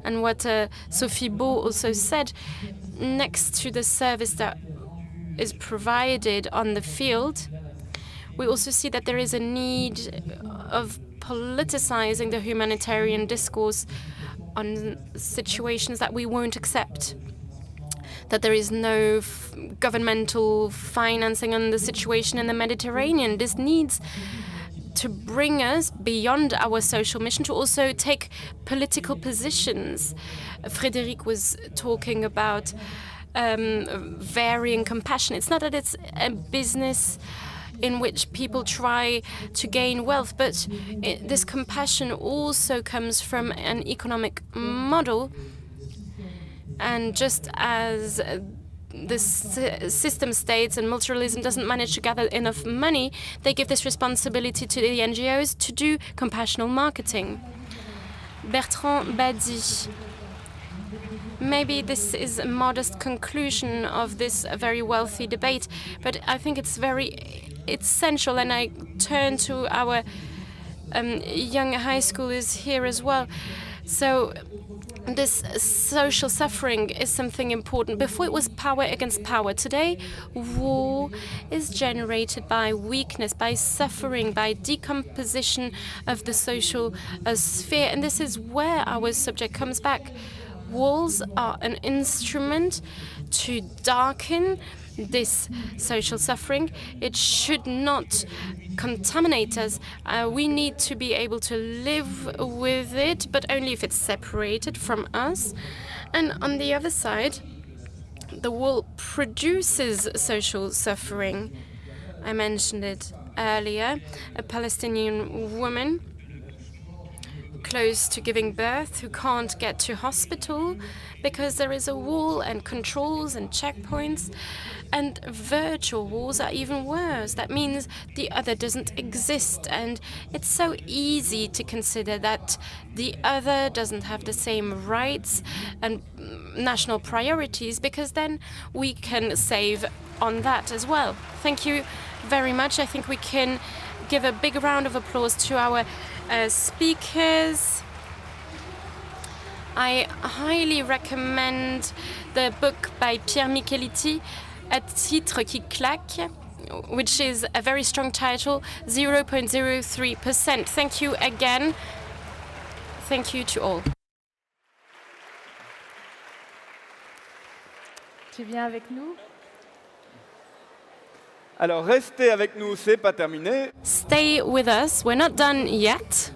and what Sophie Beau also said, next to the service that is provided on the field, we also see that there is a need of politicizing the humanitarian discourse on situations that we won't accept, that there is no governmental financing on the situation in the Mediterranean. This needs to bring us beyond our social mission to also take political positions. Frédéric was talking about varying compassion. It's not that it's a business in which people try to gain wealth, but this compassion also comes from an economic model. And just as the system states and multilateralism doesn't manage to gather enough money, they give this responsibility to the NGOs to do compassionate marketing. Bertrand Badi. Maybe this is a modest conclusion of this very wealthy debate, but I think it's very essential, and I turn to our young high schoolers here as well. So this social suffering is something important. Before it was power against power. Today, war is generated by weakness, by suffering, by decomposition of the social sphere. And this is where our subject comes back. Walls are an instrument to darken this social suffering. It should not contaminate us. We need to be able to live with it, but only if it's separated from us. And on the other side, the wall produces social suffering. I mentioned it earlier. A Palestinian woman close to giving birth who can't get to hospital because there is a wall and controls and checkpoints, and virtual walls are even worse. That means the other doesn't exist, and it's so easy to consider that the other doesn't have the same rights and national priorities, because then we can save on that as well. Thank you very much. I think we can give a big round of applause to our speakers. I highly recommend the book by Pierre Micheliti, A titre qui claque, which is a very strong title, 0.03%. Thank you again. Thank you to all. Tu viens avec nous? Alors restez avec nous, c'est pas terminé. Stay with us. We're not done yet.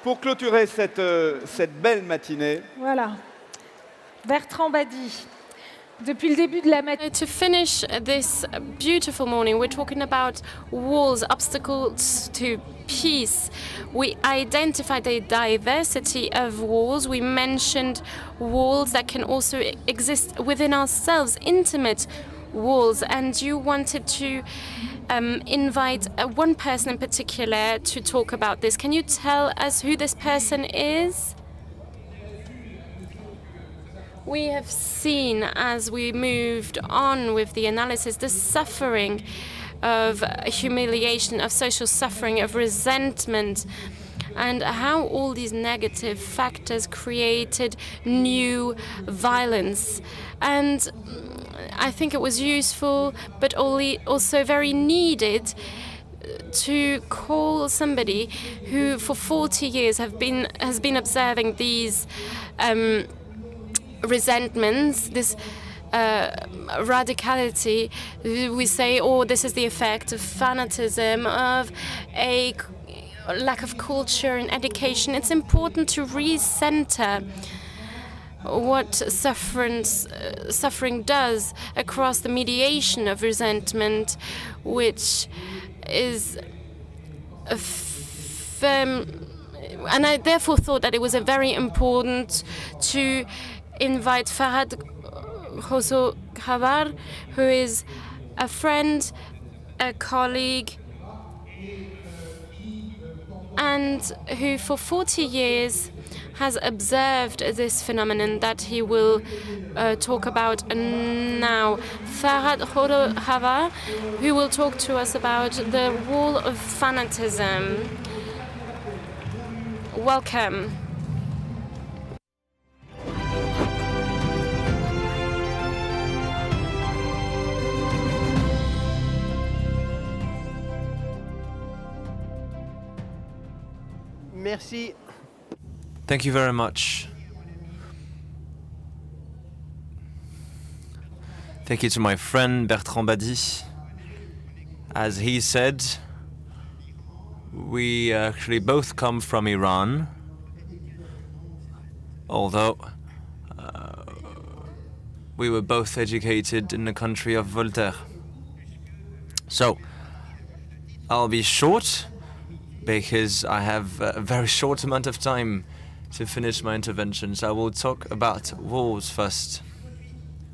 Pour clôturer cette belle matinée, Voilà. Bertrand Badi. Depuis le début de la matinée. To finish this beautiful morning, we're talking about walls, obstacles to peace. We identified the diversity of walls. We mentioned walls that can also exist within ourselves, intimate walls. And you wanted to invite one person in particular to talk about this. Can you tell us who this person is? We have seen, as we moved on with the analysis, the suffering of humiliation, of social suffering, of resentment, and how all these negative factors created new violence. And I think it was useful, but also very needed, to call somebody who for 40 years has been observing these resentments, this radicality. We say, oh, this is the effect of fanatism, of a lack of culture and education. It's important to recenter what suffering does across the mediation of resentment, which is a firm. And I therefore thought that it was very important to invite Farhad Khoso-Khavar, who is a friend, a colleague, and who for 40 years has observed this phenomenon that he will talk about now. Farhad Khoso-Khavar, who will talk to us about the wall of fanatism. Welcome. Merci. Thank you very much. Thank you to my friend Bertrand Badi. As he said, we actually both come from Iran, although we were both educated in the country of Voltaire. So, I'll be short, because I have a very short amount of time to finish my interventions. I will talk about walls first.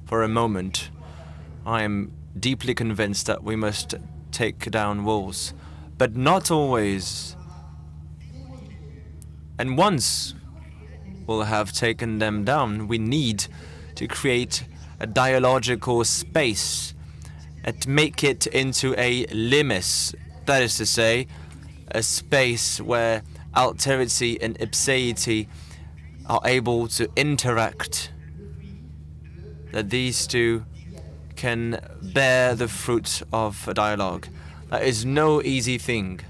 For a moment, I am deeply convinced that we must take down walls, but not always. And once we'll have taken them down, we need to create a dialogical space and make it into a limes. That is to say, a space where alterity and ipseity are able to interact, that these two can bear the fruit of a dialogue. That is no easy thing.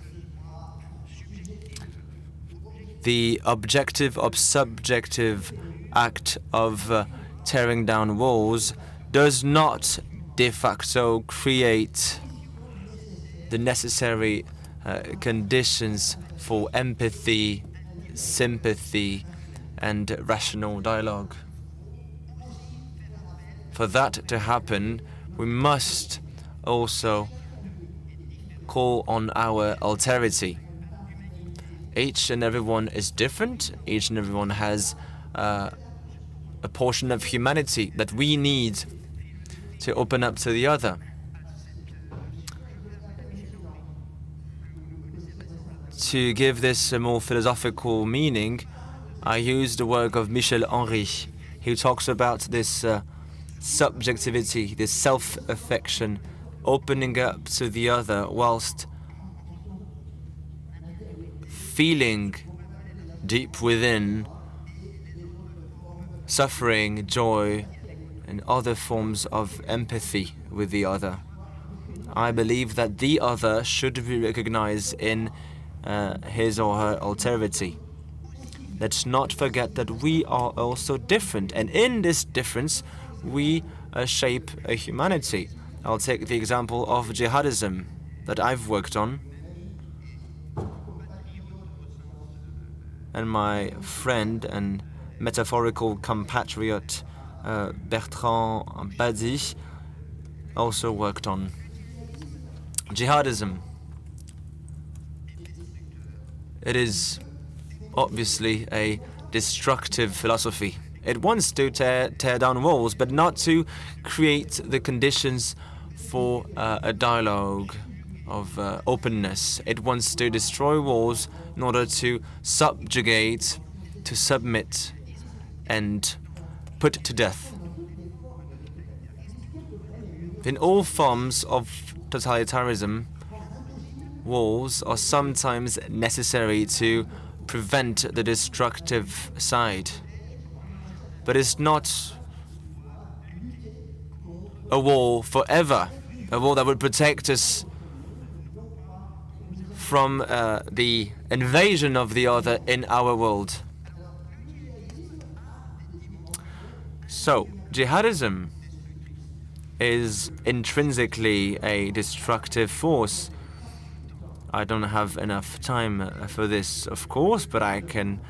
the objective or subjective act of tearing down walls does not de facto create the necessary conditions for empathy, sympathy, and rational dialogue. For that to happen, we must also call on our alterity. Each and everyone is different. Each and everyone has a portion of humanity that we need to open up to the other. To give this a more philosophical meaning, I use the work of Michel Henry, who talks about this subjectivity, this self-affection, opening up to the other whilst feeling deep within suffering, joy, and other forms of empathy with the other. I believe that the other should be recognized in his or her alterity. Let's not forget that we are also different, and in this difference, we shape a humanity. I'll take the example of jihadism that I've worked on, and my friend and metaphorical compatriot Bertrand Badi also worked on. Jihadism. It is obviously a destructive philosophy. It wants to tear down walls, but not to create the conditions for a dialogue of openness. It wants to destroy walls in order to subjugate, to submit, and put to death. In all forms of totalitarianism, walls are sometimes necessary to prevent the destructive side. But it's not a wall forever, a wall that would protect us from the invasion of the other in our world. So, jihadism is intrinsically a destructive force. I don't have enough time for this, of course, but I can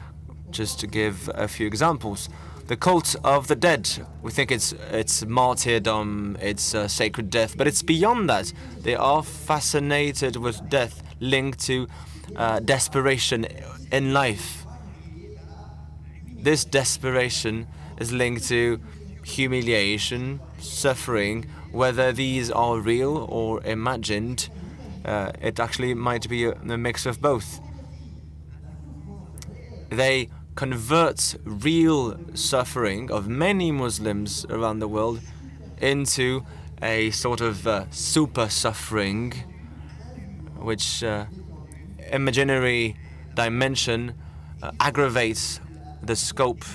just give a few examples. The cult of the dead, we think it's martyrdom, it's sacred death, but it's beyond that. They are fascinated with death, linked to desperation in life. This desperation is linked to humiliation, suffering, whether these are real or imagined. It actually might be a mix of both. They convert real suffering of many Muslims around the world into a sort of super suffering, which imaginary dimension aggravates the scope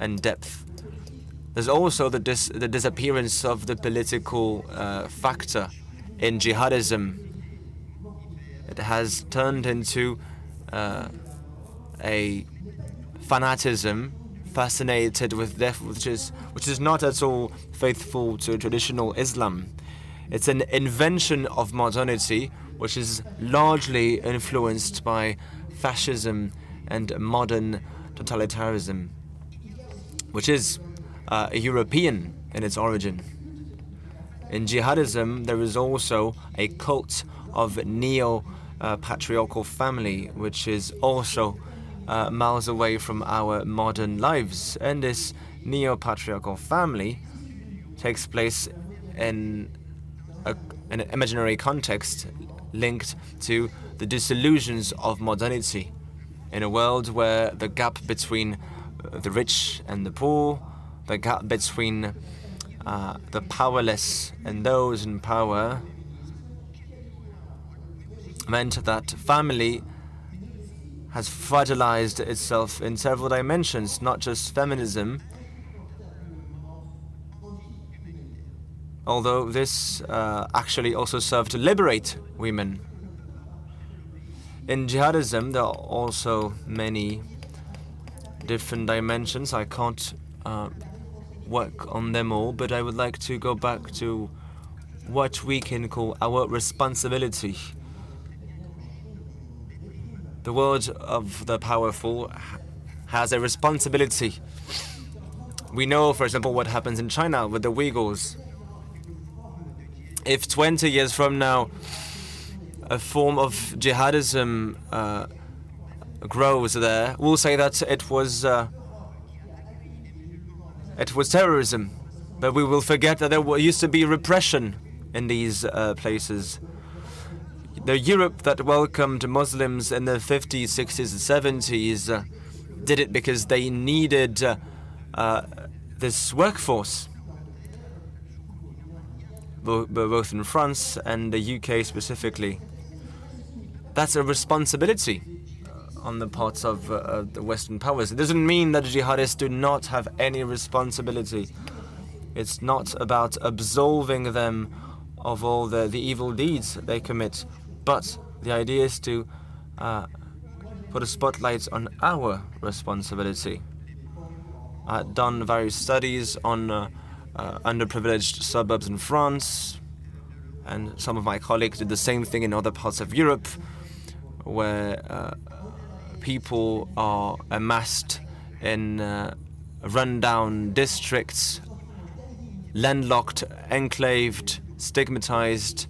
and depth. There's also the disappearance of the political factor in jihadism. It has turned into a fanatism fascinated with death, which is not at all faithful to traditional Islam. It's an invention of modernity, which is largely influenced by fascism and modern totalitarianism, which is European in its origin. In jihadism, there is also a cult of neo-patriarchal family, which is also miles away from our modern lives. And this neo-patriarchal family takes place in an imaginary context linked to the disillusions of modernity, in a world where the gap between the rich and the poor, the gap between the powerless and those in power, meant that family has fragilized itself in several dimensions, not just feminism, although this actually also served to liberate women. In jihadism, there are also many different dimensions. I can't work on them all, but I would like to go back to what we can call our responsibility. The world of the powerful has a responsibility. We know, for example, what happens in China with the Uyghurs. If 20 years from now a form of jihadism grows there, we'll say that it was terrorism, but we will forget that there used to be repression in these places. The Europe that welcomed Muslims in the 50s, 60s, and 70s did it because they needed this workforce, both in France and the UK specifically. That's a responsibility on the parts of the Western powers. It doesn't mean that jihadists do not have any responsibility. It's not about absolving them of all the evil deeds they commit, but the idea is to put a spotlight on our responsibility. I've done various studies on underprivileged suburbs in France, and some of my colleagues did the same thing in other parts of Europe, where people are amassed in run-down districts, landlocked, enclaved, stigmatized,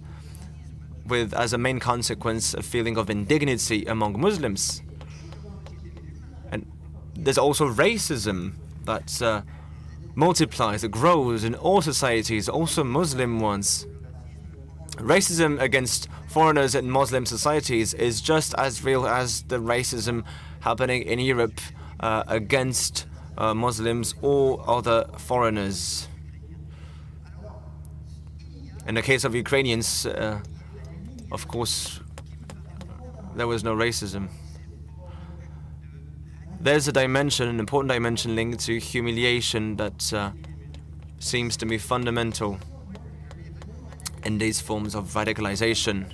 with as a main consequence a feeling of indignity among Muslims. And there's also racism that multiplies, that grows in all societies, also Muslim ones. Racism against foreigners in Muslim societies is just as real as the racism happening in Europe against Muslims or other foreigners. In the case of Ukrainians, of course, there was no racism. There's a dimension, an important dimension linked to humiliation that seems to be fundamental in these forms of radicalization.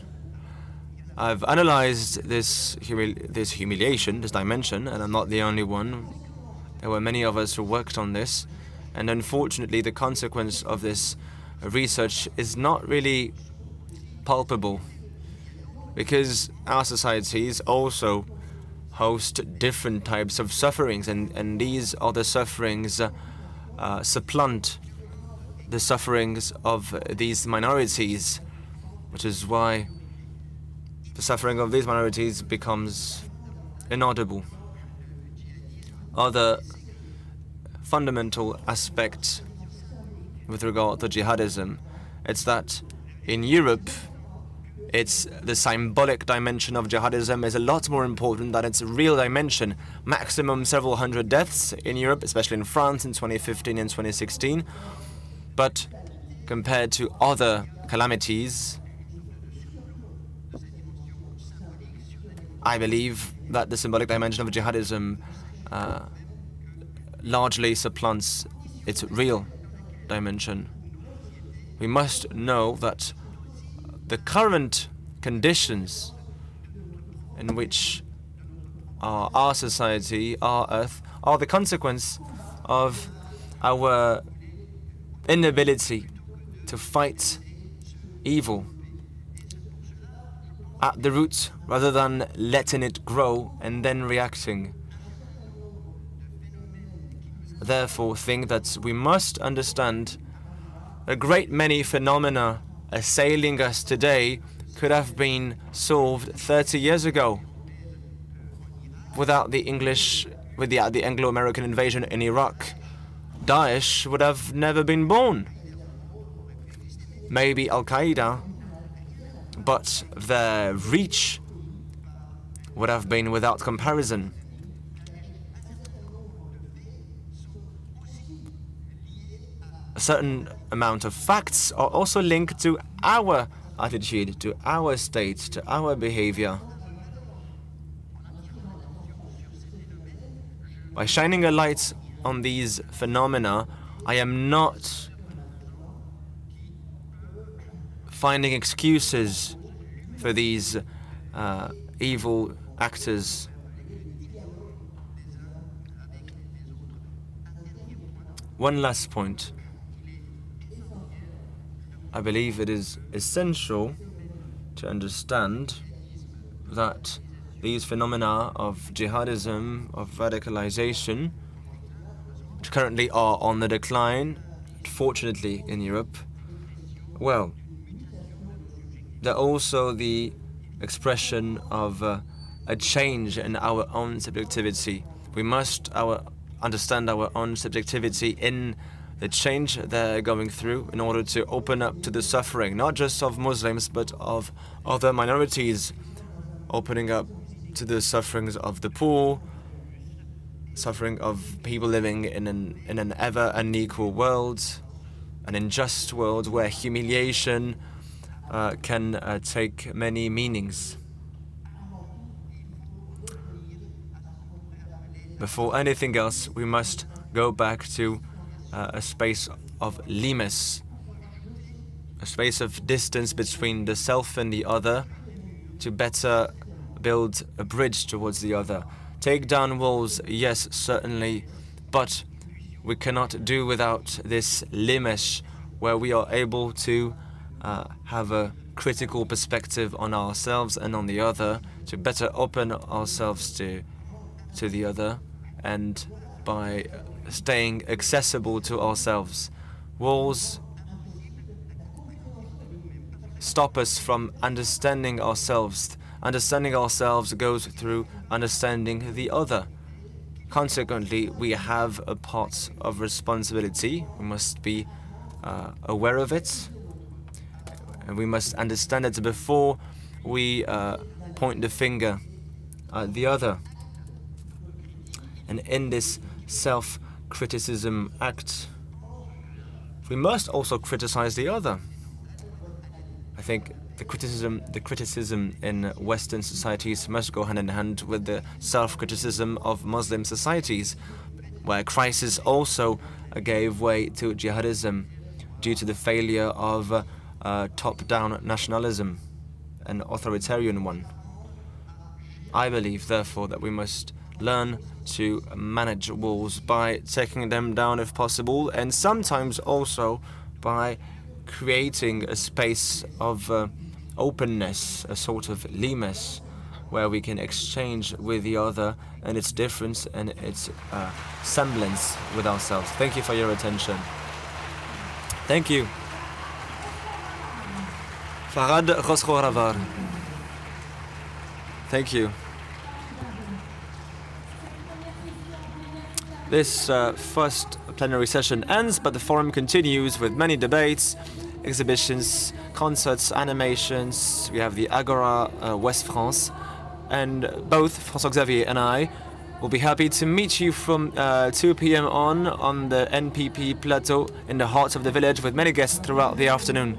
I've analyzed this humiliation, this dimension, and I'm not the only one. There were many of us who worked on this, and unfortunately the consequence of this research is not really palpable, because our societies also host different types of sufferings, and these other sufferings supplant the sufferings of these minorities, which is why the suffering of these minorities becomes inaudible. Other fundamental aspect with regard to jihadism, it's that in Europe, it's the symbolic dimension of jihadism is a lot more important than its real dimension. Maximum several hundred deaths in Europe, especially in France in 2015 and 2016. But compared to other calamities, I believe that the symbolic dimension of jihadism largely supplants its real dimension. We must know that the current conditions in which our society, our Earth, are the consequence of our inability to fight evil at the root rather than letting it grow and then reacting. Therefore, think that we must understand a great many phenomena assailing us today could have been solved 30 years ago without the Anglo-American invasion in Iraq. Daesh would have never been born. Maybe Al-Qaeda, but their reach would have been without comparison. A certain amount of facts are also linked to our attitude, to our state, to our behavior. By shining a light on these phenomena, I am not finding excuses for these evil actors. One last point. I believe it is essential to understand that these phenomena of jihadism, of radicalization, which currently are on the decline, fortunately in Europe, well, they're also the expression of a change in our own subjectivity. We must understand our own subjectivity in the change they're going through in order to open up to the suffering, not just of Muslims, but of other minorities, opening up to the sufferings of the poor, suffering of people living in an ever unequal world, an unjust world where humiliation can take many meanings. Before anything else, we must go back to a space of limes, a space of distance between the self and the other, to better build a bridge towards the other. Take down walls, yes, certainly, but we cannot do without this limesh, where we are able to have a critical perspective on ourselves and on the other, to better open ourselves to the other, and by staying accessible to ourselves. Walls stop us from understanding ourselves. Understanding ourselves goes through understanding the other. Consequently, we have a part of responsibility. We must be aware of it, and we must understand it before we point the finger at the other. And in this self-criticism act, we must also criticize the other. I think the criticism in Western societies must go hand in hand with the self-criticism of Muslim societies, where crisis also gave way to jihadism due to the failure of top-down nationalism, an authoritarian one. I believe, therefore, that we must learn to manage walls by taking them down if possible, and sometimes also by creating a space of openness, a sort of limes, where we can exchange with the other and its difference and its semblance with ourselves. Thank you for your attention. Thank you. Farad Rosroravar. Thank you. This first plenary session ends, but the forum continues with many debates, exhibitions, concerts, animations. We have the Agora West France, and both François-Xavier and I will be happy to meet you from 2 p.m. on the NPP plateau in the heart of the village with many guests throughout the afternoon.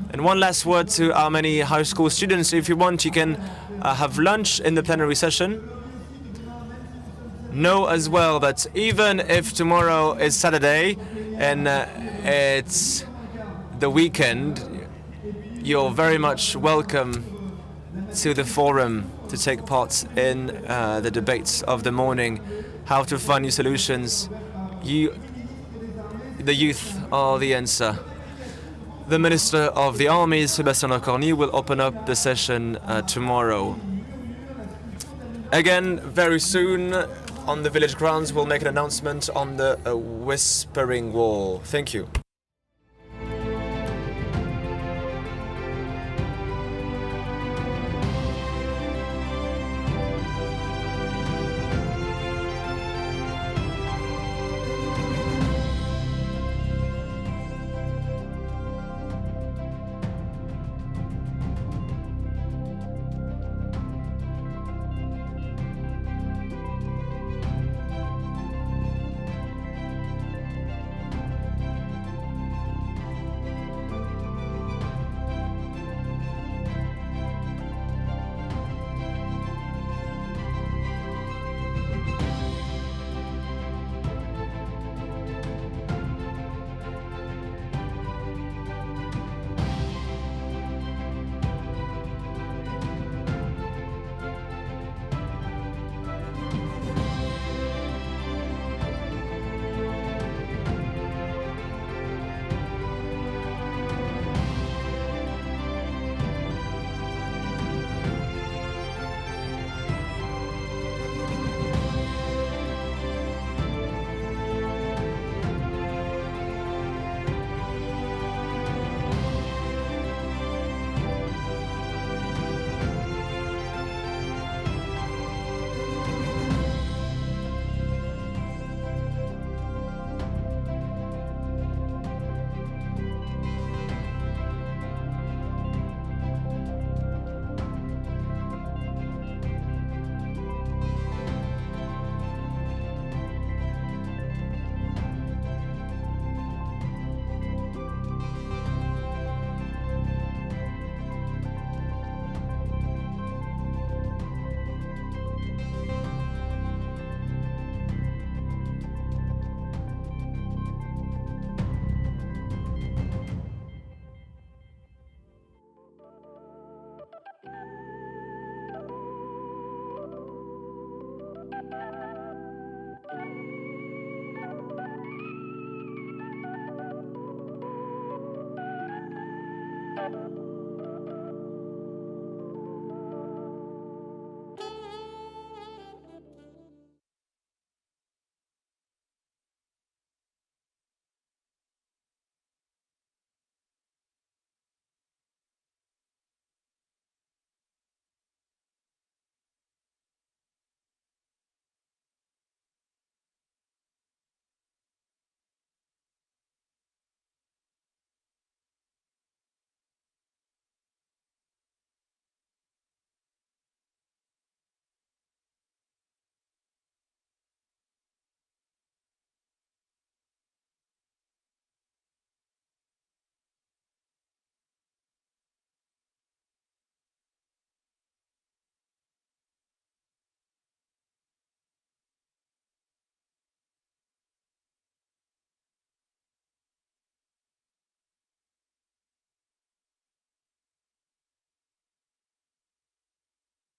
And one last word to our many high school students. If you want, you can have lunch in the plenary session. Know as well that even if tomorrow is Saturday and it's the weekend, you're very much welcome to the forum to take part in the debates of the morning, how to find new solutions. The youth are the answer. The Minister of the Army, Sébastien Lecornu, will open up the session tomorrow. Again, very soon, on the village grounds, we'll make an announcement on the Whispering Wall. Thank you. you.